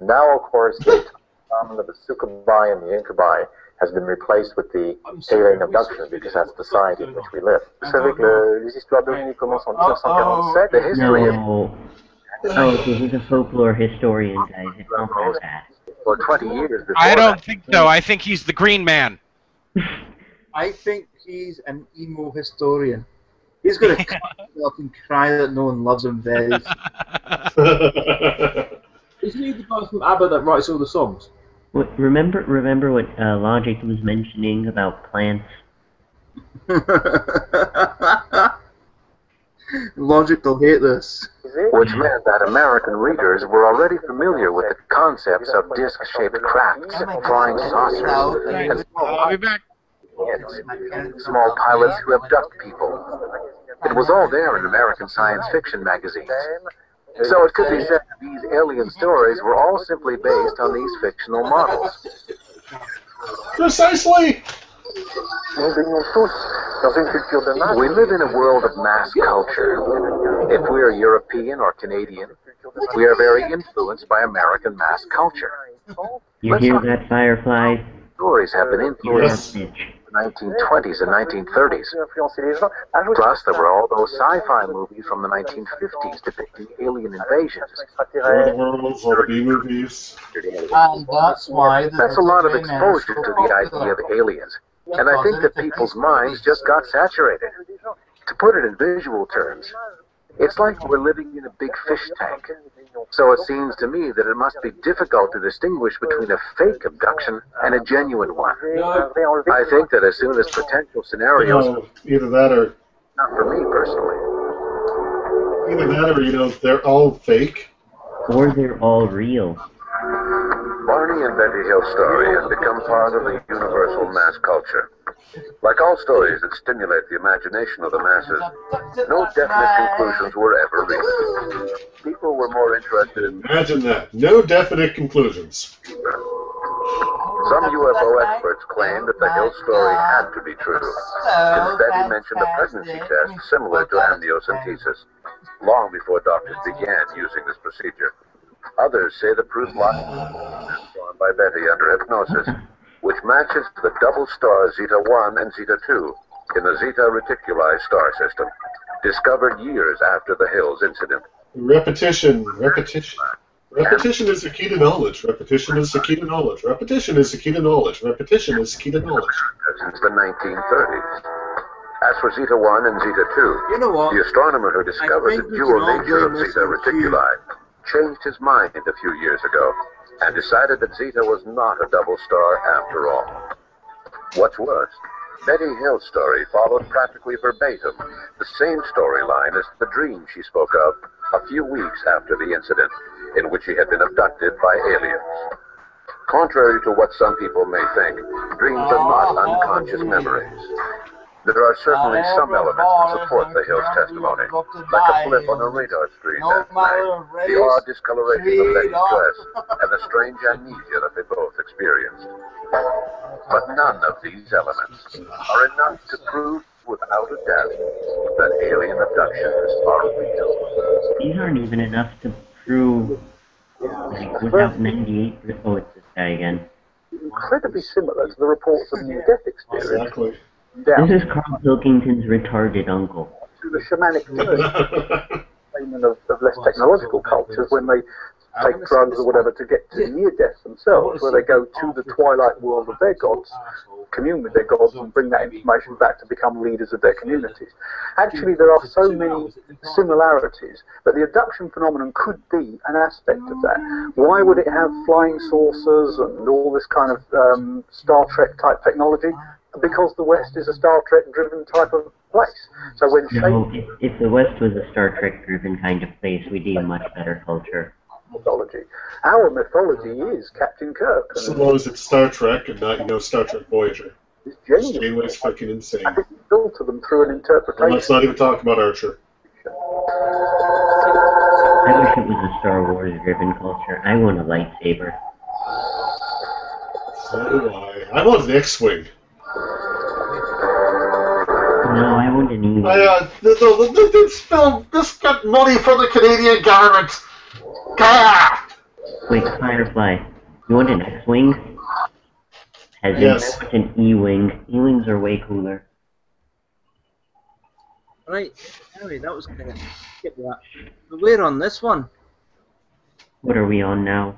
Now, of course, the phenomenon of the succubi and the incubi has been replaced with the alien abduction because that's the society in which we live. Vous savez que les histoires d'OVNI commencent en 1947. The history of... No. Oh, okay, he's a folklore historian, guys. It's not that bad. For 20 years before I don't think so. I think he's the Green Man. I think he's an emo historian. He's going to cut himself and cry that no one loves him very. Isn't he the guy from ABBA that writes all the songs? Remember what Logic was mentioning about plants? Logic will hate this. Which meant that American readers were already familiar with the concepts of disc-shaped crafts, flying saucers, and I'll be back. small pilots who abduct people. It was all there in American science fiction magazines. So it could be said that these alien stories were all simply based on these fictional models. Precisely! We live in a world of mass culture. If we are European or Canadian, we are very influenced by American mass culture. You hear that, Firefly? Stories have been influenced in the 1920s and 1930s. Plus, there were all those sci-fi movies from the 1950s depicting alien invasions. All the B-movies. And that's why... That's a lot of exposure to the idea of aliens. And I think that people's minds just got saturated. To put it in visual terms, it's like we're living in a big fish tank. So it seems to me that it must be difficult to distinguish between a fake abduction and a genuine one. I think that as soon as potential scenarios... either that or... Not for me, personally. Either that or, they're all fake. Or they're all real. Barney and Betty Hill's story has become part of the universal mass culture. Like all stories that stimulate the imagination of the masses, no definite conclusions were ever reached. People were more interested in... Imagine that. No definite conclusions. Some UFO experts claim that the Hill story had to be true, since Betty mentioned a pregnancy test similar to amniocentesis, long before doctors began using this procedure. Others say the proof lies drawn by Betty under hypnosis, which matches the double stars Zeta-1 and Zeta-2 in the Zeta Reticuli star system, discovered years after the Hills incident. Repetition. Repetition is the key to knowledge. Repetition is the key to knowledge. Repetition is the key to knowledge. Repetition is the key to knowledge. Since the 1930s. As for Zeta-1 and Zeta-2, the astronomer who discovered the dual nature of Zeta Reticuli changed his mind a few years ago and decided that Zeta was not a double star after all. What's worse, Betty Hill's story followed practically verbatim the same storyline as the dream she spoke of a few weeks after the incident, in which she had been abducted by aliens. Contrary to what some people may think, dreams are not unconscious memories. There are certainly some elements to support the Hills testimony, like a blip on a radar screen that night, the odd discoloration of Betty's dress, and the strange amnesia that they both experienced. But none of these elements are enough to prove without a doubt that alien abductions are real. These aren't even enough to prove, without 98... Oh, it's this guy again. Incredibly similar to the reports of near-death experience. Exactly. This is Carl Pilkington's retarded uncle. To the shamanic of less technological cultures when they take drugs or whatever to get to near death themselves, where they go to the twilight world of their gods, commune with their gods, and bring that information back to become leaders of their communities. Actually, there are so many similarities, but the abduction phenomenon could be an aspect of that. Why would it have flying saucers and all this kind of Star Trek type technology? Because the West is a Star Trek-driven type of place. So when if the West was a Star Trek-driven kind of place, we'd be a much better culture. Mythology. Our mythology is Captain Kirk. So long as it's Star Trek and not, Star Trek Voyager. It's genuine. Janeway's fucking insane. I think we filter them through an interpretation. Well, let's not even talk about Archer. I wish it it was a Star Wars-driven culture. I want a lightsaber. So do I. I want an X-Wing. No, I want an E-Wing. This got money from the Canadian government. Gah! Wait, Firefly, you want an X-Wing? As Yes. I want an E-Wing. E-Wings are way cooler. Right, anyway, that was kind of get that. But we're on this one. What are we on now?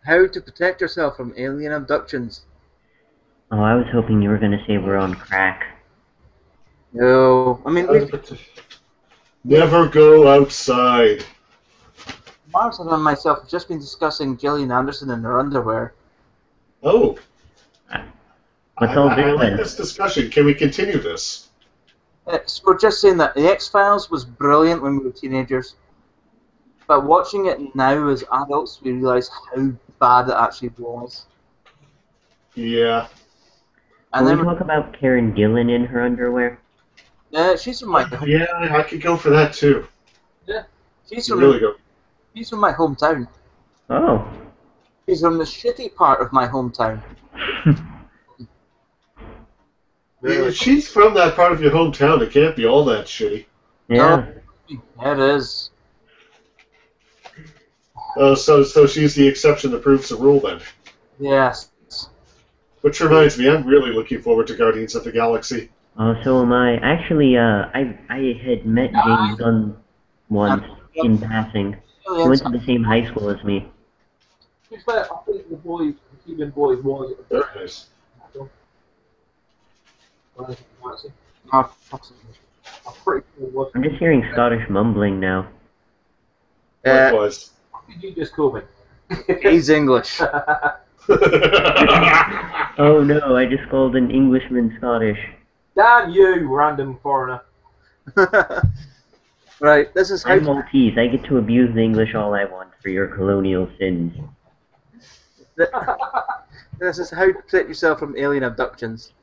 How to protect yourself from alien abductions. Oh, I was hoping you were going to say we're on crack. No, I mean, Never go outside. Martin and myself have just been discussing Gillian Anderson in her underwear. Oh. What's all this I like then? this discussion. Can we continue this? We're just saying that The X-Files was brilliant when we were teenagers. But watching it now as adults, we realise how bad it actually was. Yeah. Can we talk about Karen Gillan in her underwear? She's from my Yeah, I could go for that too. Yeah, she's from really go. She's from my hometown. Oh. She's from the shitty part of my hometown. If she's from that part of your hometown, it can't be all that shitty. Yeah. It is. Oh, so she's the exception that proves the rule then. Yes. Which reminds me, I'm really looking forward to Guardians of the Galaxy. Oh, so am I. Actually, I had met James Gunn once in passing. He went to the same high school as me. I think the human boy was. Very nice. I'm just hearing Scottish mumbling now. Likewise. Did you just call me? He's English. Oh no, I just called an Englishman Scottish. Damn you, random foreigner. Right, this is how I'm Maltese. I get to abuse the English all I want for your colonial sins. This is how to protect yourself from alien abductions.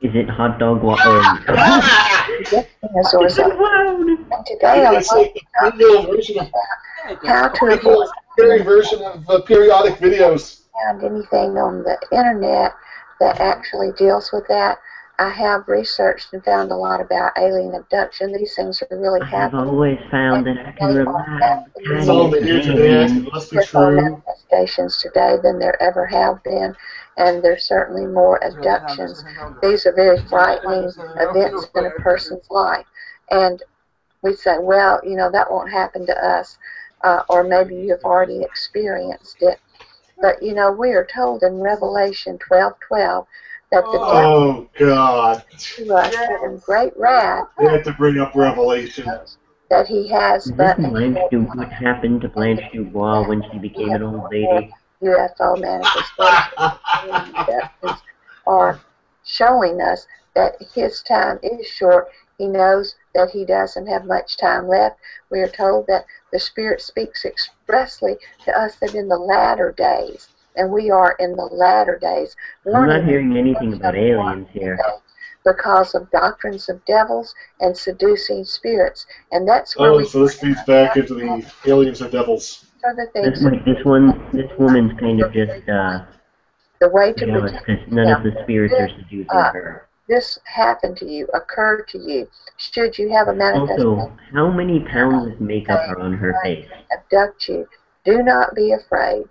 Is it hot dog water? Dinosaurs up. And today I'm version of how to avoid version of periodic videos. found anything on the internet that actually deals with that. I have researched and found a lot about alien abduction. These things are really I've happening. always found that I can rely It's all on the internet. It must be true. Manifestations today than there ever have been, and there's certainly more abductions. These are very frightening events in a person's life, and we say, well, you know, that won't happen to us, or maybe you've already experienced it. But you know, we are told in Revelation 12:12 that the Oh God! to us in great wrath They had to bring up Revelation. that he has, but what happened to Blanche Dubois when she became an old lady? UFO manifestations are showing us that his time is short. He knows that he doesn't have much time left. We are told that the Spirit speaks expressly to us that in the latter days, and we are in the latter days. I'm not hearing anything about aliens here. Because of doctrines of devils and seducing spirits, and that's where so this feeds back into the aliens or devils. other things. This woman's kind of just The way to jealous protect because none of the spirits are seducing her. this happen to you, occur to you, should you have a manifestation Also, how many pounds of makeup are on her face? abduct you, do not be afraid.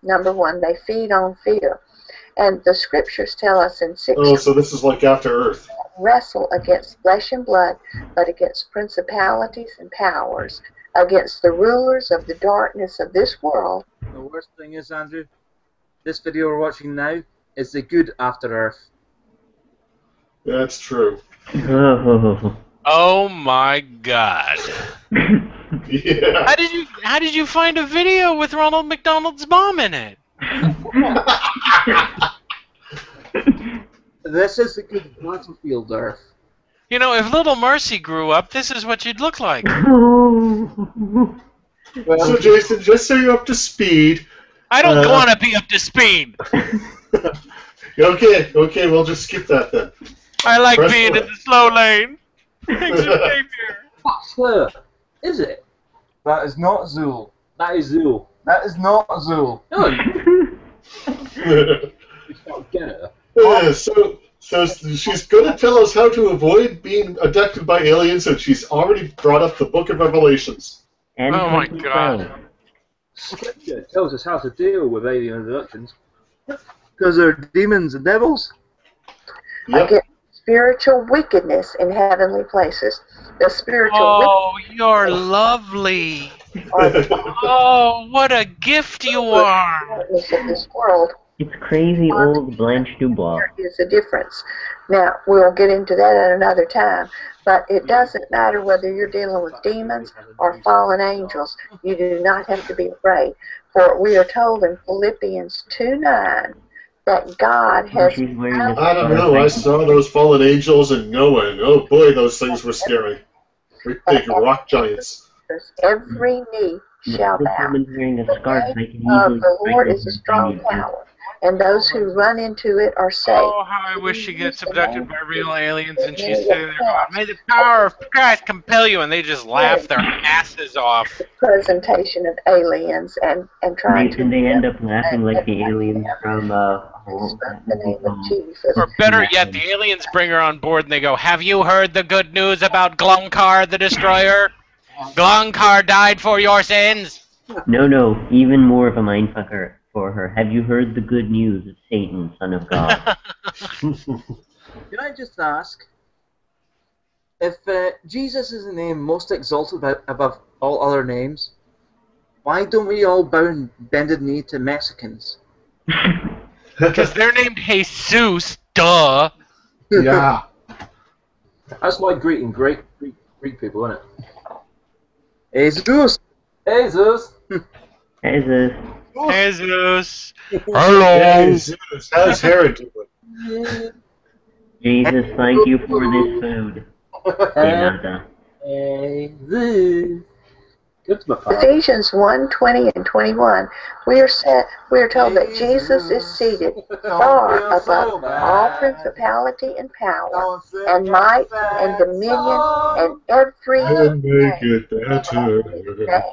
Number one, they feed on fear. And the scriptures tell us in 6 Oh, so this is like After Earth. wrestle against flesh and blood, but against principalities and powers, against the rulers of the darkness of this world. The worst thing is, Andrew, this video we're watching now is the good After Earth. That's true. Oh. Oh my God! Yeah. How did you find a video with Ronald McDonald's mom in it? This is the good battlefield Earth. You know, if Little Mercy grew up, this is what she'd look like. So Jason, just so you're up to speed. I don't want to be up to speed. Okay, we'll just skip that then. I like Press being play. in the slow lane. Thanks for being here. That's her, is it? That is not Zool. That is Zool. That is not Zool. No. Get it. So she's going to tell us how to avoid being abducted by aliens, and she's already brought up the Book of Revelations. And Oh my God. Scripture tells us how to deal with alien abductions. Because they're demons and devils. Yep. Again, spiritual wickedness in heavenly places. The spiritual Oh, you're lovely. wickedness Oh, what a gift you are. of this world. It's crazy old Blanche Dubois. There is a difference. Now, we'll get into that at another time, but it doesn't matter whether you're dealing with demons or fallen angels. You do not have to be afraid. For we are told in Philippians 2:9 that God has... She's wearing a I don't know. I saw those fallen angels in Noah, and oh boy, those things were scary. Great big rock giants. Every knee shall This bow. woman's wearing a scarf. I can The easily Lord is a strong tower, and those who run into it are saved. Oh, how I wish she gets abducted by real aliens and she's sitting there going, may the power of Christ compel you, and they just laugh their asses off. Presentation of aliens and trying And they end up laughing like the aliens from the name of Jesus. Or better yet, the aliens bring her on board and they go, have you heard the good news about Glumkar the Destroyer? Glumkar died for your sins. No, even more of a mindfucker for her. Have you heard the good news of Satan, son of God? Can I just ask, if Jesus is the name most exalted above all other names, why don't we all bow and bended knee to Mexicans? Because they're named Jesus, duh. Yeah. That's like greeting Greek people, isn't it? Jesus! Jesus! Jesus. Jesus. Hello. Jesus, how's Herod doing? Jesus, thank you for this food. De nada. Jesus. Good to my father. Ephesians 1:20 and 21, we are told that Jesus is seated far above all principality and power and might and dominion and every And make name, it better.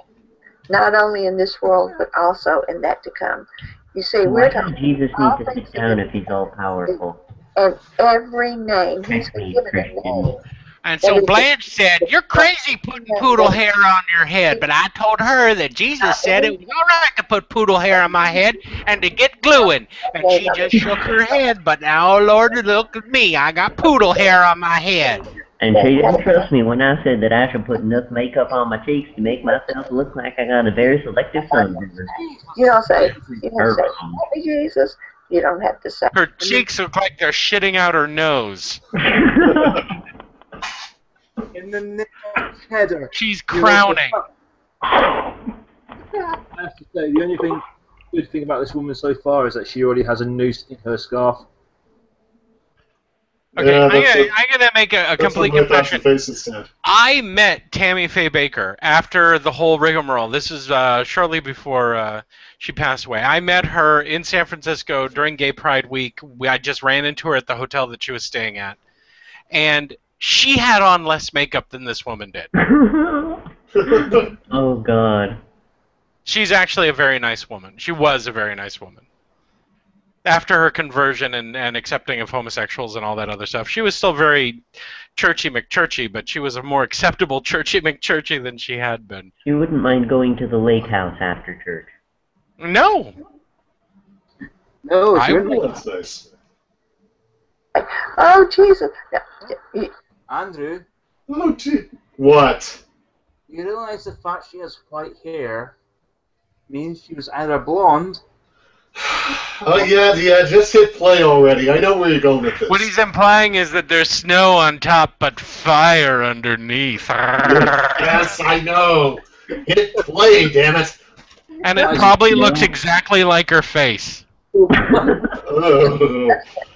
not only in this world but also in that to come. You see, Why we're does told Jesus all need to things sit down if he's all powerful? and every name, he's been given a Christian. name. And so Blanche said, you're crazy putting poodle hair on your head. But I told her that Jesus said it was all right to put poodle hair on my head and to get gluing. And she just shook her head. But now, Lord, look at me. I got poodle hair on my head. And she didn't trust me when I said that I should put enough makeup on my cheeks to make myself look like I got a very selective sunburn. You don't say, "Happy Jesus." You don't have to say. Her cheeks look like they're shitting out her nose. In the name of cheddar. She's crowning. I have to say, the only good thing about this woman so far is that she already has a noose in her scarf. Okay, Yeah, I'm gonna make a complete confession. I met Tammy Faye Baker after the whole rigmarole. This is shortly before she passed away. I met her in San Francisco during Gay Pride Week. I just ran into her at the hotel that she was staying at. And she had on less makeup than this woman did. Oh, God. She's actually a very nice woman. She was a very nice woman. After her conversion and accepting of homosexuals and all that other stuff, she was still very churchy McChurchy, but she was a more acceptable churchy McChurchy than she had been. She wouldn't mind going to the lake house after church. No. No, I That's nice. Oh, Jesus. Andrew, Oh, gee. What? you realize the fact she has white hair means she was either blonde. Oh, yeah, just hit play already. I know where you're going with this. What he's implying is that there's snow on top, but fire underneath. Yes, I know. Hit play, damn it. And it probably looks exactly like her face. Oh.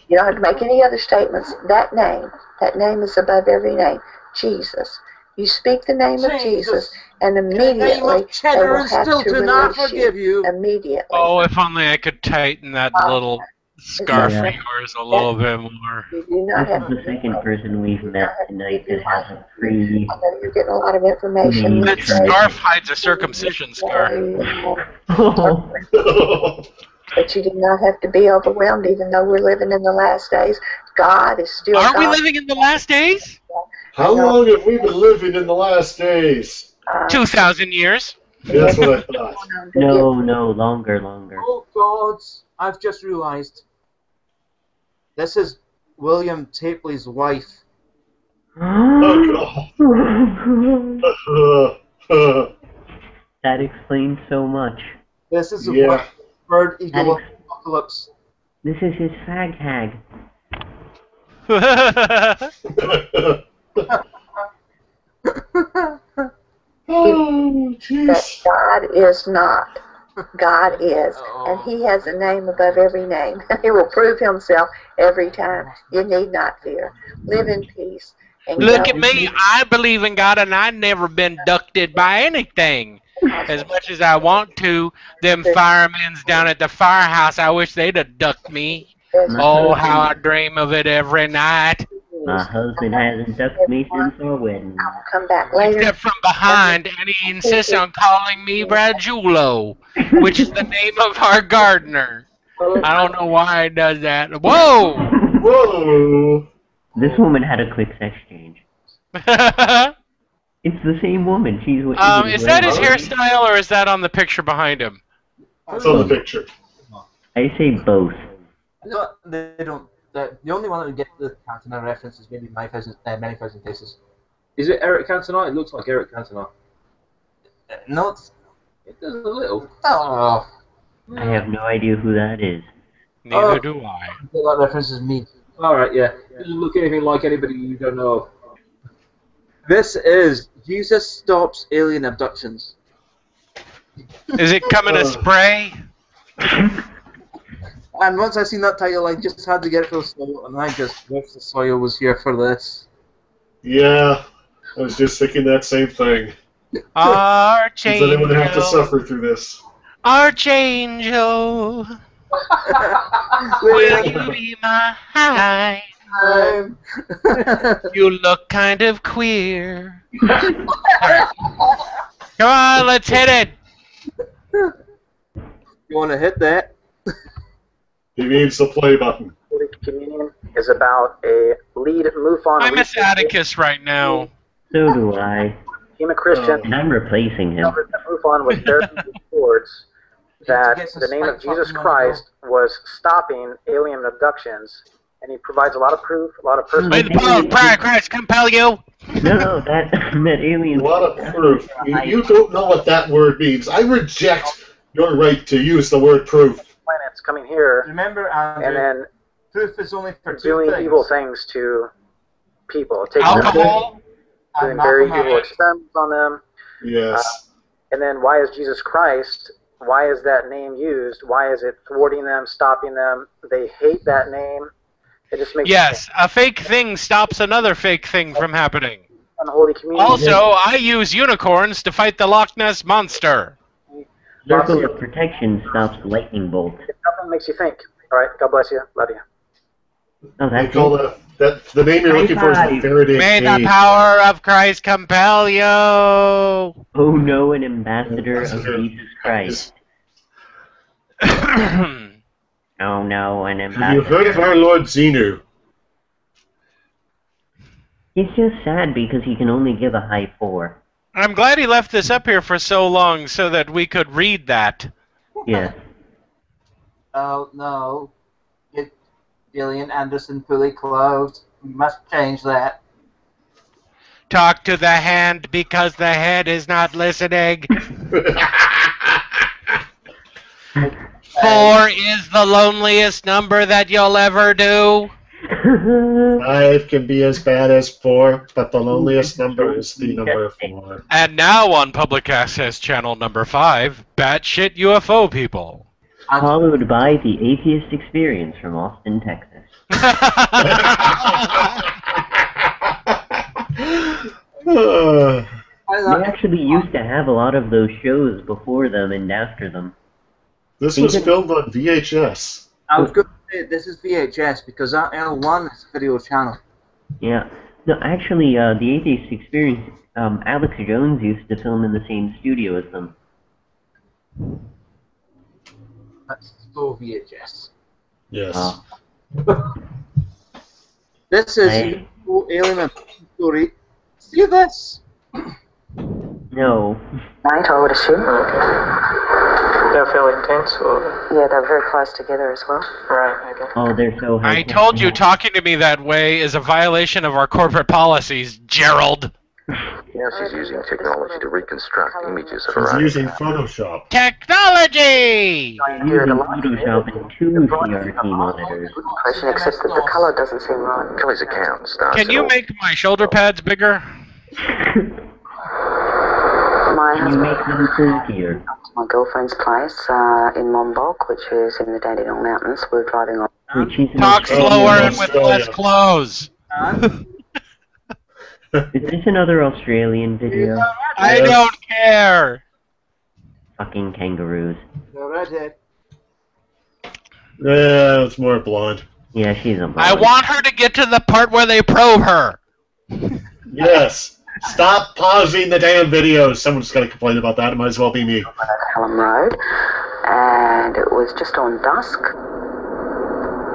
You don't have to make any other statements. That name is above every name. Jesus. You speak the name of Jesus, and immediately they will have to release you. Immediately. Oh, if only I could tighten that little Scar Yeah. for yours a little bit more. You do not This have is the second person we've met tonight that has a free. I know you're getting a lot of information. Name That these days. scarf hides a circumcision scar. Oh. But you do not have to be overwhelmed, even though we're living in the last days. God is still Are God. we living in the last days? How long have we been living in the last days? 2,000 years. That's what I thought. No, longer. Oh God! I've just realised. This is William Tapley's wife. Oh, God. That explains so much. This is the Yeah. bird eagle apocalypse. This is his fag hag. Oh, jeez. That God is not. God is. And he has a name above every name. He will prove himself every time. You need not fear. Live in peace. And Look go. at me. I believe in God, and I've never been ducted by anything. As much as I want to, them firemen's down at the firehouse, I wish they'd have ducked me. Oh, how I dream of it every night. My husband hasn't ducked me since our wedding. I'll come back later. Except from behind, and he insists on calling me Brajulo, which is the name of our gardener. I don't know why he does that. Whoa! Whoa! This woman had a quick sex change. It's the same woman. She's what Is that his hairstyle, or is that on the picture behind him? It's on the picture. I say both. They don't. The only one that would get the Cantona reference is maybe Many Thousand Faces. Is it Eric Cantona? It looks like Eric Cantona. No, it does a little. Oh. I have no idea who that is. Neither do I. That reference is me. Alright, yeah. It doesn't look anything like anybody you don't know. This is Jesus Stops Alien Abductions. Is it coming to spray? And once I seen that title, I just had to get it for Losoyo, and I just wish Losoyo was here for this. Yeah, I was just thinking that same thing. Archangel. Does anyone have to suffer through this? Archangel. Will you be mine? You look kind of queer. Come on, let's hit it. You want to hit that? He means the play button. Holy Communion is about a lead MUFON. I miss Atticus right now. So do I. Became a Christian. And I'm replacing him. Discovered that MUFON was therapy reports that the name of Jesus Christ was stopping alien abductions, and he provides a lot of proof, a lot of personal. May the power of prayer Christ compel you. No, that alien. A lot of proof. You don't know what that word means. I reject your right to use the word proof. Planets coming here. Remember, Andrew, and then proof is only for doing two things. evil things to people, taking alcohol, doing very evil experiments on them. Yes. And then why is Jesus Christ? Why is that name used? Why is it thwarting them, stopping them? They hate that name. It just makes yes, a fake thing stops another fake thing from happening. Unholy Communion. Also, I use unicorns to fight the Loch Ness Monster. Circle of protection stops lightning bolt. If nothing makes you think. All right. God bless you. Love you. Oh, They that's call that the name you're looking for is the Faraday May cage. the power of Christ compel you. Oh no, an ambassador of Jesus Christ. Oh no, an ambassador. Have you heard of our Lord Xenu? It's just sad because he can only give a high 4. I'm glad he left this up here for so long so that we could read that. Yeah. Oh no. Get Gillian Anderson fully clothed. We must change that. Talk to the hand because the head is not listening. 4 is the loneliest number that you'll ever do. 5 can be as bad as 4, but the loneliest number is the number 4. And now on Public Access Channel number 5, Batshit UFO People. Followed by the Atheist Experience from Austin, Texas. They actually used to have a lot of those shows before them and after them. This was filmed on VHS. I was going to This is VHS because that L1 is a video channel. Yeah. No, actually, the Atheist Experience, Alex Jones used to film in the same studio as them. That's still VHS. Yes. This is an Alien Abduction story. See this? No. Night, I would assume. They're fairly intense, or? Yeah, they're very close together as well. Right, okay. Oh, they're so high. I told you talking to me that way is a violation of our corporate policies, Gerald. Now she's using technology to reconstruct images of her She's own. using Photoshop. Technology! Using Photoshop and two CRT monitors. Question, except that the colour doesn't seem right. Kelly's accountant starts Can it you all. make my shoulder pads bigger? My Can you husband make them curvier? to my girlfriend's place in Monbulk, which is in the Dandenong Mountains. We're driving on. Which is Talk Oh, slower yeah, and with less clothes. Is this another Australian video? I don't care. Fucking kangaroos. The redhead. Yeah, it's more blonde. Yeah, she's a blonde. I want her to get to the part where they probe her. Yes. Stop pausing the damn videos. Someone's going to complain about that. It might as well be me. Hallam Road, and it was just on dusk.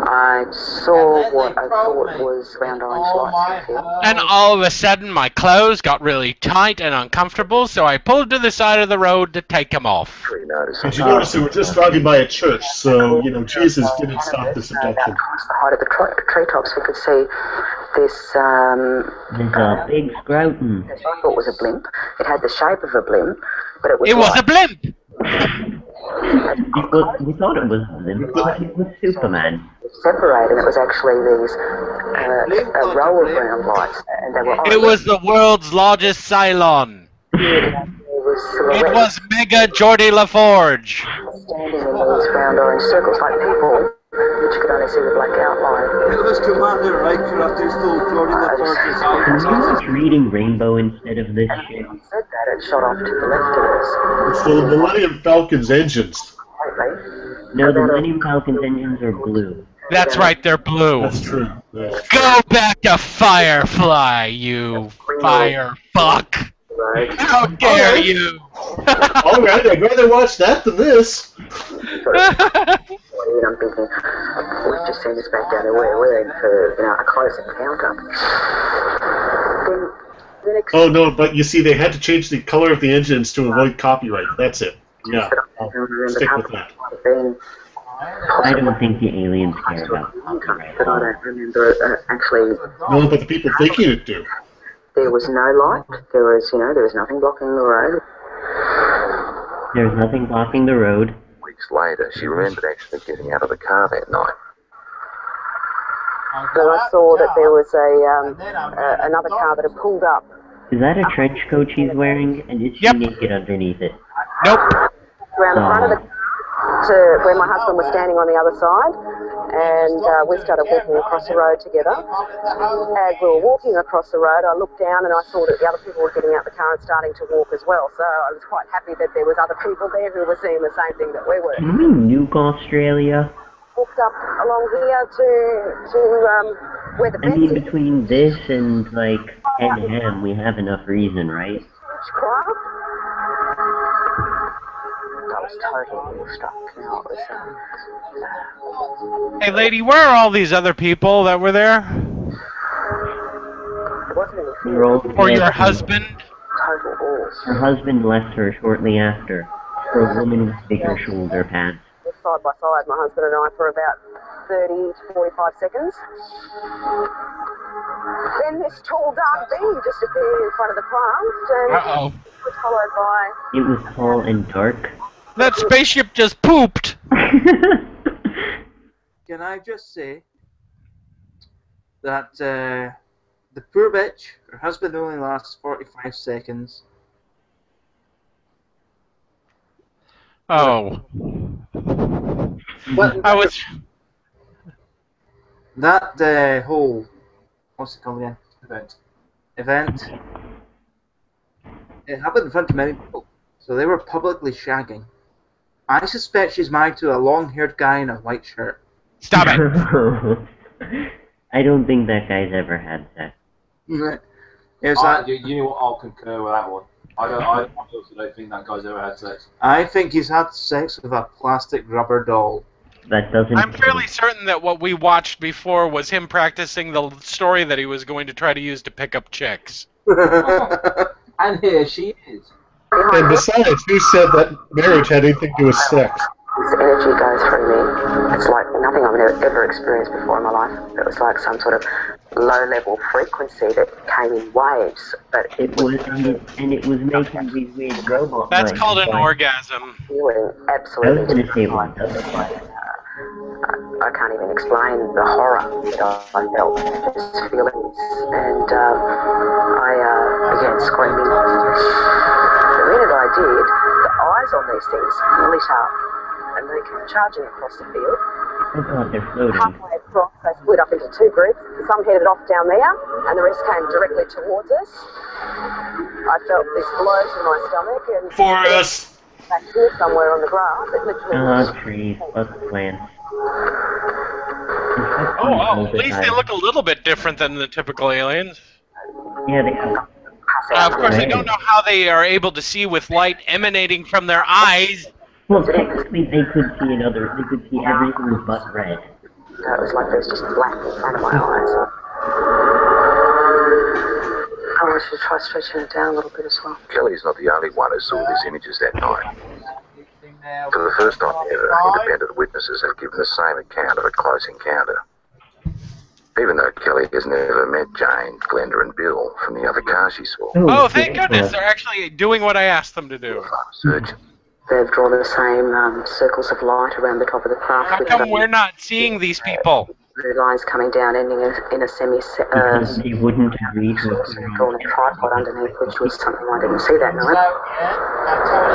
I saw what I thought was round orange lights in the field. And all of a sudden, my clothes got really tight and uncomfortable, so I pulled to the side of the road to take them off. Did you notice we were just driving by a church, so, you know, Jesus didn't stop this abduction. Across the height of the treetops, we could see this. There's a big scrotum. I thought was a blimp. It had the shape of a blimp, but it was. It was a blimp! We thought it was them, but it was Superman. Separated, and it was actually these a row of round lights, and they were. It was the world's largest Cylon. It was Mega Geordie LaForge. Standing in these round orange circles like people, but you could only see the black outline. It was Commander Riker after he stole Jordan the Forge's Can we watch Reading Rainbow instead of this shit? Said that it shot off to the left of us. It's the Millennium Falcon's engines. No, the Millennium Falcon's engines are blue. That's right, they're blue. That's true. That's true. Go back to Firefly, you fire fuck. How dare you? All right, I'd rather watch that than this. And I'm thinking, we've just seen this back down there. We're in for a close encounter. Then the next. Oh no, but you see, they had to change the color of the engines to avoid copyright. That's it. Yeah, I'll stick with that. I don't think the aliens care about copyright. But I don't remember actually. No, but the people thinking it do. There was no light. There was nothing blocking the road. There's nothing blocking the road. Weeks later, she remembered actually getting out of the car that night. But I saw that there was another car that had pulled up. Is that a trench coat she's wearing? And is she naked underneath it? Nope. Around the front of the car to where my husband was standing on the other side, and we started walking across the road together. As we were walking across the road, I looked down and I saw that the other people were getting out the car and starting to walk as well. So I was quite happy that there was other people there who were seeing the same thing that we were. Can we nuke Australia? Walked up along here to where the I mean, between this and, like, Ham, we have enough reason, right? I was totally struck. Hey, lady, where are all these other people that were there? Or your husband? Total Her husband left her shortly after, for a woman with bigger shoulder pads. Side by side, my husband and I, for about 30 to 45 seconds. Then this tall dark being just appeared in front of the craft, and Uh-oh. was followed by. It was tall and dark. That spaceship just pooped. Can I just say that the poor bitch, her husband only lasts 45 seconds. Oh. But I was... that whole, what's it called again? Event. It happened in front of many people, so they were publicly shagging. I suspect she's married to a long-haired guy in a white shirt. Stop it. I don't think that guy's ever had sex. You know what? I'll concur with that one. I also don't think that guy's ever had sex. I think he's had sex with a plastic rubber doll. That doesn't. I'm fairly certain that what we watched before was him practicing the story that he was going to try to use to pick up chicks. And here she is. And besides, who said that marriage had anything to do with sex? This energy goes through me. It's like nothing I've ever experienced before in my life. It was like some sort of low-level frequency that came in waves, but it was making these weird robot That's noises. called an orgasm. Feeling I absolutely. was going to say what does I can't even explain the horror that I felt, just feelings, and I began screaming. The minute I did, the eyes on these things lit up, and they came charging across the field. Oh god, they're floating. Halfway across, they split up into two groups. Some headed off down there, and the rest came directly towards us. I felt this blow to my stomach, and for us. Back here somewhere on the grass, it literally. Trees, plus plants. Oh, at least they look a little bit different than the typical aliens. Yeah, they have. Of course, I don't know how they are able to see with light emanating from their eyes. Well, technically, they could see everything but red. It was like there was just black in front of my eyes. I want you to try stretching it down a little bit as well. Kelly's not the only one who saw these images that night. For the first time ever, independent witnesses have given the same account of a close encounter. Even though Kelly has never met Jane, Glenda and Bill from the other car she saw. Oh, thank goodness, they're actually doing what I asked them to do. They've drawn the same circles of light around the top of the craft. How come we're not seeing these people? Blue lines coming down, ending in a Because they wouldn't agree to drawn a tripod underneath, which was something I didn't see that night.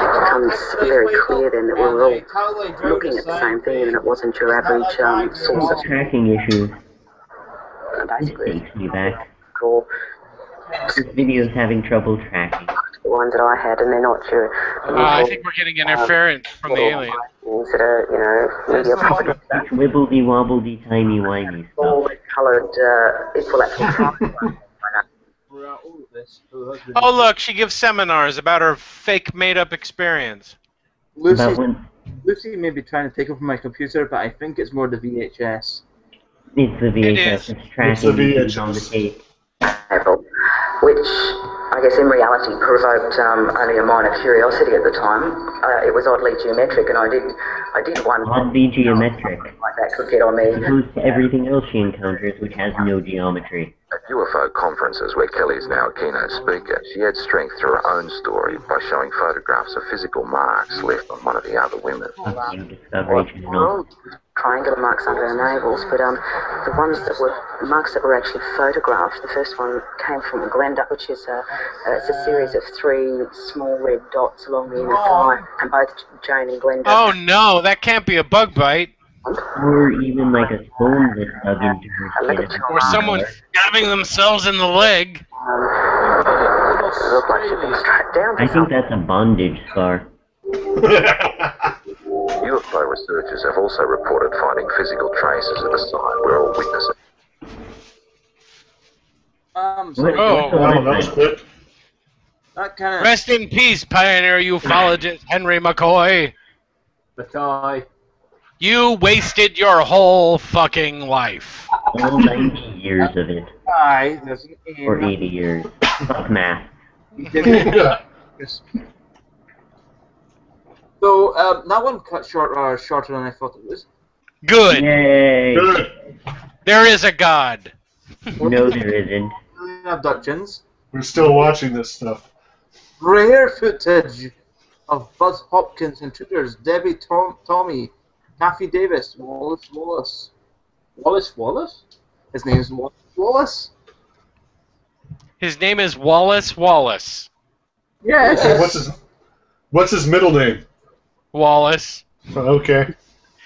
It becomes very clear then that we were all looking at the same thing, and it wasn't your average source of tracking issues. Basically, this takes me back. Cool. This video's having trouble tracking. The ones that I had, and they're not your. I think we're getting interference from the alien. Things that are, media property. It's wibbledy wobbledy timey wimey stuff. All coloured equilateral. Oh look, she gives seminars about her fake made-up experience. Lucy may be trying to take over my computer, but I think it's more the VHS. It's the VHS. It's tracking the on the tape. Which, I guess, in reality provoked only a minor curiosity at the time. It was oddly geometric, and I did wonder. Oddly geometric. Like that could get on me. As opposed to everything else she encounters, which has no geometry. At UFO conferences, where Kelly is now a keynote speaker, she adds strength to her own story by showing photographs of physical marks left on one of the other women. Discovery Channel. Triangular marks under her navels, but the ones that were marks that were actually photographed. The first one came from Glenda, which is it's a series of 3 small red dots along the inner thigh, and both Jane and Glenda. Oh no, that can't be a bug bite. Or even like a stone that's dug into her skin. Or someone stabbing themselves in the leg. I think that's a bondage scar. UFO researchers have also reported finding physical traces at the site where all witnesses. That was quick. Rest in peace, pioneer ufologist Henry McCoy. You wasted your whole fucking life. All 90 years of it. Or 80 years. Fuck math. So, that one cut shorter than I thought it was. Good. Yay. Good. There is a God. No, there isn't. Alien Abductions. We're still watching this stuff. Rare footage of Buzz Hopkins intruders, Debbie Tommy, Kathy Davis, Wallace Wallace. Wallace Wallace? His name is Wallace Wallace? His name is Wallace Wallace. Yes. What's his middle name? Wallace. Okay.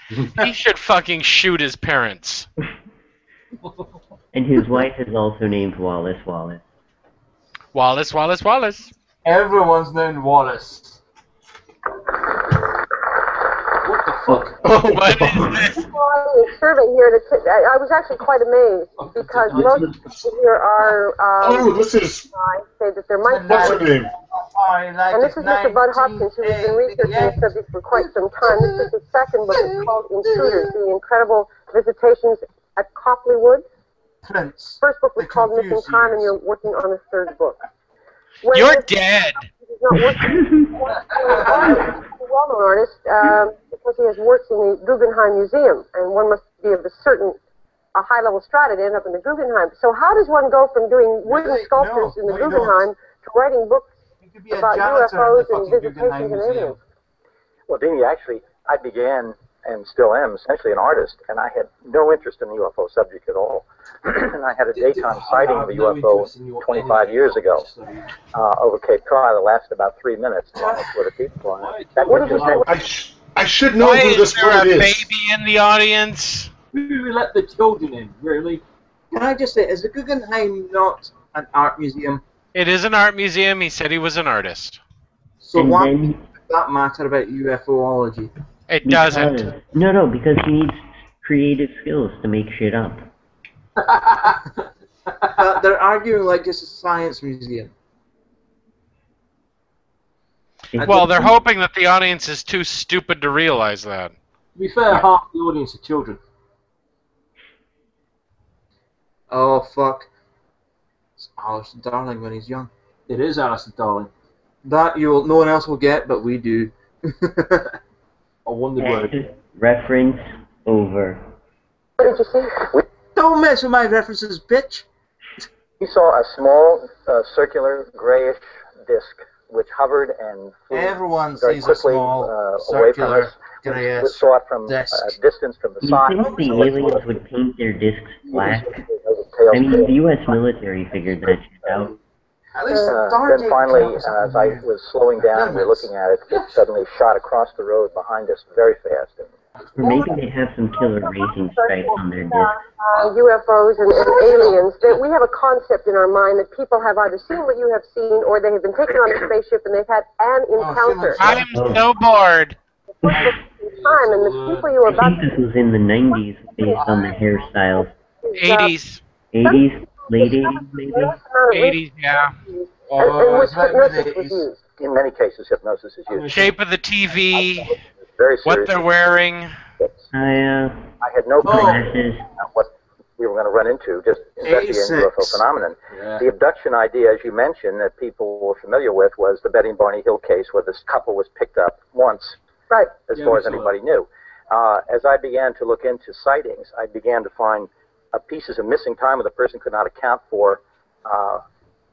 He should fucking shoot his parents. And his wife is also named Wallace Wallace. Wallace, Wallace, Wallace. Everyone's named Wallace. What the fuck? What is this? Survey here, and I was actually quite amazed because most people here are. This is. Say that there might be. What's her name? And this is Mr. Bud Hopkins, who has been researching the subject for quite some time. This is his second book. It's called Intruders: The Incredible Visitations at Copley Woods. First book was called Missing Time, and you're working on the third book. You're dead. He's not working. He's a well-known artist because he has works in the Guggenheim Museum, and one must be of a high-level strata to end up in the Guggenheim. So how does one go from doing wooden sculptures in the Guggenheim to writing books about UFOs and visitations and aliens? Well, Deanie, actually, I began and still am essentially an artist, and I had no interest in the UFO subject at all. And I had a daytime sighting of a UFO 25 years ago over Cape Cod that lasted about 3 minutes. With people on it. I should know who this bird is. Is there a baby in the audience? We let the children in, really. Can I just say, is the Guggenheim not an art museum? It is an art museum. He said he was an artist. So why does that matter about UFOlogy? It doesn't. No, because he needs creative skills to make shit up. They're arguing like it's a science museum. Well, they're hoping that the audience is too stupid to realize that. To be fair, half the audience are children. Oh, fuck. It's Alistair Darling when he's young. It is Alistair Darling. That no one else will get, but we do. I wondered where. Reference over. What did you see? Don't mess with my references, bitch. We saw a small circular grayish disc which hovered and flew Everyone very sees quickly a small away from circular us. grayish We saw it from disc. a distance from the Do side. you think the aliens would paint their discs black? I mean, the U.S. military figured that shit out. Then finally, as I was slowing down and we were looking at it, it suddenly shot across the road behind us very fast. Or maybe they have some killer racing stripes on their discs. UFOs and aliens, that we have a concept in our mind that people have either seen what you have seen or they have been taken on a spaceship and they've had an encounter. I'm so bored. Time, and the people you were I about think this was in the 90s based on their hairstyles. 80s. 80s? Late 80s, maybe? 80s, yeah. and which hypnosis was used. In many cases, hypnosis is used. Shape of the TV, Very what serious. they're wearing. I had no clue Glasses. what we were going to run into, just investigating 86. UFO phenomenon. Yeah. The abduction idea, as you mentioned, that people were familiar with was the Betty and Barney Hill case where this couple was picked up once, Right. as far as anybody knew. As I began to look into sightings, I began to find pieces of missing time that the person could not account for.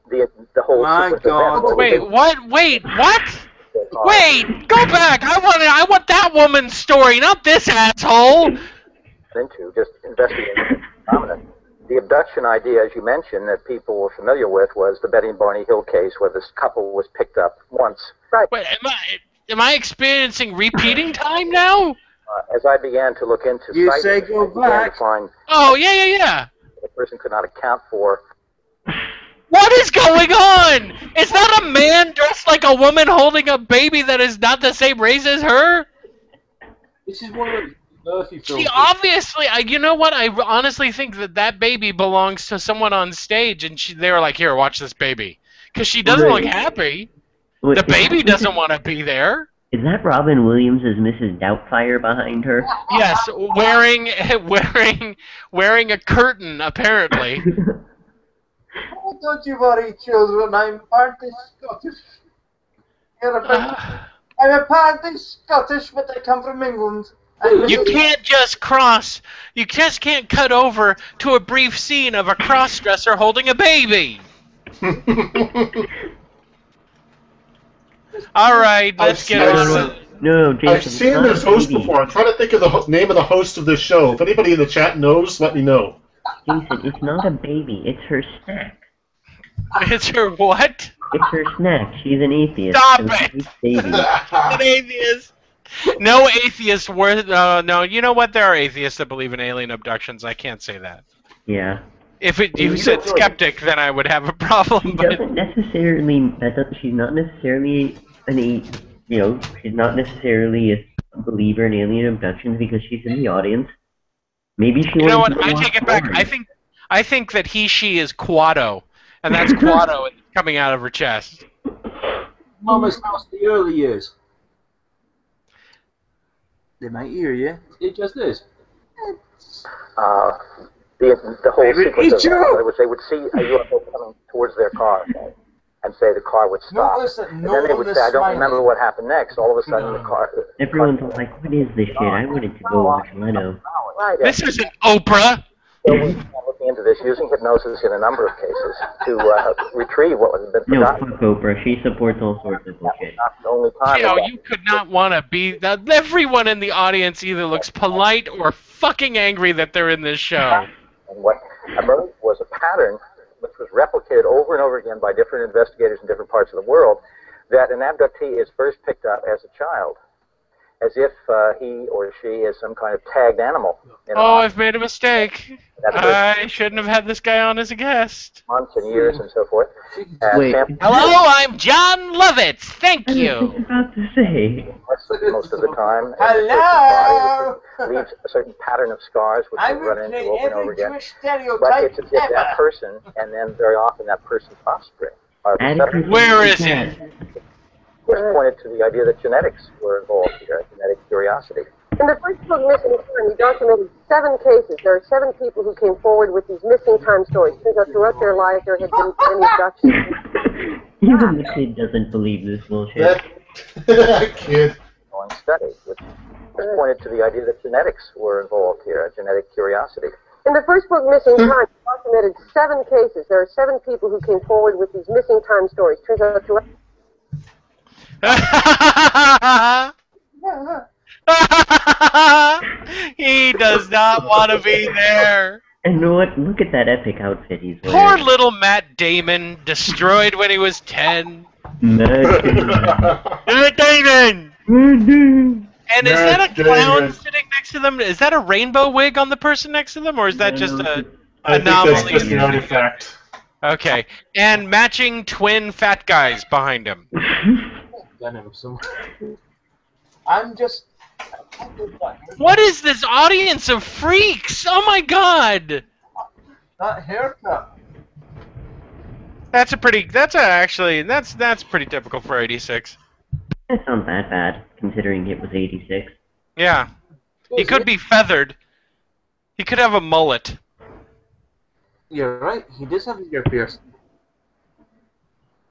The whole My sequence God. of events. Wait, what? Wait, what? Wait, go back. I want that woman's story, not this asshole. Into just investigating the phenomenon. The abduction idea, as you mentioned, that people were familiar with was the Betty and Barney Hill case where this couple was picked up once. Right. Wait, am I experiencing repeating time now? As I began to look into You sightings, say go I began back. to find Oh, yeah. the person could not account for. What is going on? Is that a man dressed like a woman holding a baby that is not the same race as her? This is one of the Murphy films. She obviously, you know what? I honestly think that baby belongs to someone on stage, and they were like, "Here, watch this baby," because she doesn't look happy. Wait, The baby doesn't want to be there. Is that Robin Williams as Mrs. Doubtfire behind her? Yes, wearing a curtain apparently. Oh, don't you worry, children. I'm partly Scottish. I'm partly Scottish, but I come from England. You can't just you just can't cut over to a brief scene of a cross-dresser holding a baby. All right, let's get on. No, Jason. I've seen this host before. I'm trying to think of the name of the host of this show. If anybody in the chat knows, let me know. Jason, it's not a baby. It's her snack. It's her what? It's her snack. She's an atheist. Stop and it! hates babies. An atheist. No atheist worth. No, you know what? There are atheists that believe in alien abductions. I can't say that. Yeah. If you said skeptic, then I would have a problem. She But doesn't necessarily. She's not necessarily she's not necessarily believer in alien abductions because she's in the audience. Maybe she. You know wanted what? to I watch take it back. porn. I think that she is Quado, and that's Quado coming out of her chest. Mama's lost the early years. They might hear you. It just is. The whole sequence of eat you! that, they would see a UFO coming towards their car, and say the car would stop. And then they would say, I don't remember what happened next. All of a sudden, the car... Everyone's like, what is this shit? I wanted to go watch Leno. Right. This isn't Oprah! So we began looking into this, using hypnosis in a number of cases to retrieve what had been No, forgotten. fuck Oprah. She supports all sorts of bullshit. Not the only time. You know, you could not want to be... Everyone in the audience either looks polite or fucking angry that they're in this show. And what emerged was a pattern which was replicated over and over again by different investigators in different parts of the world, that an abductee is first picked up as a child, as if he or she is some kind of tagged animal. Oh, I've made a mistake. I shouldn't have had this guy on as a guest. Months and years and so forth. Wait. Hello, I'm John Lovitz. Thank you. I was about to say. Most of the time. Hello! Leaves a certain pattern of scars which I we run into over and over again. But stereotype it's as if that person, and then very often that person's offspring, are the subject. Where is he? Which pointed to the idea that genetics were involved here, genetic curiosity. In the first book, Missing Time, you documented 7 cases. There are 7 people who came forward with these missing time stories. Turns out throughout their lives there had been many abductions. Even the kid doesn't believe this bullshit. Kid. Going study, which pointed to the idea that genetics were involved here, genetic curiosity. In the first book, Missing Time, you documented 7 cases. There are 7 people who came forward with these missing time stories. Turns out throughout... He does not want to be there. And what? Look at that epic outfit he's wearing. Poor little Matt Damon, destroyed when he was 10. Matt Damon! And is that a clown sitting next to them? Is that a rainbow wig on the person next to them, or is that just a anomaly? I think that's just an artifact. Okay, and matching twin fat guys behind him. I'm just... What is this audience of freaks? Oh my god! That haircut. That's pretty typical for 86. That's not that bad, considering it was 86. Yeah. He could be feathered. He could have a mullet. You're right, he does have his ear pierced.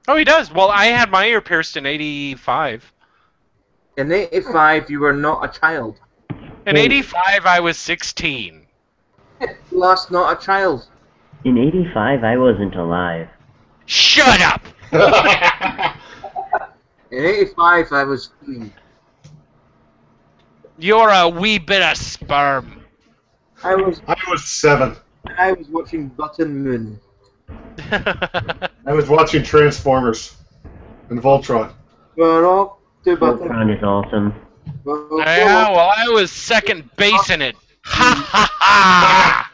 Oh, he does. Well, I had my ear pierced in 85. In 85, you were not a child. In 85, I was 16. Last not a child. In 85, I wasn't alive. Shut up! In 85, I was 3. You're a wee bit of sperm. I was 7. I was watching Button Moon. I was watching Transformers and Voltron. We're all to Button. Voltron is awesome. Yeah, well, I was second base in it. Ha ha ha!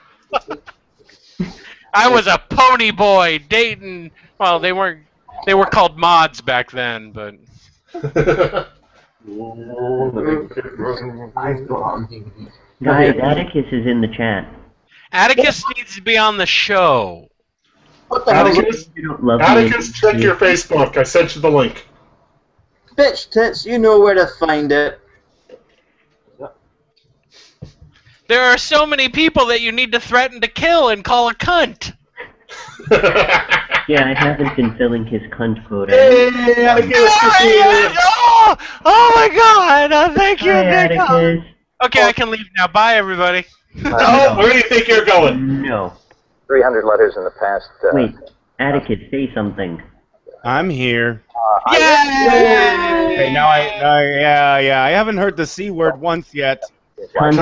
I was a pony boy dating. Well, they were called mods back then, but. Guys, Atticus is in the chat. Atticus needs to be on the show. What the hell? Atticus, check your Facebook. I sent you the link. Bitch tits, you know where to find it. There are so many people that you need to threaten to kill and call a cunt. Yeah, I haven't been filling his cunt quota. Hey, Atticus! Oh my god! Thank you, Hi, Nick. Atticus. Okay, I can leave now. Bye, everybody. Oh, where do you think you're going? No. 300 letters in the past. Wait, Atticus, say something. I'm here. Yay! Okay, I haven't heard the C word once yet. Cunt.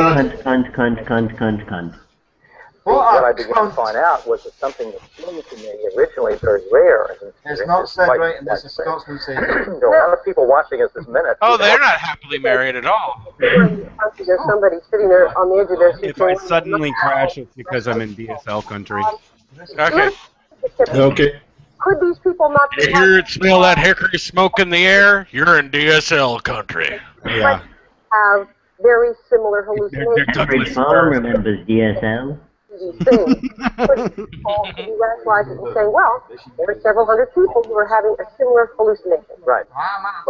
What I began to find out was that something that seemed to me originally very rare. It's not said right, and this is Scotsman saying. There are a lot of people watching us this minute. Oh, they're not happily married at all. There's somebody sitting there on the edge of their seat. If I suddenly crash, it's because I'm in DSL country. Okay. Okay. Could these people not be... You hear it, smell that hickory smoke in the air? You're in DSL country. Yeah. have very similar They're hallucinations. Average Tom remembers DSL. These things. But people could be rationalizing and saying, well, there are several hundred people who are having a similar hallucination. Right.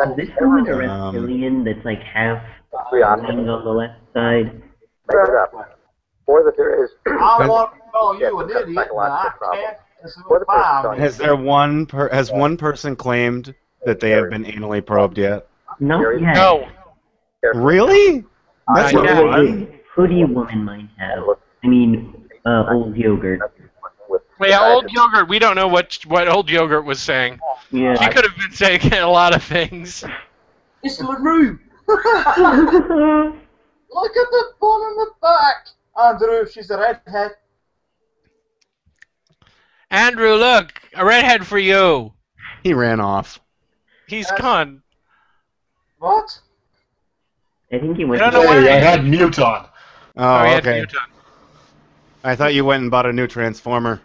Is this someone a reptilian that's like half wing on the left side? Make it up. Or that there is. I want to call you an idiot, but I can't. Has one person claimed that they have been anally probed yet? Not yet. No. Really? That's not fun. Hoodie woman might have. I mean, old yogurt. Yeah, old yogurt. We don't know what old yogurt was saying. Yeah. She could have been saying a lot of things. It's LaRue. Look at the bun on the back. Andrew, she's a redhead. Andrew, look, a redhead for you. He ran off. He's gone. What? I think he went. I don't know where I had mute on. Oh, he had okay. mute on. I thought you went and bought a new transformer.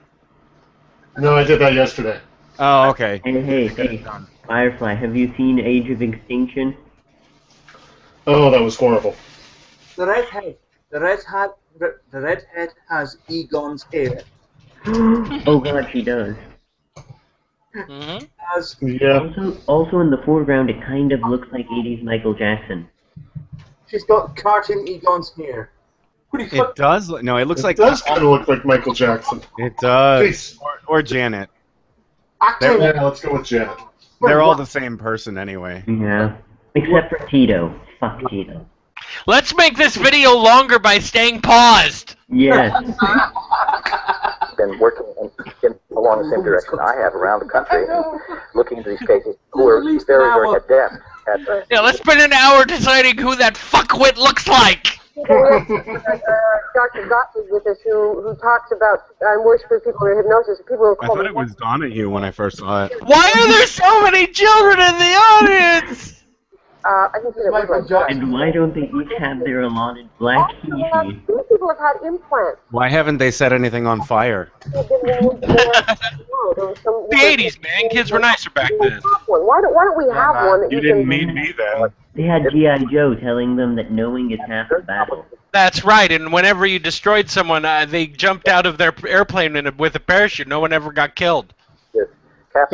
No, I did that yesterday. Oh, okay. Hey, Firefly, have you seen Age of Extinction? Oh, that was horrible. The redhead has Egon's hair. Oh god, she does. Yeah. Also in the foreground, it kind of looks like 80s Michael Jackson. She's got cartoon Egon's hair. It does. No, it looks like. It does kind of look like Michael Jackson. It does. Or Janet. Yeah, let's go with Janet. They're all the same person anyway. Yeah. Except for Tito. Fuck Tito. Let's make this video longer by staying paused. Yes. Been working along the same direction I have around the country, looking into these cases who are very, very adept at. Yeah, let's spend an hour deciding who that fuckwit looks like. Dr. Gottlieb with us who talks about worship with people in hypnosis. People I thought it was Donahue when I first saw it. Why are there so many children in the audience? I think it was like And why don't they each have their allotted black he-he? These people have had implants. Why haven't they set anything on fire? The 80s, man. Kids were nicer back then. Why don't we have one that You didn't mean me then. They had G.I. Joe telling them that knowing is half the battle. That's right, and whenever you destroyed someone, they jumped out of their airplane with a parachute. No one ever got killed. Yes. Caps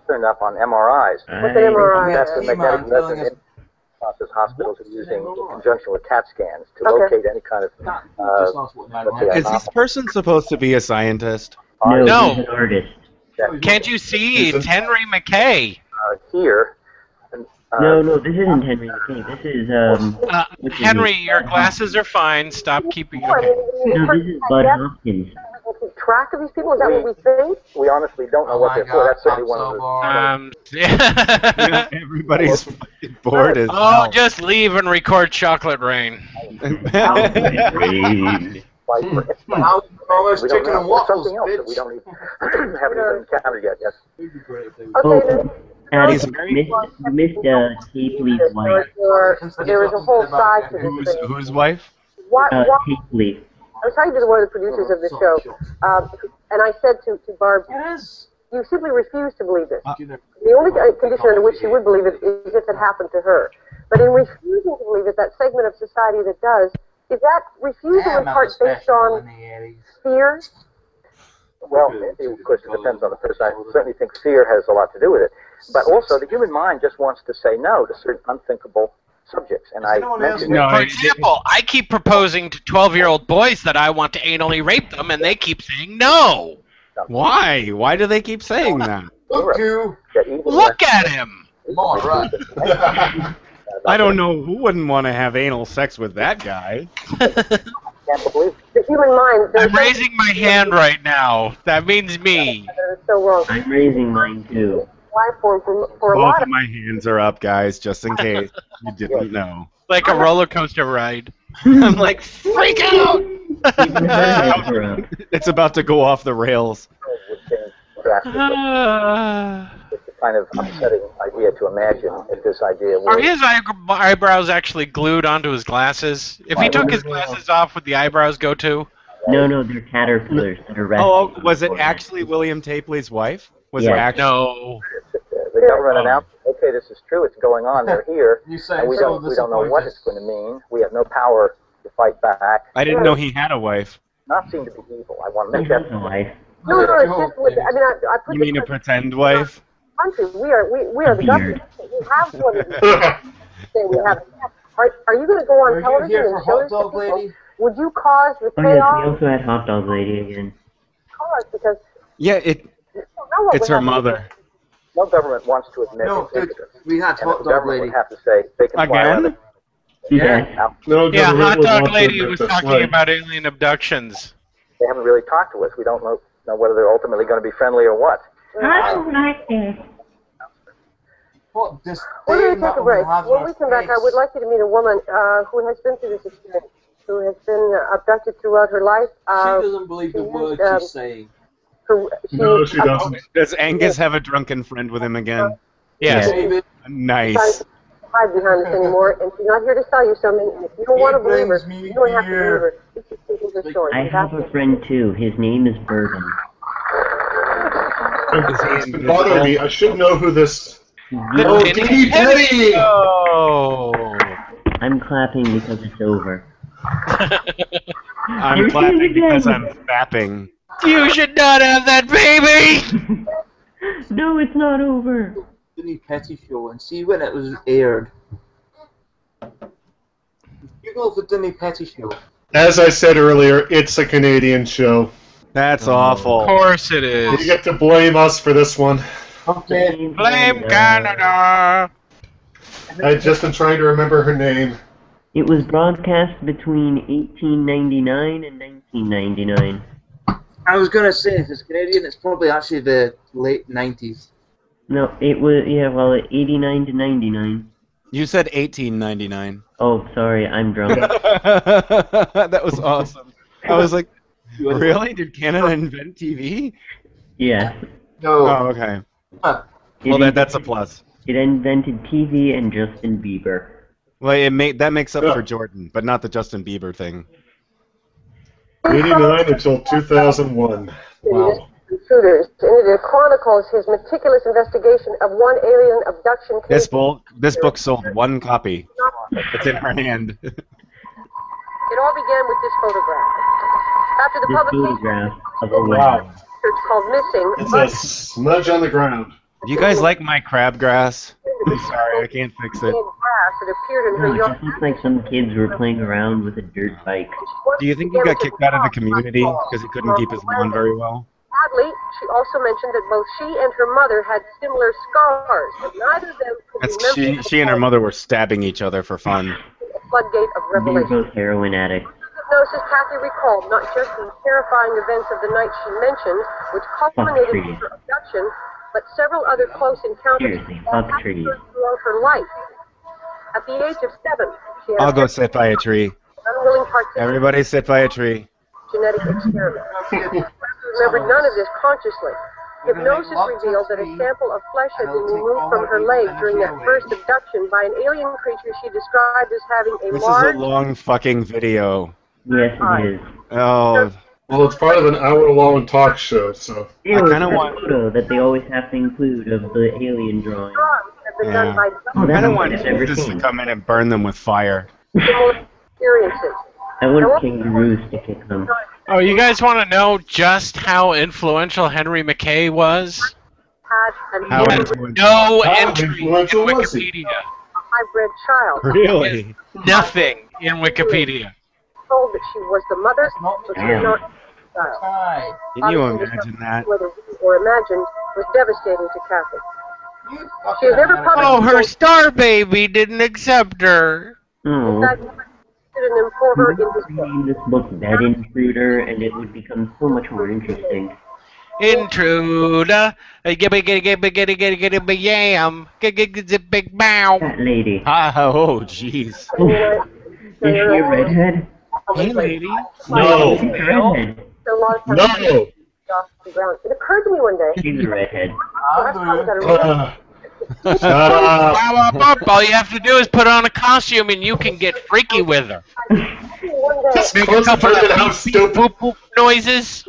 turned up on MRIs. What's an MRI? That's the magnetic resonance process hospitals are using in conjunction with CAT scans to locate any kind of. Is this person supposed to be a scientist? No. He's an artist. Can't you see? It's Henry McKay. Here. No, this isn't Henry McKay. This is, Henry, your glasses are fine. Stop keeping them. No, this is Bud Hopkins. Keep track of these people? Is that what we think? We honestly don't know what they're for. That's certainly one of Yeah, everybody's fucking bored as Oh, hell. just leave and record Chocolate Rain. Now almost chicken and waffles, something else that we don't even haven't even encountered yet. Yes. Oh, Addie, you missed Tapley's wife. There was a whole side to this thing. Whose wife? Tapley. I was talking to one of the producers of the show, and I said to Barb, you simply refuse to believe this. The only condition under which she would believe it is if it happened to her. But in refusing to believe it, that segment of society that does, is that refusal in part based on fear? Well, of course, it depends on the person. I certainly think fear has a lot to do with it. But also, the human mind just wants to say no to certain unthinkable subjects. And I mentioned For example, I keep proposing to 12-year-old boys that I want to anally rape them, and they keep saying no. Why? Why do they keep saying that? Look at him. I don't know who wouldn't want to have anal sex with that guy. The human mind. I'm raising my hand right now. That means me. So wrong. I'm raising mine too. Life form for a Both lot of of my hands are up, guys, just in case you didn't know. Like a roller coaster ride. I'm like, freak out! It's about to go off the rails. it's a kind of upsetting idea to imagine if this idea Are were. his eyebrows actually glued onto his glasses? If he took his glasses off, would the eyebrows go too? No, they're caterpillars that are resting. Oh, was it actually William Tapley's wife? Was it actually? No. The government announced, okay, okay, this is true, it's going on, they're here, and we don't know what it's going to mean. We have no power to fight back. I didn't know he had a wife. Not seem to be evil. I want to make that. Wife. No, it's just with, I mean, I put You mean a pretend wife? country. We are the government. We have one of these. Say we have. Are you going to go on television and show this to people? Would you cause the Oh yes, chaos? we also had Hot Dog Lady again. Because Yeah, it's her mother. No government wants to admit No, it's incident. we had And Hot the Dog government Lady. would have to say they can fly Again? out. Yeah. No, Yeah, government Hot would Dog want to Lady admit was that's talking right. about alien abductions. They haven't really talked to us. We don't know whether they're ultimately going to be friendly or what. I don't like this. What this we're going thing to take that a break. we have in When our we come back, I face. would like you to meet a woman who has been through this experience, who has been abducted throughout her life. She doesn't believe the words she's saying. No, she doesn't. Does Angus have a drunken friend with him again? Yes. David, Nice. Hide behind this anymore, and she's not here to sell you something. And if you don't want to believe her, you don't have to believe her. You just listen to her story. I have a friend too. His name is Bourbon. Is he It's bothering me. I should know who this. Oh, Dinny Petty! Oh. I'm clapping because it's over. I'm clapping because I'm fapping. You should not have that baby! No, it's not over. Denny Petty show and see when it was aired. Google the Denny Petty show. As I said earlier, it's a Canadian show. That's awful. Of course it You is. get to blame us for this one. Okay. Blame Canada! I've just been trying to remember her name. It was broadcast between 1899 and 1999. I was gonna say if it's Canadian, it's probably actually the late 90s. No, it was, yeah, well, 89 to 99. You said 1899. Oh, sorry, I'm drunk. That was awesome. I was like, really? Did Canada invent TV? Yes. No. Oh, okay. Huh. Well, that's a plus. It invented TV and Justin Bieber. Well, that makes up for Jordan, but not the Justin Bieber thing. 89 until 2001. Wow. Intruders, and it chronicles his meticulous investigation of one alien abduction case. This book sold one copy. It's in her hand. It all began with this photograph. After the This publication photograph of a Wow. woman. it's called Missing, It's a smudge on the ground. Do you guys like my crabgrass? I'm sorry, I can't fix it. grass that appeared in No, her it yard. just looks like some kids were playing around with a dirt bike. Do you think he got kicked out of the community because he couldn't keep his lawn very well? Sadly, she also mentioned that both she and her mother had similar scars, but neither of them could That's remember she and her mother were stabbing each other for fun. a floodgate of They're revelation. both heroin addicts. Hypnosis, Kathy recalled not just the terrifying events of the night she mentioned, which culminated in trees. her abduction, but several other close encounters Seriously, that fuck happened trees. throughout her life. At the age of 7, she had I'll go sit by a tree. unwilling participation Everybody sit by a tree. in genetic experiments. She remembered none of this consciously. Hypnosis revealed that a sample of flesh had been removed from her leg during that first abduction by an alien creature she described as having a This is a large long fucking video. Yes, it is. Oh, Well, it's part of an hour-long talk show, so. Ew, kinda it's that want- photo that they always have to include of the alien drawing. drugs have been done yeah. by Oh, I that's don't one want I've never Jesus to seen. come in and burn them with fire. similar experiences. I want kangaroos to kick them. Oh, you guys want to know just how influential Henry McKay was? Had and How never influential? No How entry in influential was he? Wikipedia. a hybrid child. Really? Nothing in Wikipedia. Told that she was the mother, but she was Damn. not the child. Hi. Can you Obviously, imagine that? whether real or imagined, was devastating to Kathy. She has never published Oh, her star baby didn't accept her. Oh, a pseudonym for her in his book. name this book Bed Intruder, and it would become so much more interesting. Intruder, get yam, get big bow. That lady. Ah, oh, jeez. Is she a redhead? Hey, lady. No. She's a redhead. So a lot of times No! off the ground. It occurred to me one day. She's a redhead. That's probably got a Shut up! Wow, up, up. All you have to do is put on a costume and you can get freaky with her. one day. Just Make a couple concentrate on how of stupid. boop boop noises.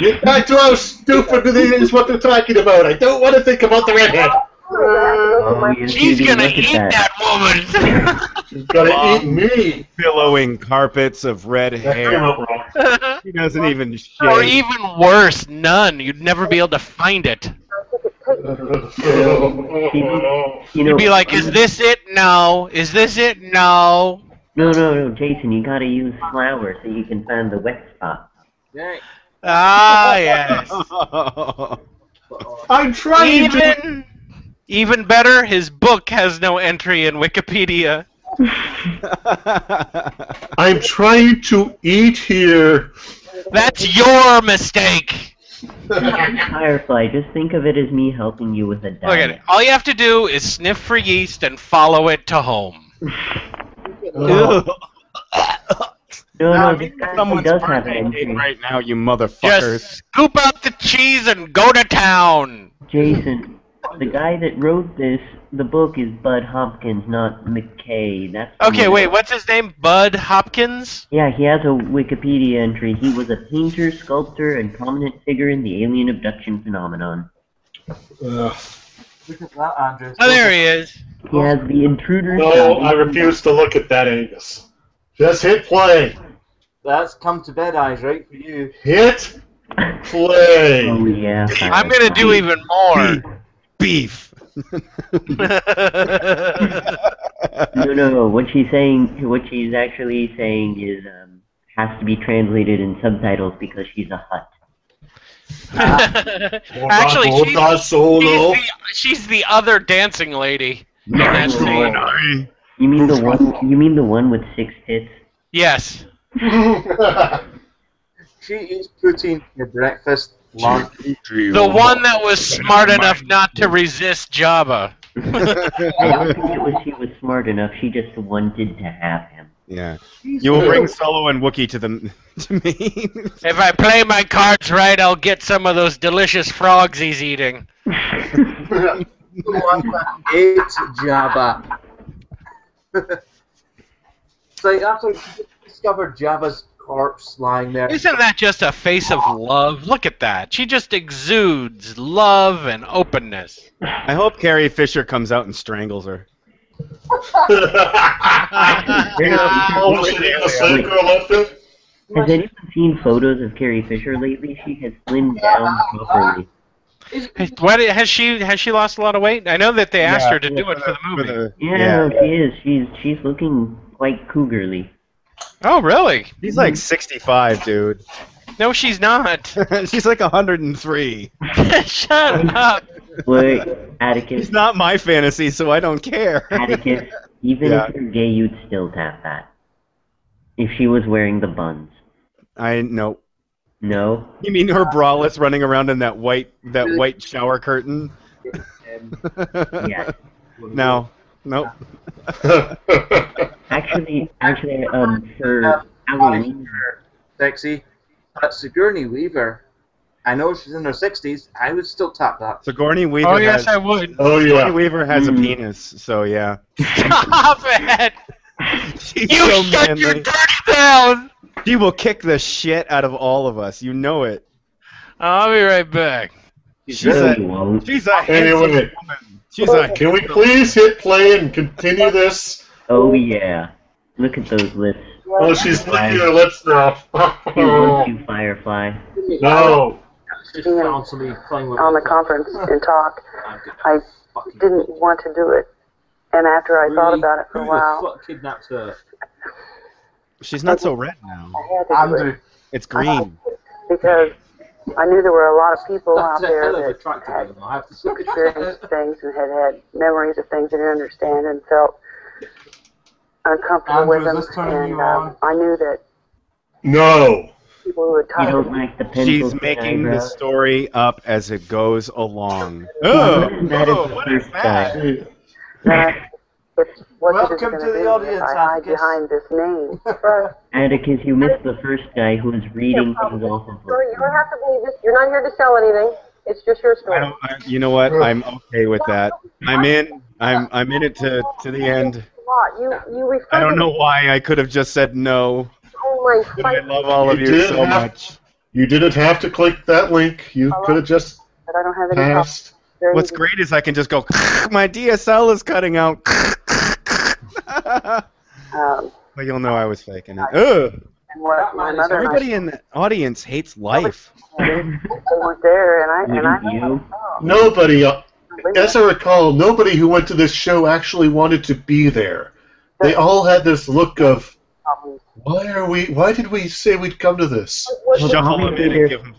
Get back to how stupid it is what they're talking about. I don't want to think about the redhead. Oh, yes, She's you do. gonna Look eat at that woman. She's gonna eat me. Billowing carpets of red hair. She doesn't even shave. Or even worse, none. You'd never be able to find it. You'd be like, is this it? No. Is this it? No. No, Jason, you gotta use flour so you can find the wet spot. Ah, yes. I'm trying to. Even better, his book has no entry in Wikipedia. I'm trying to eat here. That's your mistake. Firefly, just think of it as me helping you with a diet. Look at it. All you have to do is sniff for yeast and follow it to home. No, this guy Someone's does have an partaking entry. right now, you motherfuckers. Just scoop up the cheese and go to town. Jason, the guy that wrote this, the book is Bud Hopkins, not McKay. That's Okay, wait, what's his name? Bud Hopkins? Yeah, he has a Wikipedia entry. He was a painter, sculptor, and prominent figure in the alien abduction phenomenon. Look at that, Andrew. Oh, there he is. He has the intruder. No, I refuse to look at that, Angus. Just hit play. That's come to bed eyes, right, for you. Hit play. Oh, yeah. I'm gonna do even more. Beef. No. What she's actually saying is has to be translated in subtitles because she's a hut. Actually, she's the other dancing lady in that scene. You mean the one with 6 tits? Yes. She eats poutine for breakfast, lunch. The one that was smart enough not to resist Jabba. I don't think it was she was smart enough. She just wanted to have him. Yeah. You will bring Solo and Wookiee to me. If I play my cards right, I'll get some of those delicious frogs he's eating. It's Jabba. It's like after you discovered Jabba's corpse lying there. Isn't that just a face of love? Look at that. She just exudes love and openness. I hope Carrie Fisher comes out and strangles her. Has anyone seen photos of Carrie Fisher lately? She has slimmed down properly. What has she lost a lot of weight? I know that they asked her to do it for the movie. Yeah, she is. She's looking quite cougarly. Oh, really? She's like 65, dude. No, she's not. She's like 103. Shut up. Wait, Atticus. It's not my fantasy, so I don't care. Atticus, even if you're gay, you'd still tap that. If she was wearing the buns. No. No? You mean her bralettes running around in that white shower curtain? Yes. No. Nope. Actually, for Halloween. Sexy. But Sigourney Weaver, I know she's in her 60s, I would still tap that. Sigourney Weaver. Oh, yes, I would. Oh, yeah. Sigourney Weaver has a penis, so yeah. Stop it! She's You so shut manly. your dirty mouth! She will kick the shit out of all of us. You know it. I'll be right back. She's a handsome Anyway, woman. She's a. can we please hit play and continue this? Oh, yeah. Look at those lips. Oh, she's licking her lips now. She wants you, Firefly. No. On the conference and talk, I didn't want to do it. And after I thought about it for a while, Kidnapped her. She's not so red now. I had to do it. It's green. Because I knew there were a lot of people out That's a hell there of a that track to had them, I have to say. experienced things and had memories of things they didn't understand and felt uncomfortable with them. And I knew that No. people who had You taught don't like the pencils. She's and making the eyebrows? story up as it goes along. That is Oh, the what is first that? guy. that it's what Welcome you're to going to the do audience, if I hide Atticus. behind this name. Atticus, you missed the first guy who was reading things off of So you don't have to believe this. You're not here to sell anything. It's just your story. You know what? I'm okay with that. I'm in. I'm in it to the end. You refer I don't to know why I could have just said no. Oh my But I love all of you didn't so have- much. You didn't have to click that link. You could have just But I don't have any passed. What's great is I can just go, my DSL is cutting out. But you'll know I was faking it. Ugh. And what my mother Everybody in the audience hates life. they weren't there, and I Nobody, as I recall, nobody who went to this show actually wanted to be there. They all had this look of, why did we say we'd come to this? Shuffle them in and give them.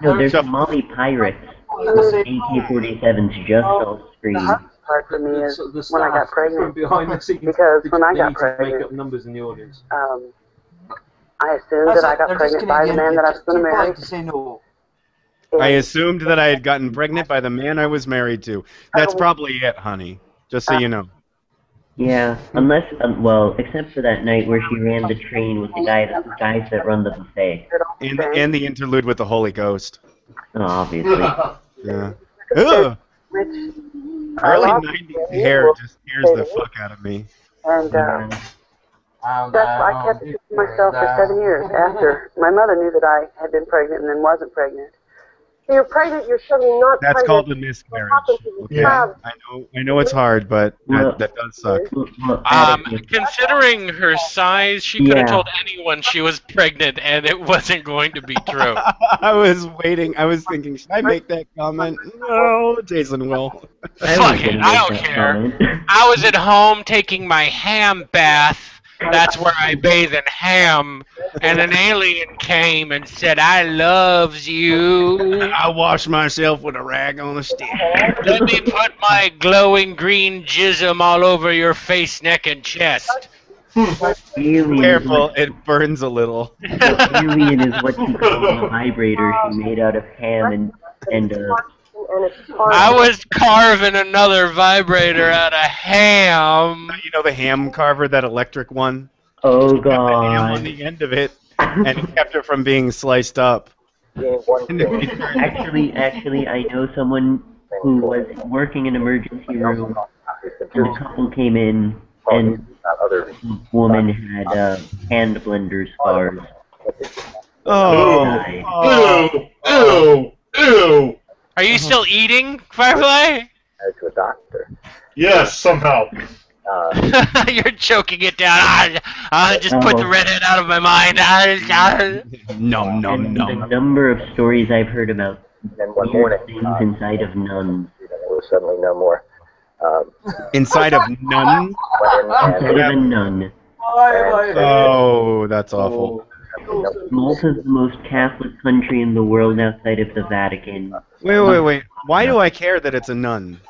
No, there's Somali pirates. AK-47s just off screen. Part for me is when I got pregnant. Behind the scenes, Because when I they got need to make pregnant, up numbers in the audience. I assumed that I got pregnant by the man that I was going to marry. To say no. I assumed that I had gotten pregnant by the man I was married to. That's probably it, honey. Just so you know. Yeah, unless, well, except for that night where she ran the train with the guys that run the buffet. And the interlude with the Holy Ghost. Oh, obviously. Yeah. Ugh. Early 90s hair just scares the fuck out of me. And that's why I kept it to myself for 7 years after my mother knew that I had been pregnant and then wasn't pregnant. So you're pregnant, you're suddenly not That's pregnant. called a miscarriage. Okay? Yeah. I know it's hard, but that does suck. Considering her size, she could have told anyone she was pregnant, and it wasn't going to be true. I was waiting. I was thinking, should I make that comment? No, Jason will. Fuck it, I don't care. I was at home taking my ham bath. That's where I bathe in ham. And an alien came and said, I loves you. I wash myself with a rag on a stick. Let me put my glowing green jism all over your face, neck, and chest. Careful, it burns a little. Alien is what she calls a vibrator she made out of ham and I was carving another vibrator out of ham. You know the ham carver, that electric one? Oh, The ham on God. the end of it, and it kept it from being sliced up. Actually, I know someone who was working in an emergency room, and a couple came in, and the woman had hand blender scars. Ew! Are you still eating, Firefly? To a doctor. Yes, somehow. You're choking it down. Just put the redhead out of my mind. No. The number of stories I've heard about weird things inside of nuns. There was suddenly no more. Inside of nuns? Inside of a nun. Oh, that's awful. Malta's the most Catholic country in the world outside of the Vatican. Wait. Why do I care that it's a nun?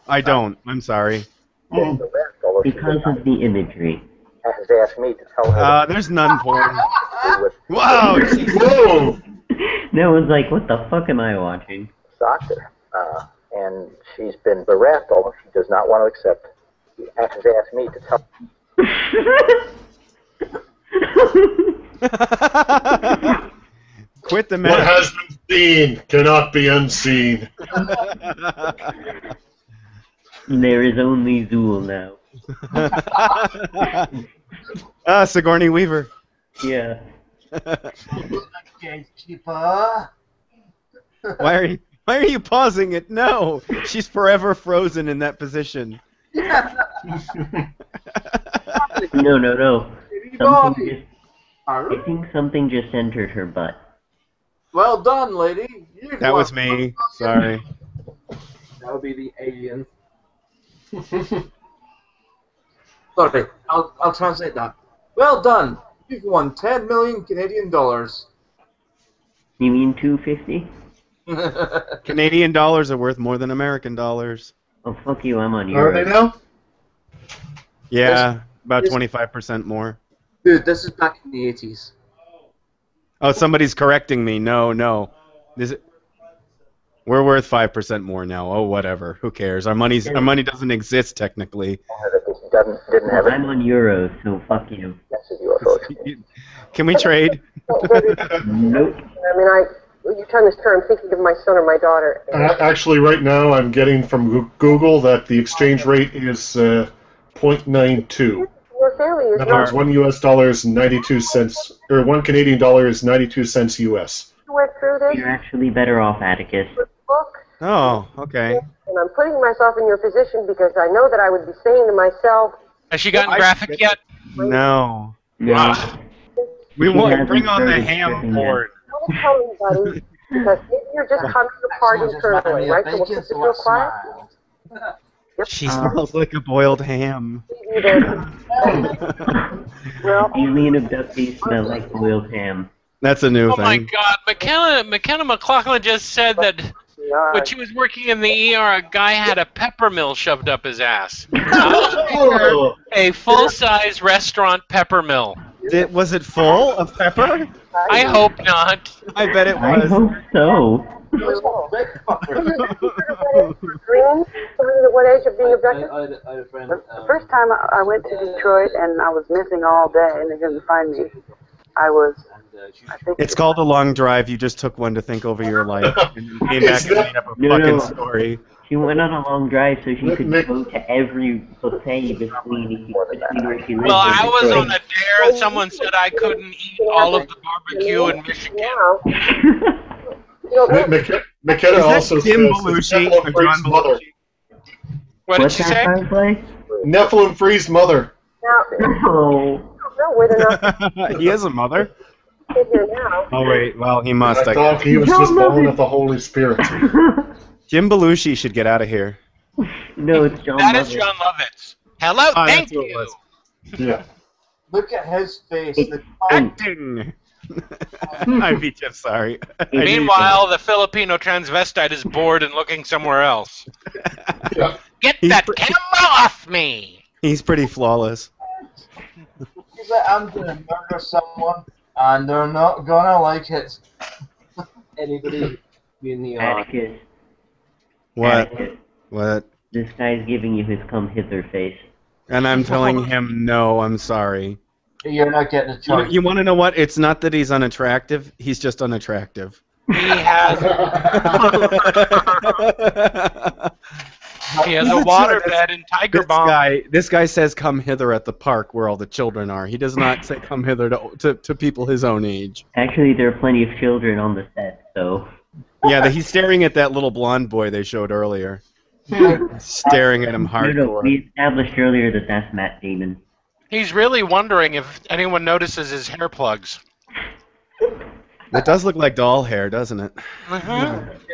I don't. I'm sorry. Because of the imagery. Has asked me to tell her. There's nun porn. Whoa! No one's like, what the fuck am I watching? Doctor, and she's been bereft, although she does not want to accept. She has asked me to tell. Quit the What mess. has been seen cannot be unseen. There is only Zool now. Sigourney Weaver. Yeah. Gatekeeper. Why are you pausing it? No, she's forever frozen in that position. No. I think something just entered her butt. Well done, lady. That was me. Sorry. That would be the alien. Sorry, I'll translate that. Well done. You've won 10 million Canadian dollars. You mean 250? Canadian dollars are worth more than American dollars. Oh, fuck you, I'm on Are they Euros. now? Yeah, about 25% more. Dude, this is back in the 80s. Oh, somebody's correcting me. No. We're worth 5% more now. Oh, whatever. Who cares? Our money doesn't exist technically. I'm on Euros, so fuck you. Can we trade? Nope. I mean, you turn this turn, I'm thinking of my son or my daughter. Actually, right now I'm getting from Google that the exchange rate is 0.92. Your family is In other words, $1 is 92 cents, or $1 Canadian dollar is 92 cents US. went through this You're actually better off, Atticus. book. Oh, okay. And I'm putting myself in your position because I know that I would be saying to myself, Has she gotten graphic yet? No. Ah. We She want hasn't bring on the started ham stripping board. don't tell anybody because maybe you're just coming apart internally, right? So we'll keep it real quiet. She smells like a boiled ham. Well, Alien abductees smell like boiled ham. That's a new Oh my thing. God, McKenna McLaughlin just said that when she was working in the ER, a guy had a pepper mill shoved up his ass. A full-size restaurant pepper mill. Was it full of pepper? I hope not. I bet it I was. hope so. Green, what age of being abducted? The first time I went to Detroit and I was missing all day and they couldn't find me, I think It's called a long drive. You just took one to think over your life and came back and made up a fucking story. She went on a long drive so she could go to every buffet between where she lived. Well, I was on a dare. Someone said I couldn't eat all of the barbecue in Michigan. McKenna also Jim says Belushi Nephilim or Free's John mother. What did she say? Nephilim Free's mother. Oh. He has a mother? Oh, wait. Well, he must. I thought he was just born of the Holy Spirit. Jim Belushi should get out of here. No, it's John That Lovitz. is John Lovitz. Hello, thank you. Yeah. Look at his face. Acting. I beat you. Sorry. Meanwhile, the Filipino transvestite is bored and looking somewhere else. Get that camera off me! He's pretty flawless. He's like, I'm gonna murder someone, and they're not gonna like it. Anybody be in the Atticus. What? Atticus. What? This guy's giving you his come hither face. And I'm telling him, no, I'm sorry. You're not getting a choice. You want to know what? It's not that he's unattractive. He's just unattractive. He has a waterbed in Tiger Bomb. This guy says come hither at the park where all the children are. He does not say come hither to people his own age. Actually, there are plenty of children on the set, so... Yeah, he's staring at that little blonde boy they showed earlier. Staring at him hardcore. No, we established earlier that that's Matt Damon. He's really wondering if anyone notices his hair plugs. It does look like doll hair, doesn't it?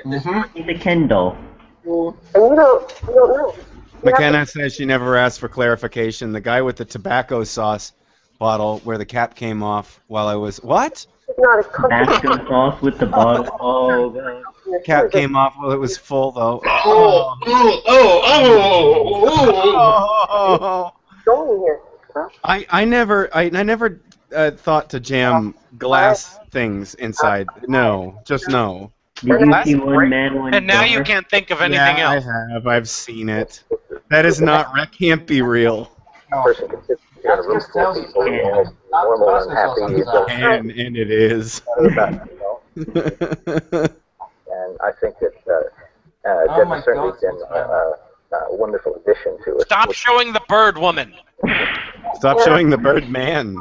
He's a Ken doll. And you don't know. McKenna says she never asked for clarification. The guy with the tobacco sauce bottle where the cap came off while I was... What? Tabasco sauce with the bottle. Oh, God. Cap came off while it was full, though. I never thought to jam glass things inside. No, just no. Did you see One Man, One And now Jar? you can't think of anything Yeah, else. I have. I've seen it. That is not. That can't be real. Person can sit in a room full of people who are all normal and happy. And it is. And I think that Debbie's certainly been a wonderful addition to it. Stop showing the bird woman. Stop showing the bird man.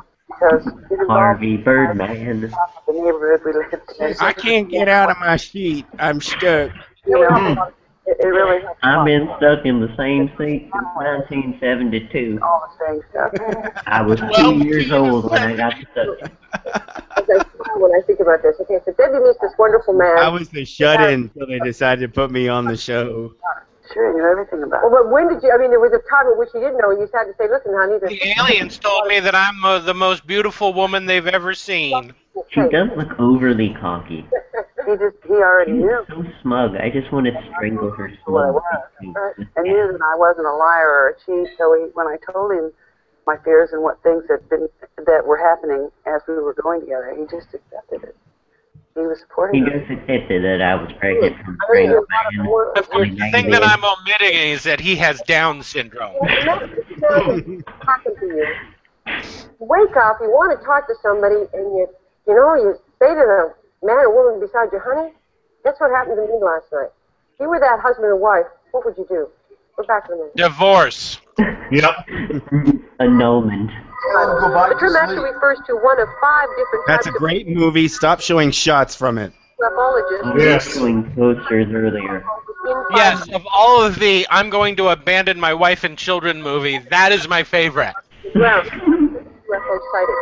Harvey Birdman. the neighborhood we lived in. I can't get out of my seat. I'm stuck. You know, it really helped. I've been stuck in the same seat since 1972. All the same stuff. I was 2 years old when I got stuck. When I think about this, okay, so Debbie meets this wonderful man. I was the shut-in until they decided to put me on the show. Sure, you know everything about it. Well, but when did you? I mean, there was a time at which you didn't know, and you had to say, "Listen, honey." The aliens told me that I'm the most beautiful woman they've ever seen. She does look overly cocky. He already knew. So smug. I just want to strangle her smug. And knew that I wasn't a liar or a cheat. So when I told him my fears and what things that were happening as we were going together, he just accepted it. He was supporting He it. just accepted that I was pregnant from Frank Ryan. The thing that I'm omitting is that he has Down syndrome. Talking to you. Wake up, you want to talk to somebody, and you say to the man or woman beside you, honey, that's what happened to me last night. If you were that husband or wife, what would you do? Go back to the man. Divorce. Yep. Annulment. The term actually refers to one of 5 different That's a types great movie. Stop showing shots from it. of graphologists. We were showing posters earlier. in 5 Yes, minutes. of all of the I'm going to abandon my wife and children movie, that is my favorite. Ground UFO sighting.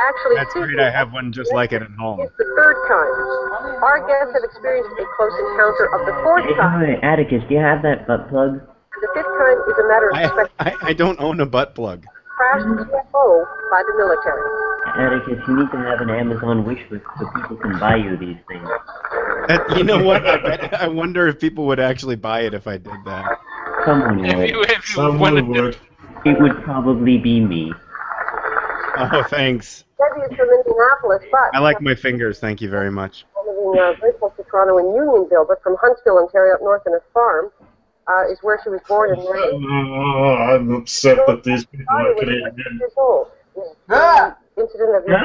Actually, That's speaking great. I of, have one just like it at home. it's the 3rd time. Our guests have experienced a close encounter of the 4th time. Hey, Atticus, do you have that butt plug? The 5th time is a matter of I don't own a butt plug. crashed UFO by the military. Atticus, you need to have an Amazon wish list so people can buy you these things. You know what? I wonder if people would actually buy it if I did that. Someone would. Someone would. It would probably be me. Oh, thanks. Debbie is from Indianapolis, but I like my fingers. Thank you very much. living very close to Toronto in Unionville, but from Huntsville, Ontario, up north in a farm, is where she was born and raised. Oh, I'm upset that these people are Canadian. Years old. Incident of your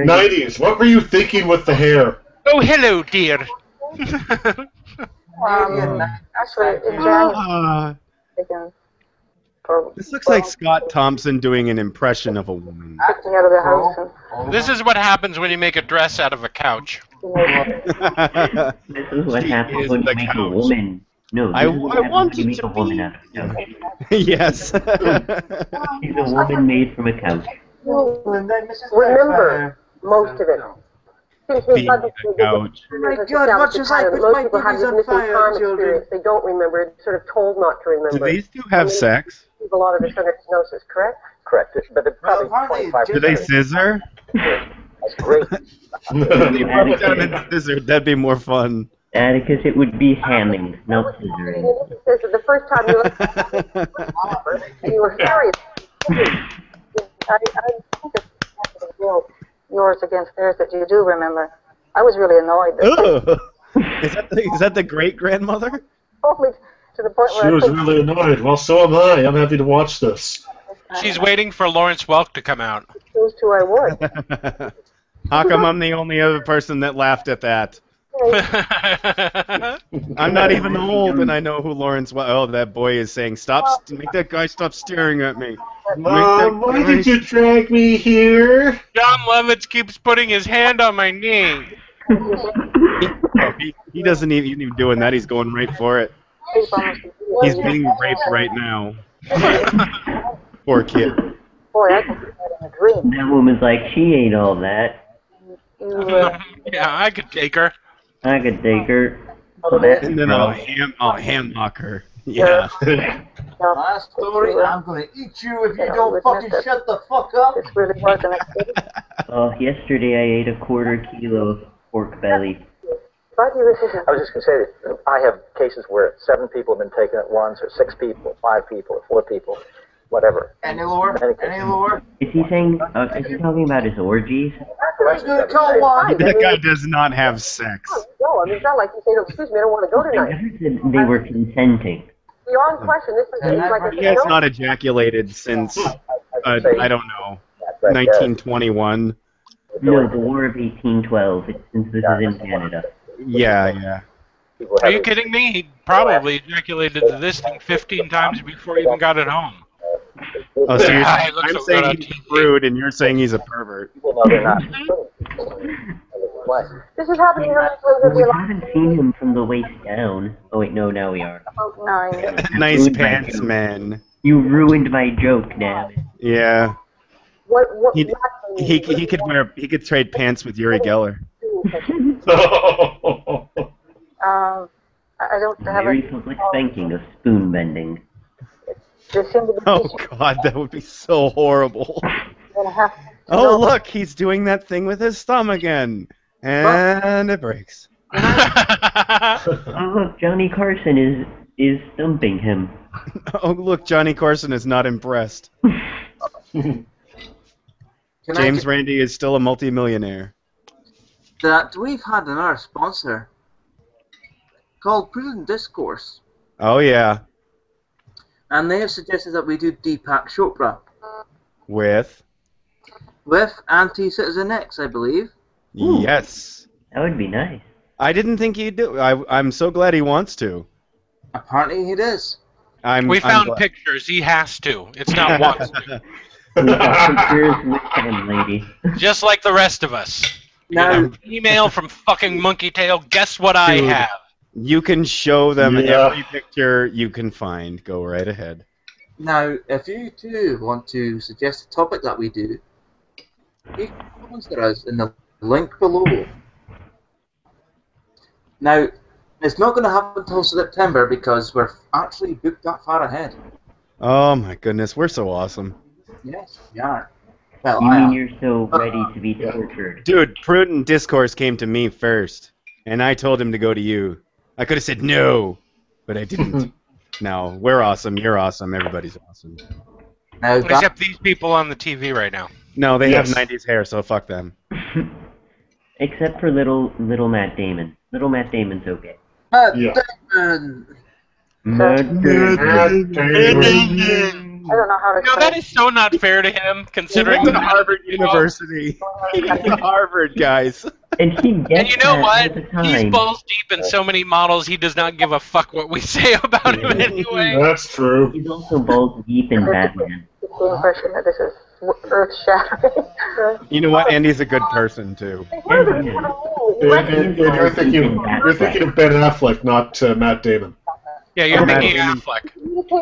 90s. What were you thinking with the hair? Oh, hello, dear. Actually, in January, again, This looks like Scott Thompson doing an impression of a woman. kicked me out of the house. And This is what happens when you make a dress out of a couch. This is what happens when you make a woman. No, this I is what happens when you make a woman out of a couch. Yes. She's a woman made from a couch. remember most of it. Seems to be Being a couch. Oh my God, what's your like? Most people have this missing time experience. They don't remember. It's sort of told not to remember. Do these two have sex? A lot of this under hypnosis, correct? Correct. But they're probably 25%. Do they scissor? That's great. Scissor. That'd be more fun. Atticus, it would be hamming, not scissoring. It says that the first time you were serious. I think it's yours against theirs that you do remember. I was really annoyed. Is that the great grandmother? Only to the point She where was really annoyed. Well, so am I. I'm happy to watch this. She's waiting for Lawrence Welk to come out. those two I would. How come I'm the only other person that laughed at that? I'm not even old, and I know who Lawrence. Oh, that boy is saying, "Stop! Make that guy stop staring at me." Mom, why did you drag me here? John Lovitz keeps putting his hand on my knee. He doesn't even doing that. He's going right for it. He's being raped right now. Poor kid. Boy, I can see that in a dream. That woman's like, she ain't all that. Yeah, I could take her. I could take her. And then I'll hamlock her. Yeah. Last story, I'm gonna eat you if you don't fucking shut the fuck up. This really wasn't Yesterday I ate a quarter kilo of pork belly. I was just going to say that I have cases where 7 people have been taken at once, or 6 people, 5 people, or 4 people, whatever. Any lore? Any lore? Is he saying, is he talking about his orgies? That guy does not have sex. No, I mean, it's not like you say, no, excuse me, I don't want to go I tonight. heard that they were consenting. Beyond question, this is like a He has not ejaculated since, I don't know, 1921. No, the War of 1812, since this is in Canada. Yeah. Are you kidding me? He probably ejaculated this thing 15 times before he even got it home. Oh, so Yeah, he looks I'm so saying good on he's rude, and you're saying he's a pervert. Well, no, they're not. This is happening here. Well, we haven't seen him from the waist down. Oh wait, no, now we are. Nice Ruined my pants, joke. man. You ruined my joke, damn it. Yeah. What He could trade pants with Uri Geller. I don't have Very public spanking of spoon bending. Oh God, that would be so horrible. Oh look, he's doing that thing with his thumb again, and it breaks. Oh look, Johnny Carson is thumping him. Oh look, Johnny Carson is not impressed. James Randi is still a multimillionaire. That we've had another sponsor called Prudent Discourse, Oh yeah, and they have suggested that we do Deepak Chopra with with Anti-Citizen X, I believe. yes. That would be nice. I didn't think he'd do. I'm so glad he wants to. Apparently he does. We found pictures. He has to. It's not wants to. We got pictures with him, lady. Just like the rest of us. Now, email from fucking Monkey Tail. Guess what I Dude. have? You can show them Yeah. every picture you can find. Go right ahead. Now, if you too want to suggest a topic that we do, you can sponsor us in the link below. Now, it's not going to happen until September because we're actually booked that far ahead. Oh my goodness, we're so awesome. Yes, we are. Well, You I mean am. you're so ready to be tortured? Dude, Prudent Discourse came to me first, and I told him to go to you. I could have said no, but I didn't. No, we're awesome, you're awesome, everybody's awesome. Now, Except these people on the TV right now. No, they Yes. have 90s hair, so fuck them. Except for little Matt Damon. Little Matt Damon's okay. Matt Yeah. Damon. Matt I don't know how to No, that is so not fair to him, considering He went to Harvard University. He went to Harvard, guys. And he gets And you know that what? all the time. He's balls deep in so many models, he does not give a fuck what we say about him anyway. That's true. He's also balls deep in Batman. It's the impression that this is earth-shattering. You know what? Andy's a good person, too. And you're thinking of Ben Affleck, not Matt Damon. Yeah, you're Matt thinking Damon. Affleck.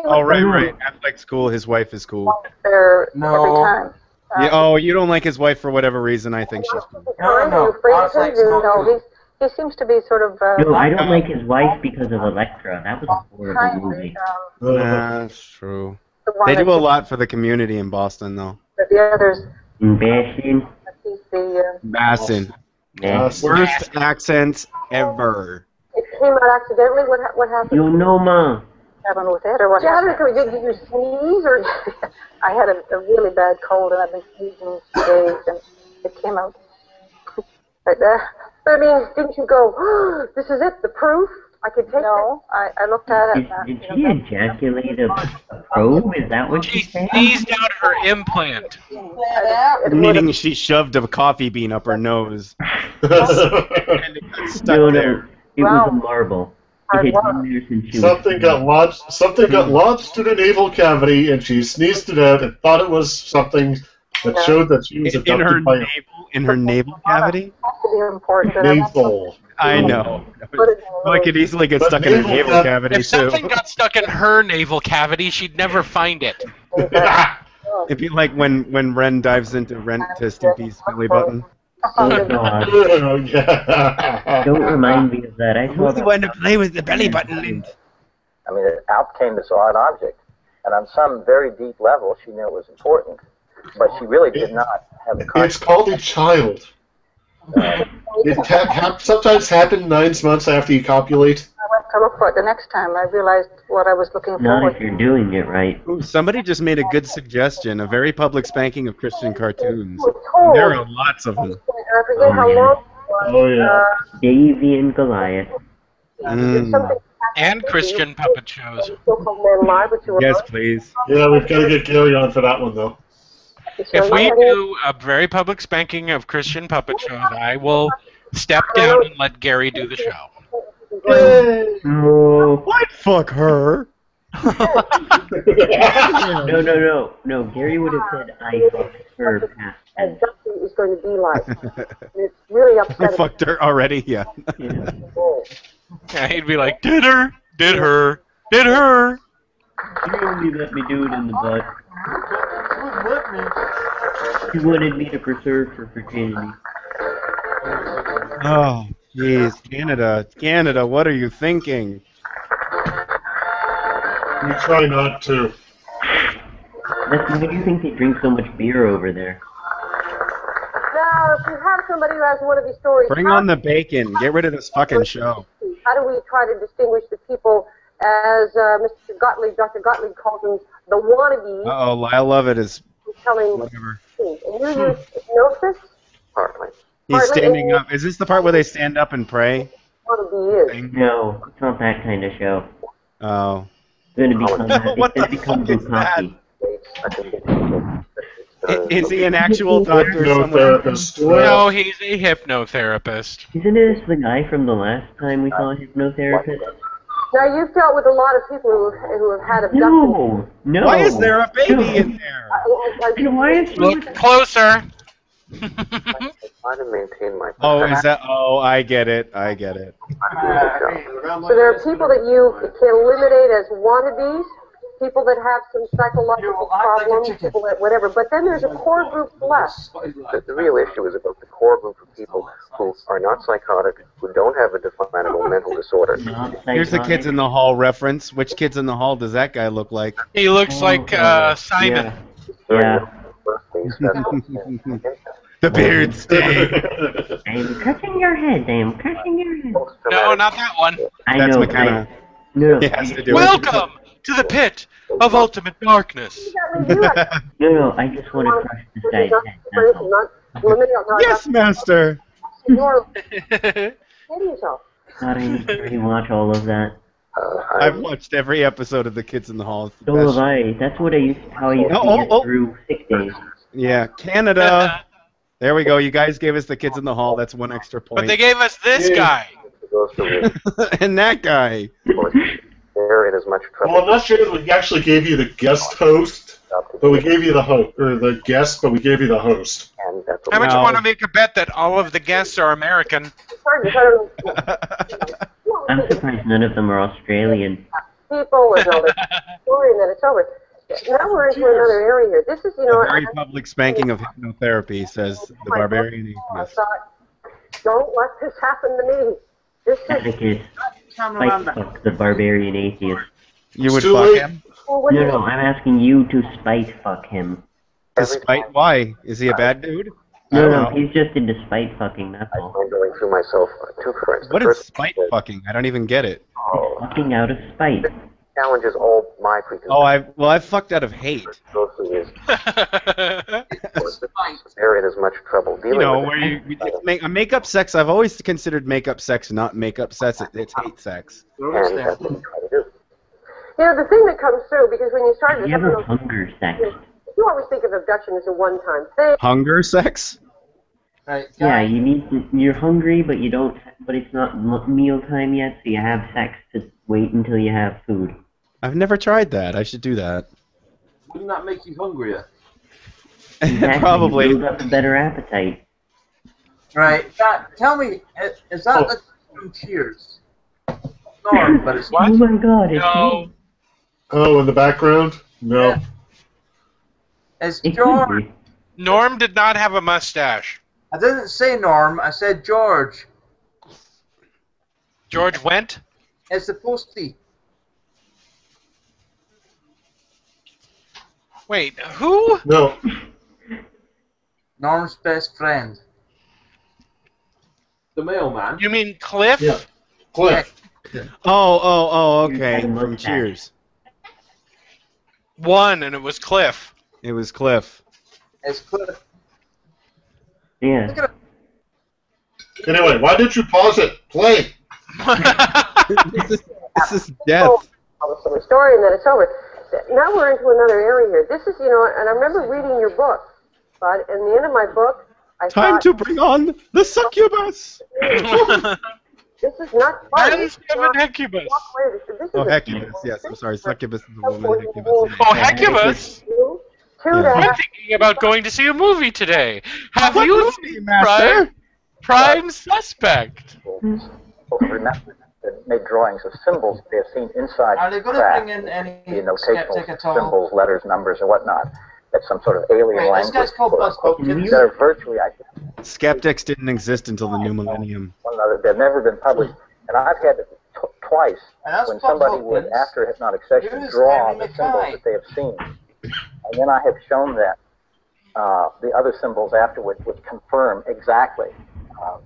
Oh, right. Affleck's cool, his wife is cool. There every No. time. Yeah, oh, you don't like his wife for whatever reason, I think she's cool. Kind of afraid of him. No, he seems to be sort of. No, I don't like his wife because of Elektra. That was a horrible movie. That's true. the one They that do a he's- lot for the community in Boston, though. that the others. Bastion. He's the. Bassin. Bastion. Worst accents ever. It came out accidentally. What happened? You know, ma. Happened with it, or what happened? Did you sneeze, or I had a really bad cold, and I've been sneezing for days, and it came out right there. But I mean, didn't you go? Oh, this is it, the proof. I could take no, it. I looked at it. Did she ejaculate a probe? Is that what she said? Sneezed out her implant. Meaning she shoved a coffee bean up her nose. And it got stuck No, there. it was a marble. It had been there since she Something got lodged in a naval cavity, and she sneezed it out and thought it was something that showed that she was In her abducted by in her navel cavity? a navel. I know. Well, it could easily get stuck in her navel cavity, If too. something got stuck in her navel cavity, she'd never find it. It'd be like when Ren dives into Stimpy's belly button. Oh, God. Oh, yeah. Don't remind me of that. I saw Who's the one to play with the belly button, Lind? I mean, out came this odd object, and on some very deep level, she knew it was important, but she really did not have the It's conscience. called a child. It sometimes happens 9 months after you copulate. I went to look for it the next time. I realized what I was looking Not for. if you're doing it right. Ooh, somebody just made a good suggestion, a very public spanking of Christian cartoons. And there are lots of them. I forget how long it was. Oh, yeah. Davy and Goliath. And Christian puppet shows. Yes, please. Yeah, we've got to get Gary on for that one, though. If we do a very public spanking of Christian puppet shows, I will step down and let Gary do the show. No. What? Fuck her. No. Gary would have said, I fucked her past tense. Exactly is going to be like. It's really I upsetting. fucked her already, yeah. Yeah, he'd be like, did her. He only let me do it in the butt. He wanted me to preserve her virginity. Oh, jeez. Canada, what are you thinking? We try not to. Why do you think they drink so much beer over there? Now, if you have somebody who has one of these stories, Bring on the bacon. Get rid of this fucking show. how do we try to distinguish the people as Mr. Gottlieb, Dr. Gottlieb calls them, the wannabes Uh-oh, Lyle Lovett is telling whatever. things? And you use hypnosis? Partly. He's standing up. Is this the part where they stand up and pray? Wannabe is. No, it's not that kind of show. Oh. It's gonna become Bukaki. Is he an actual doctor somewhere? No, he's a hypnotherapist. Isn't this the guy from the last time we saw a hypnotherapist? Now, you've dealt with a lot of people who have had abductions. No. Why is there a baby in there? And why is Look closer. Try to maintain my. Oh, is that? Oh, I get it. I get it. So there are people that you can eliminate as wannabes, people that have some psychological problems, people that whatever. But then there's a core group left. The real issue is about the core group of people who are not psychotic, who don't have a definable mental disorder. Here's the Kids in the Hall reference. Which Kids in the Hall does that guy look like? He looks like Simon. Yeah. The beard stain. I'm crushing your head. I'm crushing your head. No, not that one. I That's know. McKenna. No. He has to do Welcome to the pit of ultimate darkness. No. I just want to crush this guy's head. That's all. Yes, master. God, I need to rewatch all of that. I've watched every episode of the Kids in the Hall. It's the So best. have I. That's what I used. How I used to Oh, get oh. through sick days. Yeah, Canada. There we go. You guys gave us the Kids in the Hall. That's one extra point. But they gave us this guy. And that guy. They're in as much trouble. Well, I'm not sure that we actually gave you the guest host, but we gave you the host, or the guest, but we gave you the host. How much you want to make a bet that all of the guests are American? I'm surprised none of them are Australian. People and all that story, and then it's over. Now we're into another area here. This is, A very public spanking of hypnotherapy, says the barbarian I atheist. thought, don't let this happen to me. This is Atticus, spite fuck the barbarian atheist. You would fuck him? No, I'm asking you to spite fuck him. Despite why? Is he a bad dude? No, he's just into spite fucking, that's all. I'm going through myself two currents. What is spite fucking? I don't even get it. Fucking out of spite. Challenges all my preconceptions. Oh, I fucked out of hate. They're in as much trouble dealing You know, with where it. you makeup sex. I've always considered makeup sex not makeup sex. It's hate sex. And that's what we try to do. You know, the thing that comes through, because when you start You ever hunger sex? you always think of abduction as a one-time thing. Hunger sex? Right. Yeah, you're hungry, but you don't. But it's not mealtime yet, so you have sex to wait until you have food. I've never tried that. I should do that. Wouldn't that make you hungrier? Exactly, Probably. You build up a better appetite. Right. Tell me, is that the from Cheers? Norm, but it's Oh my God! It's No. me. Oh, in the background? No. Yeah. It's It George. could be. Norm did not have a mustache. I didn't say Norm. I said George. George went? It's supposed to be. Wait, who? No. Norm's best friend. The mailman. You mean Cliff? Yeah. Cliff. Oh, okay. You're From mustache. Cheers. One, and it was Cliff. It was Cliff. It's Cliff. Yeah. Look at it. Anyway, why did you pause it? Play. This is death. Tell the story, and then it's over. Now we're into another area here. This is, and I remember reading your book, but in the end of my book, I Time thought, to bring on the succubus. this is not fun. And seven Hecubus. This is Oh, a- Hecubus. Yes, I'm sorry. Succubus is a woman. Hecubus. Oh, Hecubus? I'm thinking about going to see a movie today. Have What you movie, seen Master? Prime Suspect? That made drawings of symbols they have seen inside Are they going to cracks, bring in any notational skeptic at all? symbols, letters, numbers, or whatnot. That's some sort of alien Right, this language. guy's called Buzz Hopkins. That are virtually identical. Skeptics didn't exist until the new millennium. One another. They've never been published. And I've had it twice And that's when Buzz somebody would, Hopkins. after a hypnotic session, Here's draw Henry the symbols Mackay. that they have seen. And then I have shown that the other symbols afterwards would confirm exactly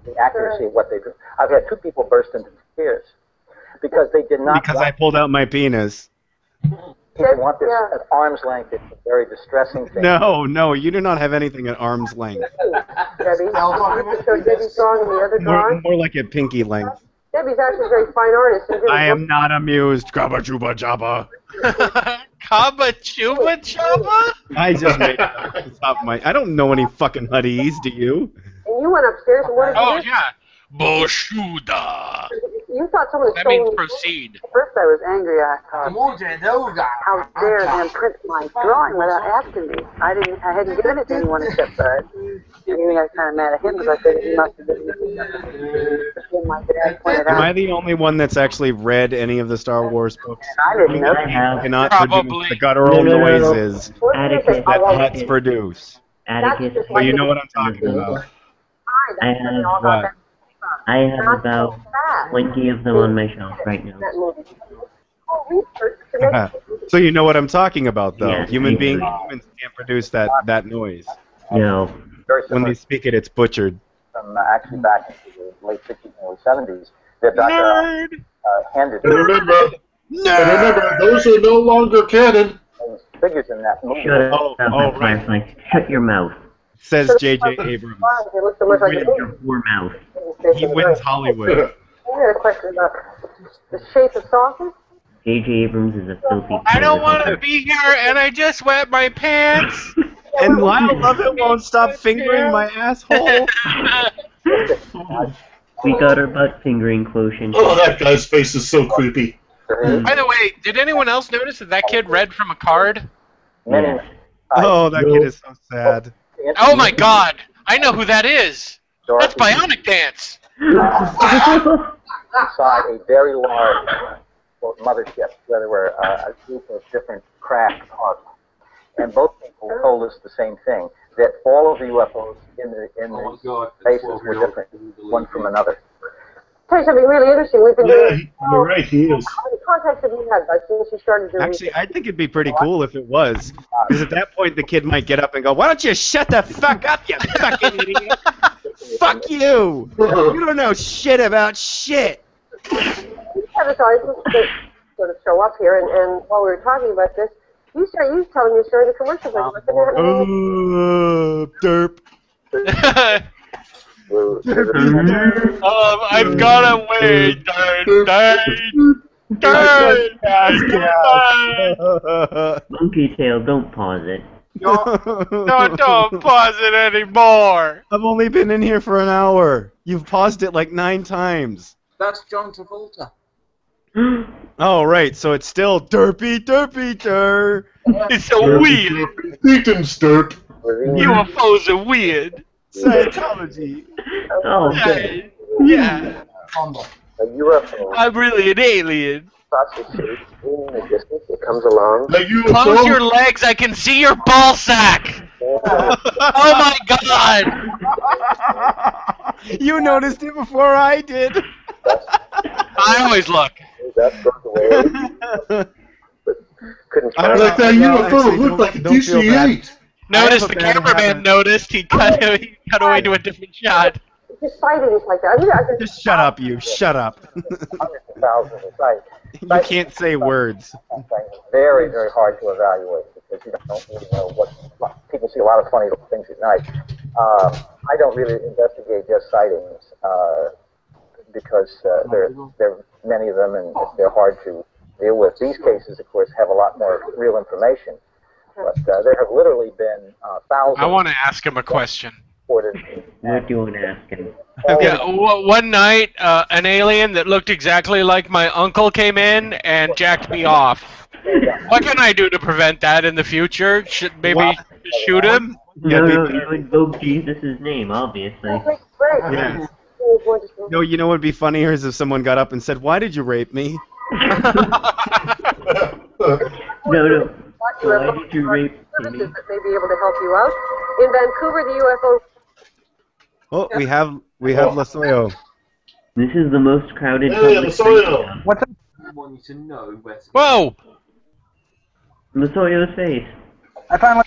the accuracy of what they do. I've had two people burst into tears because they did not Because I pulled out my penis. people want this at arm's length. It's a very distressing thing. No, you do not have anything at arm's length. Debbie. So Debbie's drawing and the other drawing. More like at pinky length. Debbie's actually a very fine artist. And did a I am book- not amused. Kabba chuba jabba. Kaba Chuba Chaba? I just made it up off the top of my. I don't know any fucking Huddies, do you? And you went upstairs and what did Oh, you do? yeah. Boshuda. You thought someone had That means stolen. proceed. At first, I was angry. I thought, how dare them print my drawing without asking me? I hadn't given it to anyone except Bud. Maybe I was kind of mad at him because I said he must have given it to me. Then my dad pointed Am out. I the only one that's actually read any of the Star Wars books? I didn't know. I have. Cannot Probably. produce the guttural No. noises Atticus. that huts produce. Atticus. Well, you know what I'm talking about. I have. What? I have about 20 of them on my shelf right now. So you know what I'm talking about, though. Yes, Humans I do. can't produce that noise. No. Very When similar they speak it, it's butchered. from actually back into the late 60s and early 70s that Nerd! handed And remember, those are no longer canon. those figures in that movie. Shut up, Firefly. Shut your mouth. Says J.J. Abrams. It looked so much like Shut your poor mouth. He wins Hollywood. I had a question about the shape of saucers. J.J. Abrams is a filthy. I don't want to be here, and I just wet my pants. And Lyle Lovett won't stop fingering my asshole. We got our butt fingering quotient. Oh, that guy's face is so creepy. By the way, did anyone else notice that kid read from a card? Yes. Oh, that kid is so sad. Oh my God! I know who that is. That's Bionic Dance. Inside a very large mothership where there were a group of different craft parts. And both people told us the same thing, that all of the UFOs in the bases were different, one from another. Tell you something really interesting. We've been doing. You're right, he is. How many contacts have you had since you started doing? Actually, I think it'd be pretty cool if it was. Because at that point, the kid might get up and go, "Why don't you shut the fuck up, you fucking idiot? Fuck you! You don't know shit about shit!" We have this audience that sort of show up here, and while we were talking about this, you telling your story in the commercial break. Derp. I've got away. Monkey tail, don't pause it. No, don't pause it anymore. I've only been in here for an hour. You've paused it like 9 times. That's John Travolta. Oh, right, so it's still derpy, der. It's so weird. Derp. UFOs are weird. Scientology. Oh, Yeah. A UFO. I'm really an alien. In the distance, it comes along. Close your legs. I can see your ball sack. Oh my God. You noticed it before I did. I always look. That goes away. Couldn't I don't like know. that No, UFO actually, looked like a don't feel bad. DC-8. Notice the cameraman noticed. He cut away to a different shot. Just sightings like that. Just shut up, you. Shut up. Thousands of sites. You can't say words. Very, very hard to evaluate because you don't really know what people see a lot of funny things at night. I don't really investigate just sightings because there are many of them and they're hard to deal with. These cases, of course, have a lot more real information, but there have literally been thousands. I want to ask him a question. What do you want to ask him? Yeah, one night, an alien that looked exactly like my uncle came in and jacked me off. What can I do to prevent that in the future? Should maybe shoot him? No, you invoke Jesus' name, obviously. Yeah. No, you know what would be funnier is if someone got up and said, "Why did you rape me?" No. Why did you rape me? Services that may be able to help you out. In Vancouver, the UFO. Oh, we have Losoyo. This is the most crowded. Hey, Losoyo. What's up? I want you to know where to Whoa! Losoyo's face. I finally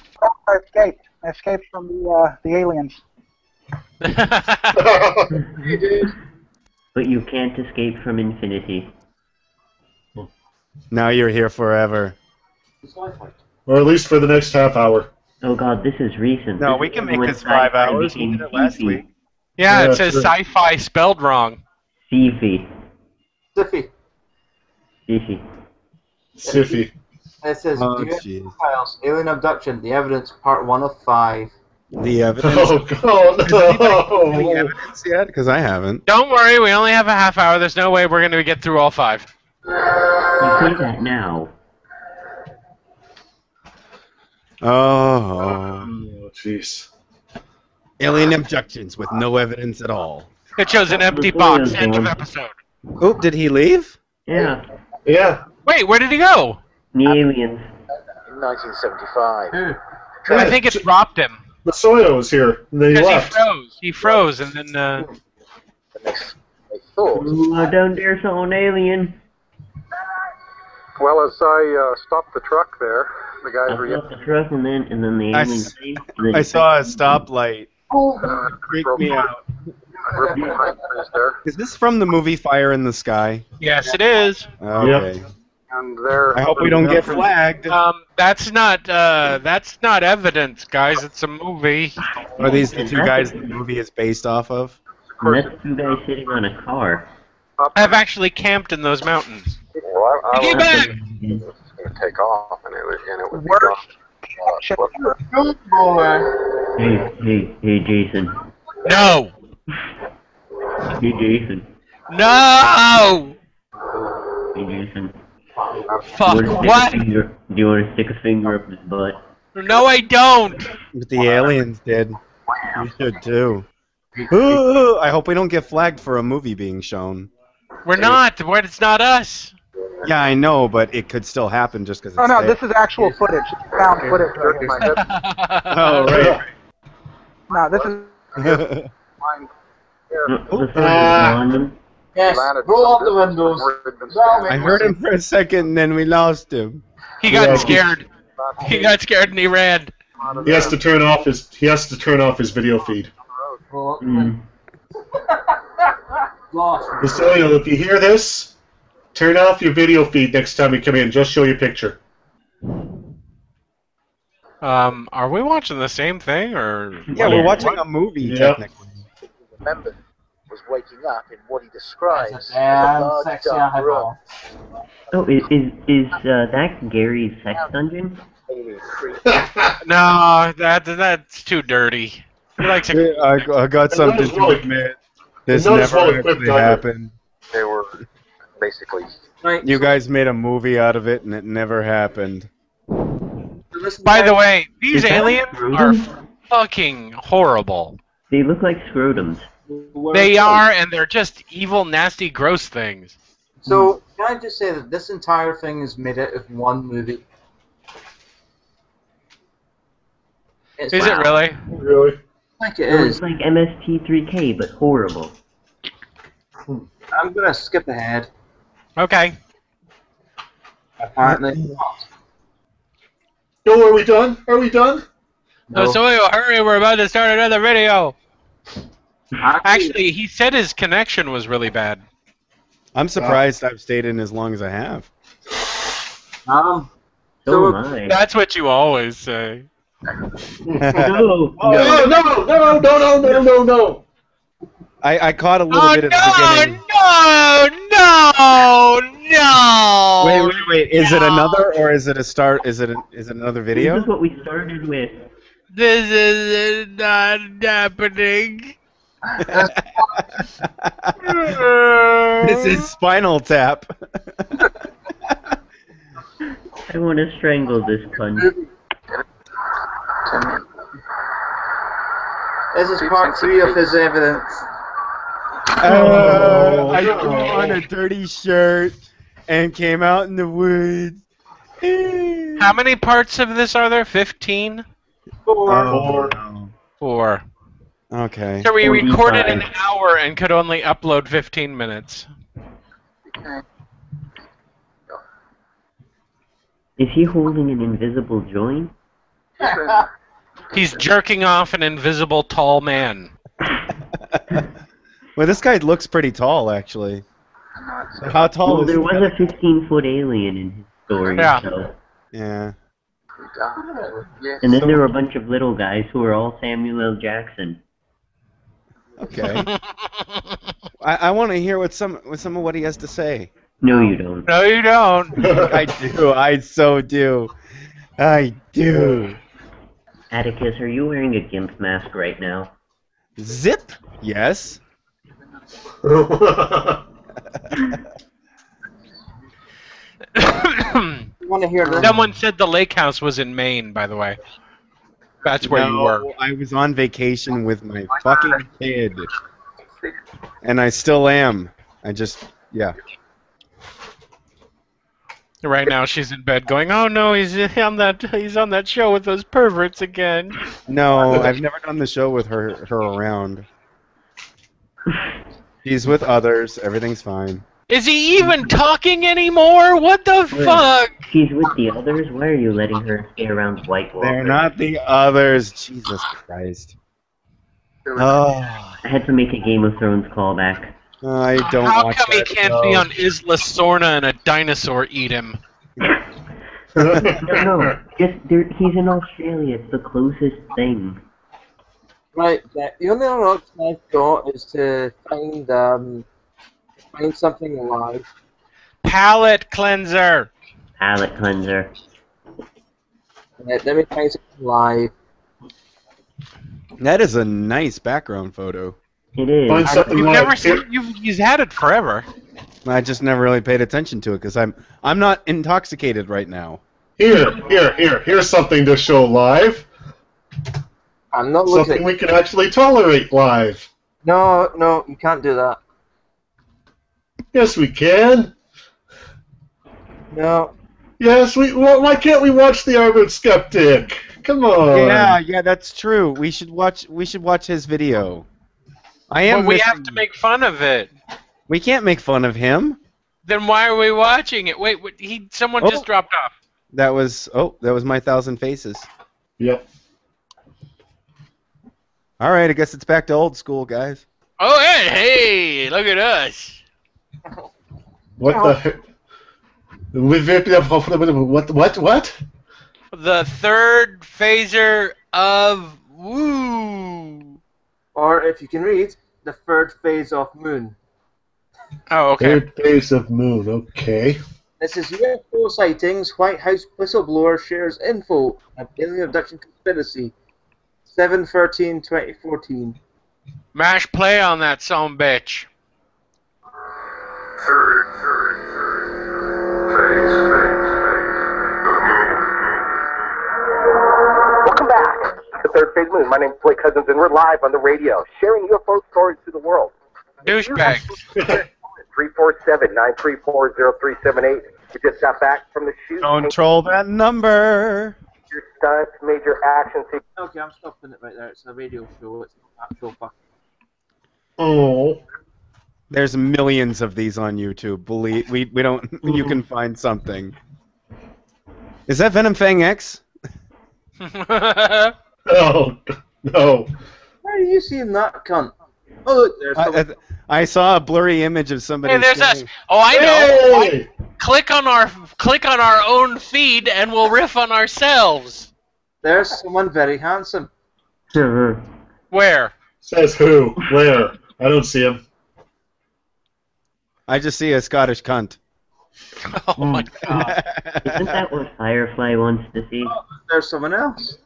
escaped. I escaped from the aliens. You did. But you can't escape from infinity. Now you're here forever. Or at least for the next half hour. Oh God, this is recent. No, This we is can make when this 5 sci-fi hours. We became did it last sci-fi. week. Yeah, Yeah, it says sure. sci-fi spelled wrong. Sci-fi. Siffy. Sci-fi. Siffy. It says, Oh, "Do jeez. Files, Alien Abduction, The Evidence, Part 1 of 5. The evidence. Oh God! Has anybody seen the No. evidence yet? Because I haven't. Don't worry, we only have a half hour. There's no way we're going to get through all 5. You say that now. Oh. Jeez. Alien Abductions with no evidence at all. It shows an empty box. End of episode. Oh, did he leave? Yeah. Yeah. Wait, where did he go? The aliens. In 1975. I think it dropped him. Losoyo was here, and then he Because left. he froze, and then. Don't dare saw an alien. Well, as I stopped the truck there, the guys I were stopped the truck and then the I alien s- came. and then I he- saw a stoplight. uh, Freaked me out. ripped the pipe trees there, Is this from the movie Fire in the Sky? Yes, it is. Okay. and there. I hope we don't get flagged. That's not evidence, guys. It's a movie. Are these the 2 guys the movie is based off of? And that's 2 guys sitting on a car. I've actually camped in those mountains. Well, I Get was back! going to take off, and it would be gone. Good boy. Hey, Jason. No! Hey, Jason. No! Hey, Jason. Fuck, Do what? you want to stick a finger up his butt? No, I don't! But the aliens did. You should too. Ooh, I hope we don't get flagged for a movie being shown. We're not. It's not us. Yeah, I know, but it could still happen just because it's Oh no, there. this is actual footage. Found footage. Right here. Oh, right. No, this is. Yes, roll up the windows. I heard him for a second and then we lost him. He got scared. He got scared and he ran. He has to turn off his. He has to turn off his video feed. Losoyo, if you hear this, turn off your video feed next time you come in. Just show your picture. Are we watching the same thing or? Yeah, we're watching a movie Yeah. technically. Remember, was waking up in what he describes as a Damn large sexy dark room. eyeball. Oh, is that Gary's sex dungeon? Alien creature. No, that's too dirty. He likes to. I got something to admit. This not as never well equipped actually either. happened. They were basically. You guys made a movie out of it and it never happened. By the way, these Is that aliens are fucking horrible. They look like scrotums. They are, and they're just evil, nasty, gross things. So, can I just say that this entire thing is made out of one movie? Is it really? Really? I think it It's is. like MST3K, but horrible. I'm gonna skip ahead. Okay. Apparently not. No, are we done? Are we done? No. Losoyo, hurry, we're about to start another video. Actually, he said his connection was really bad. I'm surprised I've stayed in as long as I have. So so am I. That's what you always say. No, Oh, no! I caught a little Oh, bit at the beginning. no! Wait. Is it another or is it a start? Is it another video? This is what we started with. This is not happening. This is Spinal Tap. I want to strangle this cunt. this is part 3 of his evidence. I threw on a dirty shirt and came out in the woods. How many parts of this are there? 15? Four. Okay. So we 45. recorded an hour and could only upload 15 minutes. Is he holding an invisible joint? He's jerking off an invisible tall man. Well, this guy looks pretty tall, actually. So how tall Well, is there he? was a 15-foot alien in his story. Yeah. So. Yeah. And then there were a bunch of little guys who were all Samuel L. Jackson. Okay. I want to hear what some of what he has to say. No, you don't. No, you don't. I do. I so do. I do. Atticus, are you wearing a GIMP mask right now? Zip? Yes. Want to hear this? Someone said the lake house was in Maine, by the way. That's where you were. No, I was on vacation with my fucking kid. And I still am. Yeah. Right now she's in bed going, "Oh no, he's on that show with those perverts again." No, I've never done the show with her around. He's with others. Everything's fine. Is he even talking anymore? What the fuck? She's with the others? Why are you letting her stay around White Walker? They're not the others. Jesus Christ. Oh. I had to make a Game of Thrones callback. I don't How watch come he that can't show. be on Isla Sorna and a dinosaur eat him? No. He's in Australia. It's the closest thing. Right, the only other option I've got is to find something alive. Palate cleanser. Palate cleanser. Let me find something alive. That is a nice background photo. It is. Find something You've like never seen. He's had it forever. I just never really paid attention to it because I'm not intoxicated right now. Here's something to show live. I'm not looking. Something we can actually tolerate live. No, you can't do that. Yes, we can. No. Yes, why can't we watch The Armored Skeptic? Come on. Yeah, that's true. We should watch his video. But we have to make fun of it. We can't make fun of him. Then why are we watching it? Wait, someone just dropped off. That was my 1,000 Faces. Yep. All right, I guess it's back to old school, guys. Oh, hey, look at us. What the heck? What? The third phaser of Woo. Or if you can read, the third phase of Moon. Oh, okay. Third phase of Moon, okay. This is UFO sightings. White House whistleblower shares info on alien abduction conspiracy. 7/13/2014. Mash play on that son bitch. Welcome back to Third Phase Moon. My name's Blake Cousins, and we're live on the radio, sharing UFO stories to the world. Douchebags. 347-934-0378. We just got back from the shoot. Control that number. Major stunts, major action sequences. Okay, I'm stopping it right there. It's a radio show. It's not actual fucking. Oh. There's millions of these on YouTube. Believe we don't. You can find something. Is that Venom Fang X? Oh no. Where are you seeing that cunt? Oh look, there's someone. I saw a blurry image of somebody. Hey, there's us. Oh, I know. Click on our own feed, and we'll riff on ourselves. There's someone very handsome. Where? Says who? Where? I don't see him. I just see a Scottish cunt. Oh my god. Isn't that what Firefly wants to see? Oh, there's someone else.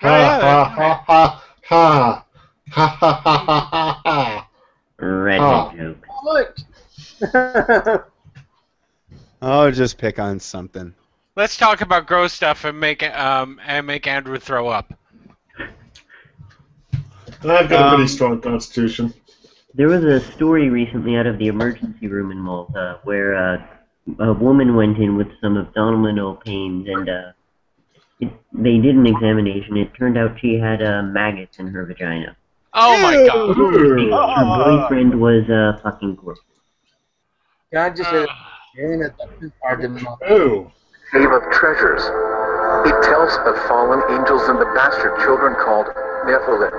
Ha ha ha ha ha ha ha ha ha ha. Redhead joke. Oh, look. Oh, just pick on something. Let's talk about gross stuff and make Andrew throw up. I've got a pretty strong constitution. There was a story recently out of the emergency room in Malta where a woman went in with some abdominal pains and they did an examination. It turned out she had maggots in her vagina. Oh my god. Her boyfriend was fucking gross. Can I just say that? Oh. Cave of treasures. It tells of fallen angels and the bastard children called Nephilim.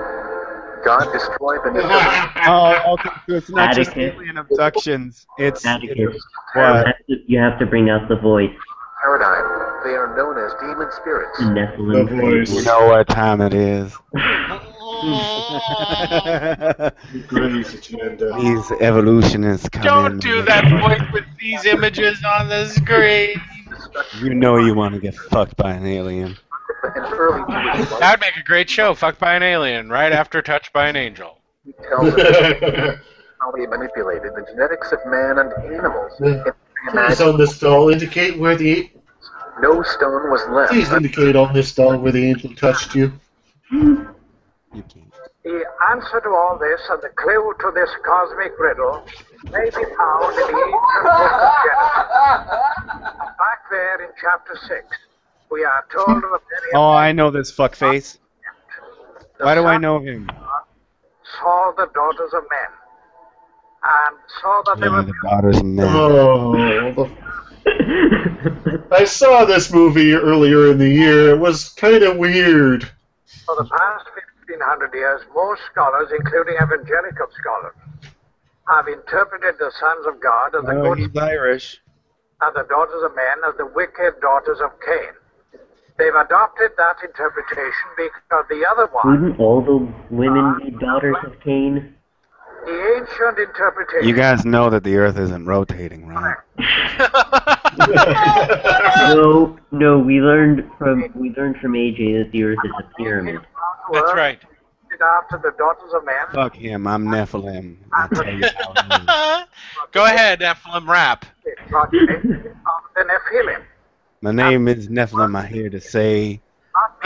God destroyed the Nephilim. Oh, okay. So it's not just Atticus. alien abductions. It's Atticus. what? You have to bring out the voice. Paradigm. They are known as demon spirits. Nephilim. The voice. You know what time it is. These evolutionists come Don't in. do that voice with these images on the screen. You know you want to get fucked by an alien. in early Jewish life, That'd make a great show. Fucked by an alien, right after Touched by an Angel. he tells us how he manipulated the genetics of man and animals. Please on this doll indicate where the No stone was left. please indicate on this doll where the angel touched you. The answer to all this and the clue to this cosmic riddle may be found in the ancient book of Genesis. Back there in chapter 6, we are told of many Oh, I know this fuckface. Why do I know him? saw the daughters of men and saw that they Yeah, were the daughters of men. Oh, I saw this movie earlier in the year. It was kind of weird. for the past 1,500 years. Most scholars, including evangelical scholars, have interpreted the sons of God as the Oh, good he's Irish. and the daughters of men as the wicked daughters of Cain. They've adopted that interpretation because the other one, Wouldn't all the women be daughters of Cain? the ancient interpretation, You guys know that the Earth isn't rotating, right? No, we learned from AJ that the Earth is a pyramid. That's right. after the daughters of men. Fuck him, I'm Nephilim. I'll tell you how it is. Go ahead, Nephilim rap. The Nephilim. My name is Nephilim, I'm here to say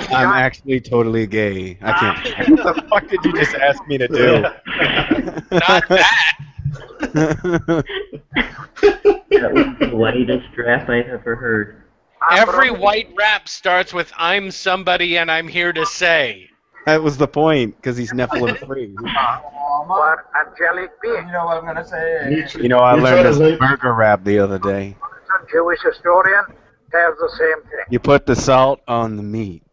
I'm actually totally gay. I can't. What the fuck did you just ask me to do? Not that. That was the whitest rap I've ever heard. Every white rap starts with "I'm somebody and I'm here to say." That was the point, because he's Nephilim free. What angelic being. You know what I'm gonna say? You know, I learned this burger rap the other day. A Jewish historian tells the same thing. You put the salt on the meat.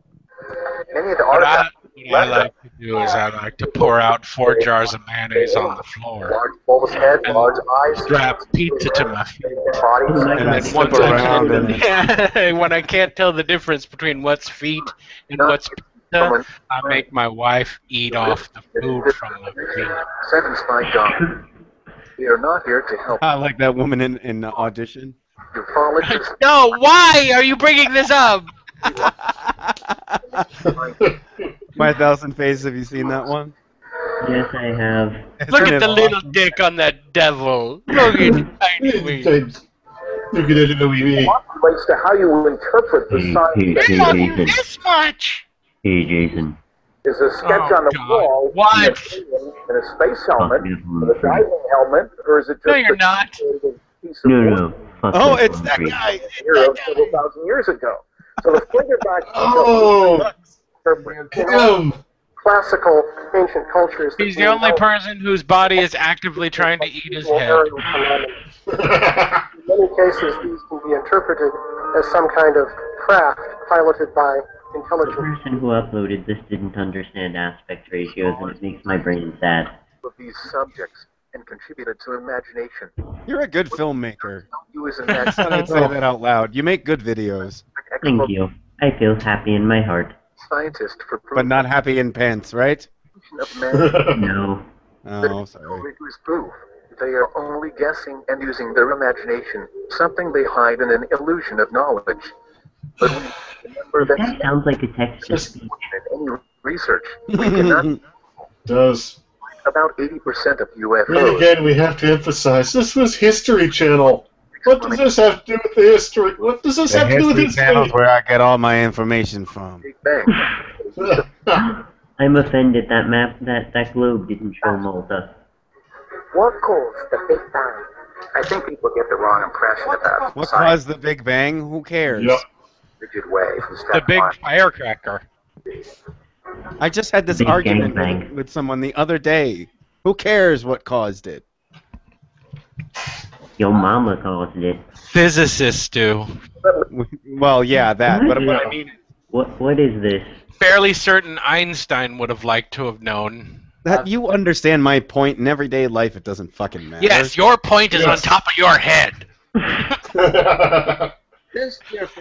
Many of the What artifacts I like to do is I like to pour out 4 jars of mayonnaise on the floor. Large bulbous head, large eyes, Strap pizza to my feet. bodies, And then Once slip around and when I can't tell the difference between what's feet and what's pizza, I make my wife eat off the food from the feet. Sentence by God. We are not here to help I like that woman in the audition. ufologists. No, why are you bringing this up? My Thousand Faces, have you seen that one? Yes, I have. Look Isn't at it the little awesome? dick on that devil. Look at the tiny wee. Look at that little wee. Relates to how you interpret the sign. It's only this much. Hey, Jason. Is a sketch on the wall. What? In a space helmet, with a diving helmet, or is it just No, you're not. piece of No. Fuck Oh, that it's that country. guy. hero several thousand years ago? So the figure back Oh, damn. classical ancient cultures. He's the only person whose body is actively trying to eat his head. In many cases, these can be interpreted as some kind of craft piloted by The intelligent person who uploaded this didn't understand aspect ratios, and it makes my brain sad. of these subjects and contributed to imagination. You're a good filmmaker. You as I didn't say that out loud. You make good videos, Thank you. I feel happy in my heart. scientist for but not happy in pants, right? of man. No. Oh, sorry. Rigorous proof. They are only guessing and using their imagination, something they hide in an illusion of knowledge. But we remember That that sounds like a text-to-speech. in any research, we cannot Does. about 80% of And UFOs. again, we have to emphasize this was History Channel. What does this have to do with the history? What does this The have to do with History Channel's history? where I get all my information from. Big Bang. I'm offended that globe didn't show Malta. What caused the Big Bang? I think people get the wrong impression about What science caused the Big Bang? Who cares? Yep. rigid way from The step big one. firecracker. I just had this Big argument gangbang. with someone the other day. Who cares what caused it? Your mama caused it. Physicists do. Well, yeah, that. But what I mean, What is this? Fairly certain Einstein would have liked to have known. that you understand my point. In everyday life, it doesn't fucking matter. Yes, your point is on top of your head. My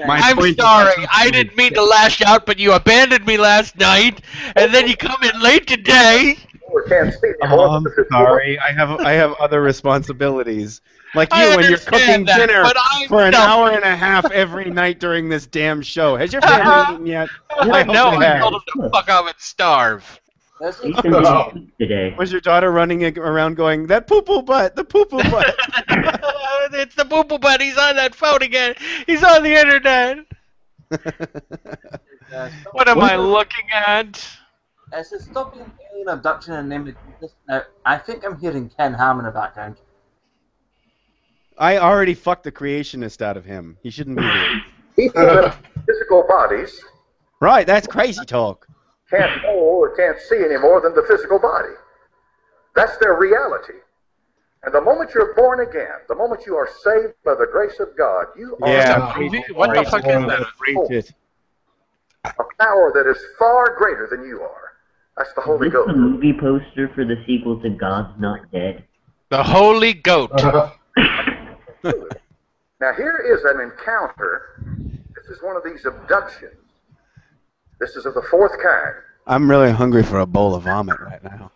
I'm point is- sorry. I didn't mean to lash out, but you abandoned me last night, and then you come in late today. or can't see Oh, anymore. I'm sorry. I have other responsibilities. Like you, I when you're cooking understand that, dinner but I for an no. hour and a half every night during this damn show. Has your family eaten yet? I hope No, they I have. told him to fuck off and starve. Ethan didn't cook today. Was your daughter running around going, that poo-poo butt, the poo-poo butt? It's the poo-poo butt. He's on that phone again. He's on the internet. What am I looking at? Is it stopping alien abduction and name it? Now, I think I'm hearing Ken Ham in the background. I already fucked the creationist out of him. He shouldn't be here. People that have physical bodies Right, that's crazy talk. can't know or can't see any more than the physical body. That's their reality. And the moment you're born again, the moment you are saved by the grace of God, you are What the fuck is that? a power that is far greater than you are. That's the Holy Is this Ghost. the movie poster for the sequel to God's Not Dead? The Holy Goat. Now here is an encounter. This is one of these abductions. This is of the fourth kind. I'm really hungry for a bowl of vomit right now.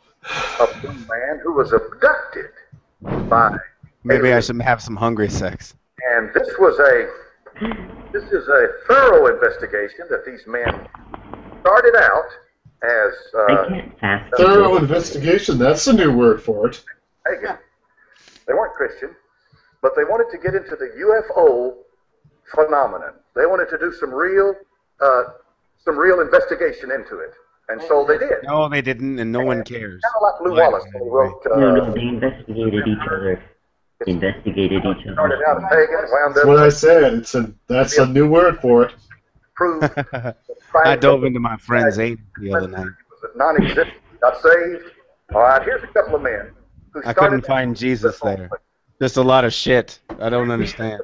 Of a man who was abducted by. Maybe I should have some hungry sex. And this is a thorough investigation that these men started out as thorough investigation. That's a new word for it. pagan. They weren't Christian, but they wanted to get into the UFO phenomenon. They wanted to do some real investigation into it, and so they did. No, they didn't, and no one cares. Kind of like Lou Wallace when he wrote. No, they investigated each other. Investigated each other. Started out pagan, wound That's up. what I said. That's a new word for it. Proved I dove into my friend's anus the other night. non-existent, got saved. All right, here's a couple of men who I started. couldn't find Jesus there. Just a lot of shit. I don't understand.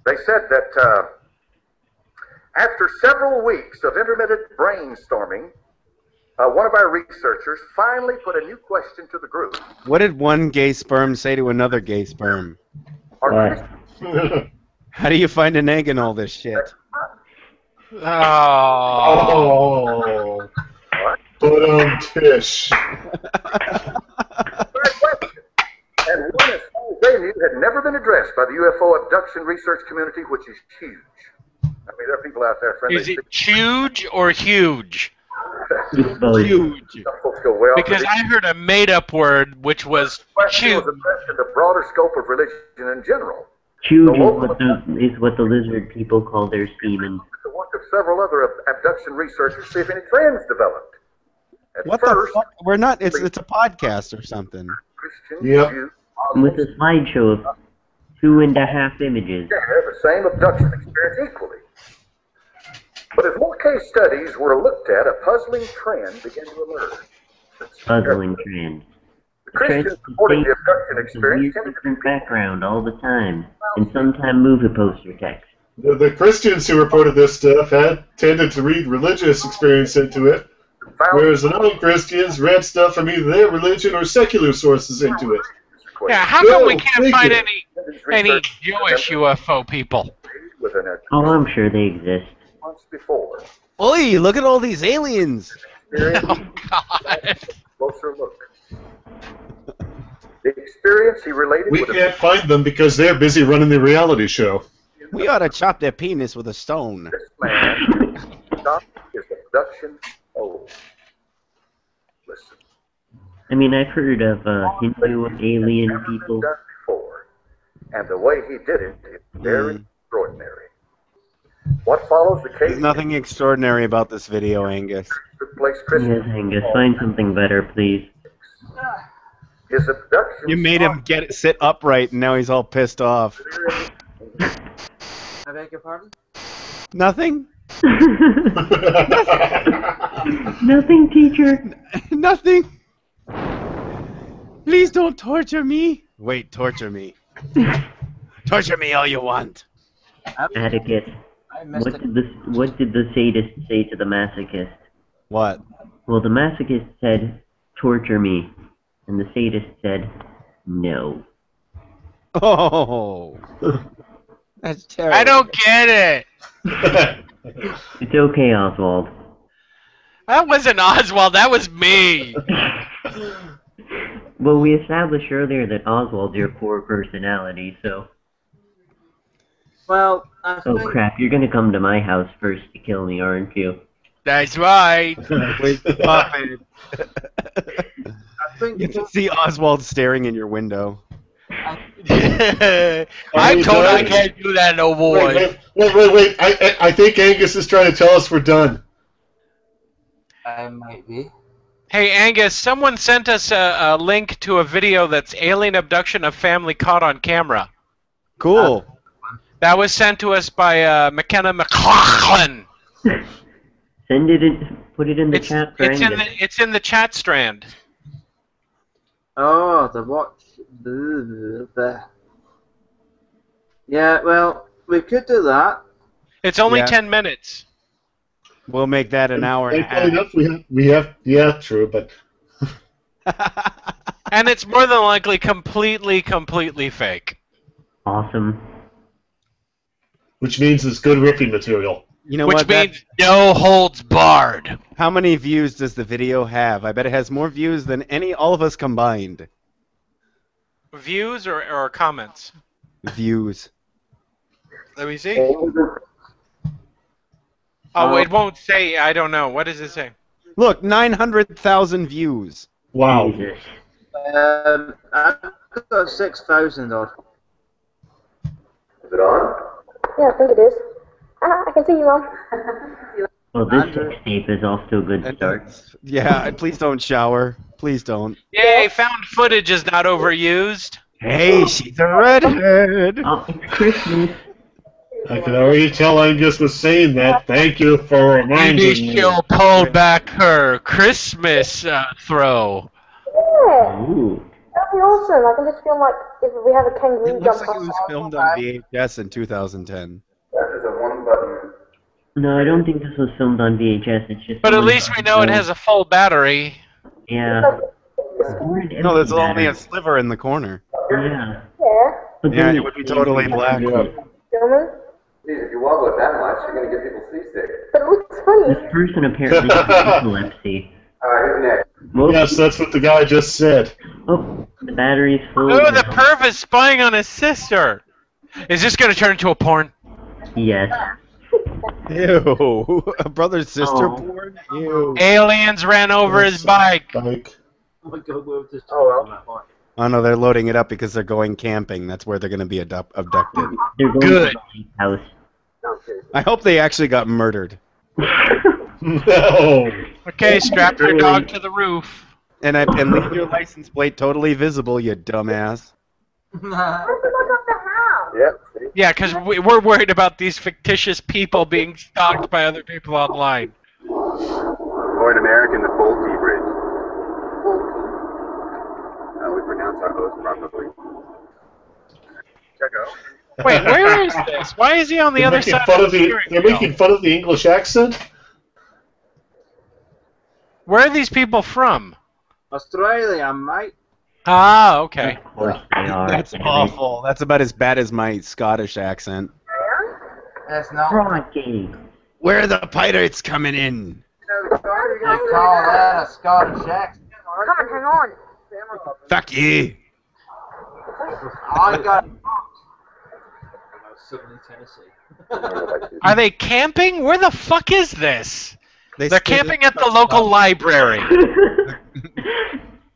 They said that after several weeks of intermittent brainstorming, one of our researchers finally put a new question to the group. What did one gay sperm say to another gay sperm? How do you find an egg in all this shit? Oh. Tish. And one, as far as they knew, had never been addressed by the UFO abduction research community, which is huge. I mean, there are people out there, friendly. Is it huge or huge? Huge. Because I heard a made-up word which was huge. Was addressed in the broader scope of religion in general. Huge is what the lizard people call their semen. The work of several other abduction researchers, see if any trends developed. What the fuck? We're not. It's a podcast or something. Yep. With a slideshow of 2.5 images. Yeah, the same abduction experience equally. But as more case studies were looked at, a puzzling trend began to emerge. Puzzling trend. The Christians reporting the abduction experience Use different background all the time, and sometimes movie poster text. The Christians who reported this stuff had tended to read religious experience into it, whereas the non-Christians read stuff from either their religion or secular sources into it. Yeah, how come we can't find any Jewish UFO people? Oh, I'm sure they exist. Months before. Oi, look at all these aliens! Oh, God. Closer look. The experience he related We with can't find them because they're busy running the reality show. We ought to chop their penis with a stone. this man stopped his abduction. Oh. Listen. I mean, I've heard of Hindu alien people. Before. And the way he did it is very extraordinary. What follows the case There's nothing extraordinary about this video, Angus. took place Christmas. Yes, Angus, find something better, please. His abduction. You made him sit upright, and now he's all pissed off. I beg your pardon? Nothing? Nothing, teacher. Nothing. Please don't torture me. Wait, torture me. Torture me all you want. Atticus, what did the sadist say to the masochist? What? Well, the masochist said, torture me. And the sadist said, no. Oh. That's terrible. I don't get it. It's okay, Oswald. That wasn't Oswald. That was me. Well, we established earlier that Oswald's your core personality, so... Well, I Oh think... crap, you're gonna come to my house first to kill me, aren't you? That's right. Wait, stop it. I think You can see Oswald staring in your window. I'm told I can't do that no more. Wait. I think Angus is trying to tell us we're done. I might be. Hey Angus, someone sent us a link to a video that's Alien Abduction of Family Caught on Camera. Cool. That was sent to us by McKenna McLaughlin. Send it in, put it in the chat for Angus. It's in the chat strand. Oh, the watch. Yeah, well, we could do that. It's only Yeah. 10 minutes. We'll make that an hour and a half. Enough, we have, yeah, true, but... And it's more than likely completely fake. Awesome. Which means it's good riffing material. You know Which what? means no holds barred. How many views does the video have? I bet it has more views than all of us combined. Views or comments? Views. Let me see. Oh, it won't say. I don't know. What does it say? Look, 900,000 views. Wow. I've got 6,000 odd. Is it on? Yeah, I think it is. I can see you, Mom. Well, this sex tape is off to a good start. Yeah, please don't shower. Please don't. Yay, found footage is not overused. Hey, she's a redhead. Oh, it's Christmas. I can already tell Angus was saying that. Thank you for reminding me. She'll pull back her Christmas throw. Yeah. Ooh. That'd be awesome. I can just feel like if we have a kangaroo It looks jump like it was filmed on VHS in 2010. That is a one button. No, I don't think this was filmed on VHS. It's just. But at least we know it has a full battery. Yeah. No, there's only a sliver in the corner. Yeah. Yeah. But Yeah, then it would be totally black. Gentlemen? Geez, if you wobble it that much, you're going to get people seasick. But it looks funny. This person apparently has epilepsy. Alright, who's next? Yes, that's what the guy just said. Oh, the battery's full. Oh, the now. perv is spying on his sister. Is this going to turn into a porn? Yes. Ew. A brother-sister Oh. porn? Ew. Aliens ran over his bike. Oh no, they're loading it up because they're going camping. That's where they're going to be abducted. They're going Good. to the house. I hope they actually got murdered. No. Okay, strap your dog to the roof. And leave your license plate totally visible, you dumbass. Yep. Yeah, because we're worried about these fictitious people being stalked by other people online. Or in American, the Pulte Bridge. We pronounce our O's properly. Check out. Wait, where is this? Why is he on the They're other making side fun of of the the. steering They're wheel? making fun of the English accent. Where are these people from? Australia, mate. Ah, okay. Of course they are. That's awful. That's about as bad as my Scottish accent. That's not. Rocky. Where are the pirates coming in? They call that a Scottish accent. Come on, hang on. Fuck you. I got. Sydney, Tennessee. Are they camping? Where the fuck is this? They're stayed camping at the local library.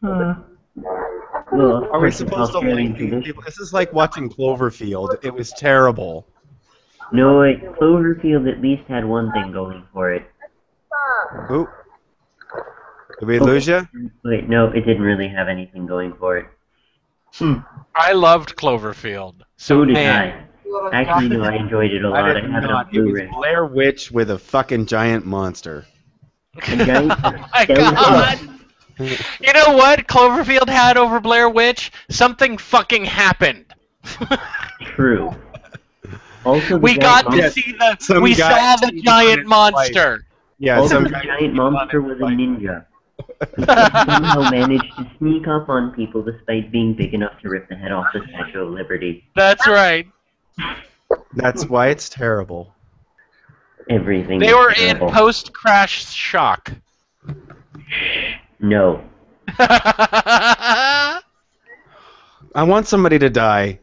Well, of Are we course it's supposed to Australian like these tradition. people? This is like watching Cloverfield. It was terrible. No, wait, Cloverfield at least had one thing going for it. Ooh. Did we lose you? Wait, no, it didn't really have anything going for it. I loved Cloverfield. So did man. I. Actually, no, I enjoyed it a lot. I did have it on not. It was Blu-ray. Blair Witch with a fucking giant monster. A giant Oh my God. You know what Cloverfield had over Blair Witch? Something fucking happened. True. Also, We got to see the. We saw the giant monster. Yeah, also, some the guy giant monster was a ninja. Who somehow managed to sneak up on people despite being big enough to rip the head off the Statue of Liberty. That's right. That's why it's terrible. Everything. They is were terrible. in post-crash shock. No. I want somebody to die.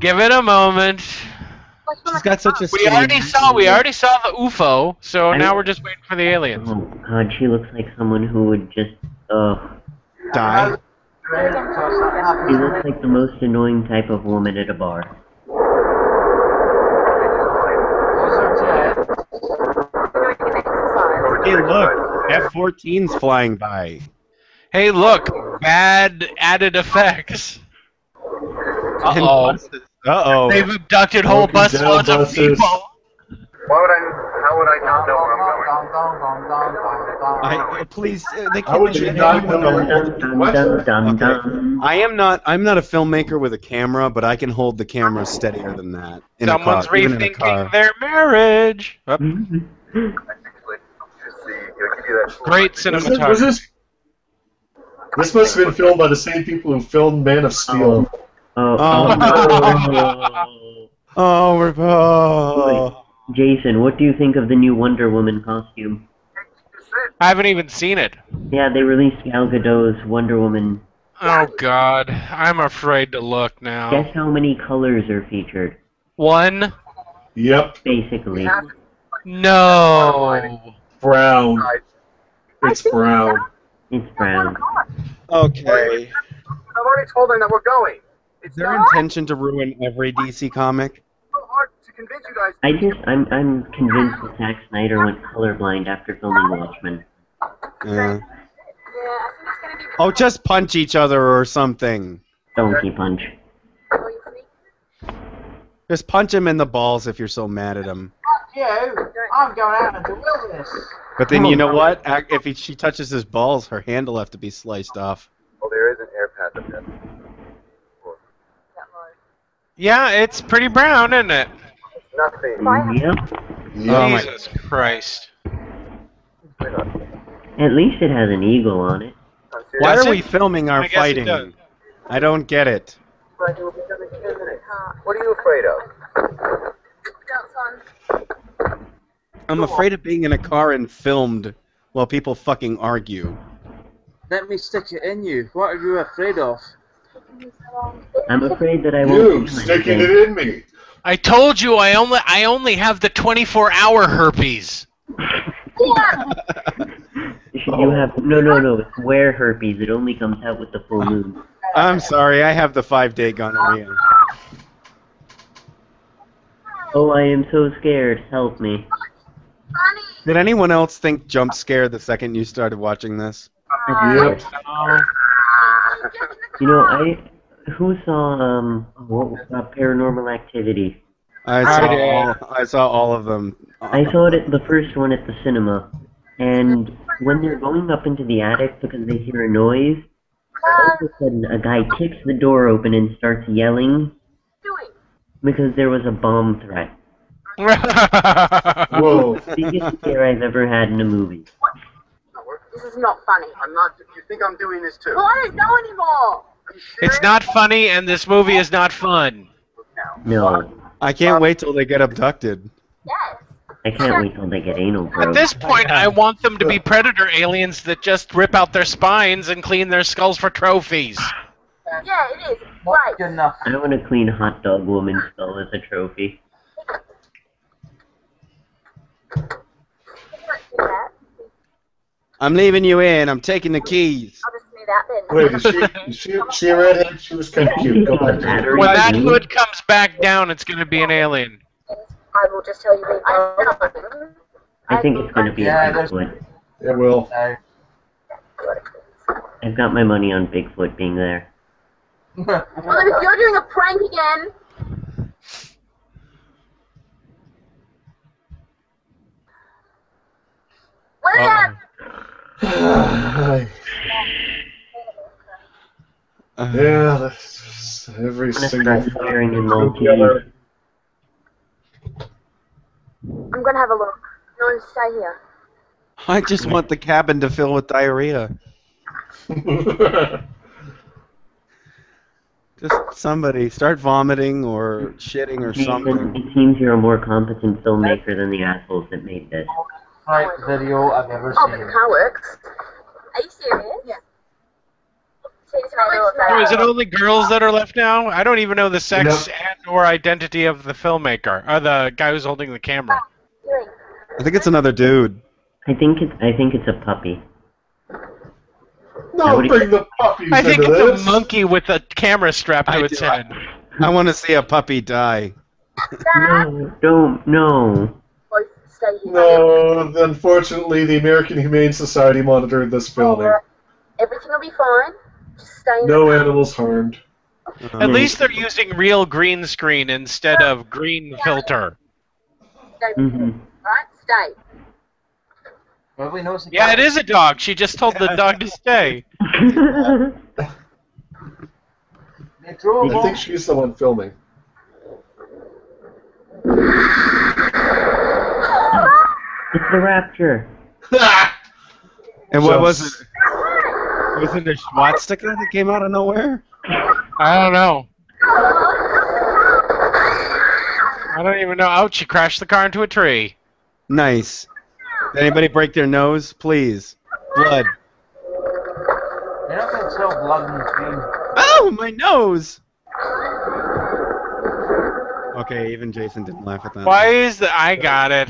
Give it a moment. She's got such a We skinny already saw the UFO, so now we're just waiting for the aliens. Oh God, she looks like someone who would just die. She looks like the most annoying type of woman at a bar. Hey, look, F-14's flying by. Hey, look, bad added effects. Uh-oh. Uh-oh. They've abducted whole busloads of people. How would I not know where I'm going? Please, they How would you not know? I'm not a filmmaker with a camera, but I can hold the camera steadier than that. In Someone's a car, even in a rethinking car. their marriage. Oh. Great cinematography. This must have been filmed by the same people who filmed Man of Steel. Wait, Jason, what do you think of the new Wonder Woman costume? I haven't even seen it. Yeah, they released Gal Gadot's Wonder Woman. Oh God, I'm afraid to look now. Guess how many colors are featured? One. Yep. Basically. No. Brown. It's brown. It's brown. Okay. I've already told them that we're going. Is their intention to ruin every DC comic? So hard to convince you guys. I'm convinced that Zack Snyder went colorblind after filming Watchmen. Yeah. Oh, just punch each other or something. Donkey punch. Just punch him in the balls if you're so mad at him. You, I'm going out into the wilderness. But then you know what? If she touches his balls, her hand will have to be sliced off. Well, there is an air path up there. Yeah, it's pretty brown, isn't it? Nothing. Yep. Oh my Jesus Christ. At least it has an eagle on it. Why Does are it? we filming our I guess it fighting? does. I don't get it. What are you afraid of? I'm afraid of being in a car and filmed while people fucking argue. Let me stick it in you. What are you afraid of? I'm afraid that I won't. You sticking it in me. I told you I only have the 24-hour herpes. You have no. It's wear herpes. It only comes out with the full moon. I'm sorry, I have the 5-day gonorrhea. Oh, I am so scared. Help me. Did anyone else think jump scare the second you started watching this? Yep. You know, who saw Paranormal Activity? I saw all of them. I saw it the first one at the cinema, and when they're going up into the attic because they hear a noise, all of a sudden a guy kicks the door open and starts yelling because there was a bomb threat. Whoa. Biggest scare I've ever had in a movie. This is not funny. I'm not. You think I'm doing this too? Well, I don't know anymore. It's not funny, and this movie is not fun. No. I can't wait till they get abducted. I can't wait till they get anal At probed. this point, I want them to be predator aliens that just rip out their spines and clean their skulls for trophies. Yeah, it is. Right. Good enough. I want a clean hot dog woman's skull as a trophy. I'm leaving you in. I'm taking the keys. I'll just do that then. Wait, is she a redhead? She was kind of cute. Go ahead. When that hood comes back down, it's going to be an alien. I will just tell you. I think it's going to be a Bigfoot. It will. I've got my money on Bigfoot being there. Well, if you're doing a prank again. William! Yeah, that's every single swearing in Maltese. I'm gonna have a look. No, stay here. I just want the cabin to fill with diarrhea. Just somebody start vomiting or shitting or something. It seems you're a more competent filmmaker than the assholes that made this. fright video I've ever Oh, but seen. the car works. Are you serious? Yeah. Oh, is it only girls that are left now? I don't even know the sex and/or identity of the filmmaker, or the guy who's holding the camera. I think it's another dude. I think it's a puppy. No, bring the puppies I think into it's this. a monkey with a camera strapped to its head. I want to see a puppy die. No, don't, no. No, unfortunately, the American Humane Society monitored this filming. Everything will be fine. Just stay in No the car. animals harmed. At least they're using real green screen instead of green filter. Mm-hmm. Right? Stay. Nobody knows the Yeah, it is a dog. She just told the dog to stay. They drove I think she's the one filming. It's the rapture. And what was it? Was it a swastika that came out of nowhere? I don't know. I don't even know. Ouch, she crashed the car into a tree. Nice. Did anybody break their nose? Please. Blood. You're not going to tell blood in the screen. Oh, my nose! Okay, even Jason didn't laugh at that. Why is the... I got it.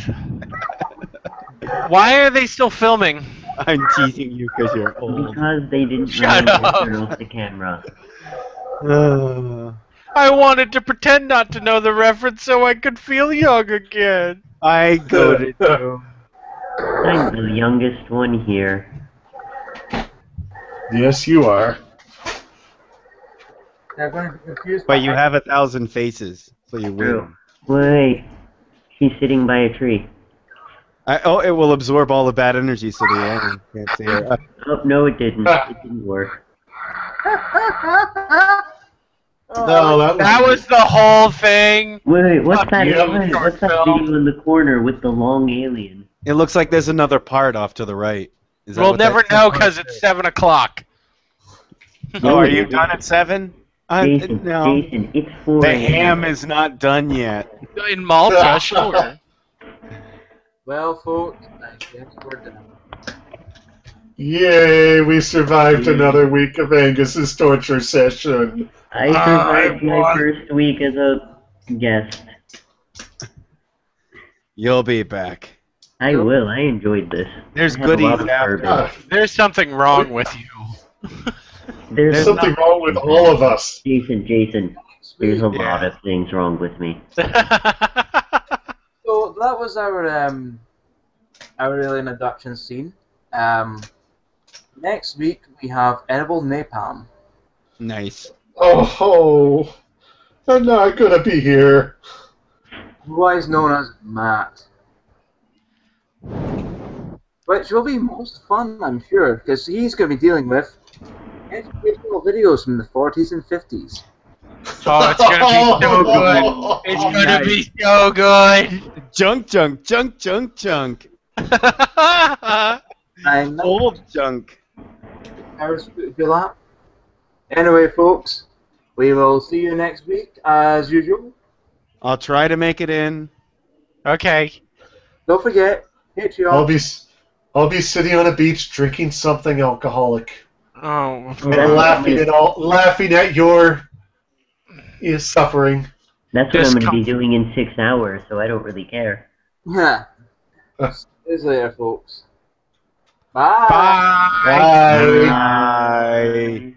Why are they still filming? I'm teasing you because you're old. Because they didn't Shut know to up. turn off the camera. I wanted to pretend not to know the reference so I could feel young again. I go to do. I'm the youngest one here. Yes, you are. They're going to be confused. But you have 1,000 faces, so you win. Wait. She's sitting by a tree. Oh, it will absorb all the bad energy, so the alien can't see her. Oh, no, it didn't. It didn't work. No, That was the whole thing. Wait, what's Fuck that? you, Wait, short what's that film. video in the corner with the long alien? It looks like there's another part off to the right. Is that We'll what that never know because it's 7 o'clock. Oh, are you done at 7? Jason, No. Jason, it's 4 The a.m. ham is not done yet. In Malta, sure. Well, folks, I guess we're done. Yay, we survived another week of Angus's torture session. I survived my first week as a guest. You'll be back. I will. I enjoyed this. There's I had a lot goodies of after. bourbon. There's something wrong with you. There's something wrong with all of us. Jason, there's a lot of things wrong with me. So that was our alien abduction scene. Next week we have edible napalm. Nice. Oh, I'm not gonna be here. Otherwise known as Matt. Which will be most fun, I'm sure, because he's going to be dealing with educational videos from the 40s and 50s. Oh, it's going to be so good. It's going to be so good. Junk. And Old junk. Anyway, folks, we will see you next week as usual. I'll try to make it in. Okay. Don't forget, Patreon. I'll be sitting on a beach drinking something alcoholic. Oh. And laughing at your suffering. That's what I'm going to be doing in 6 hours, so I don't really care. Yeah. See you later, folks. Bye. Bye. Bye.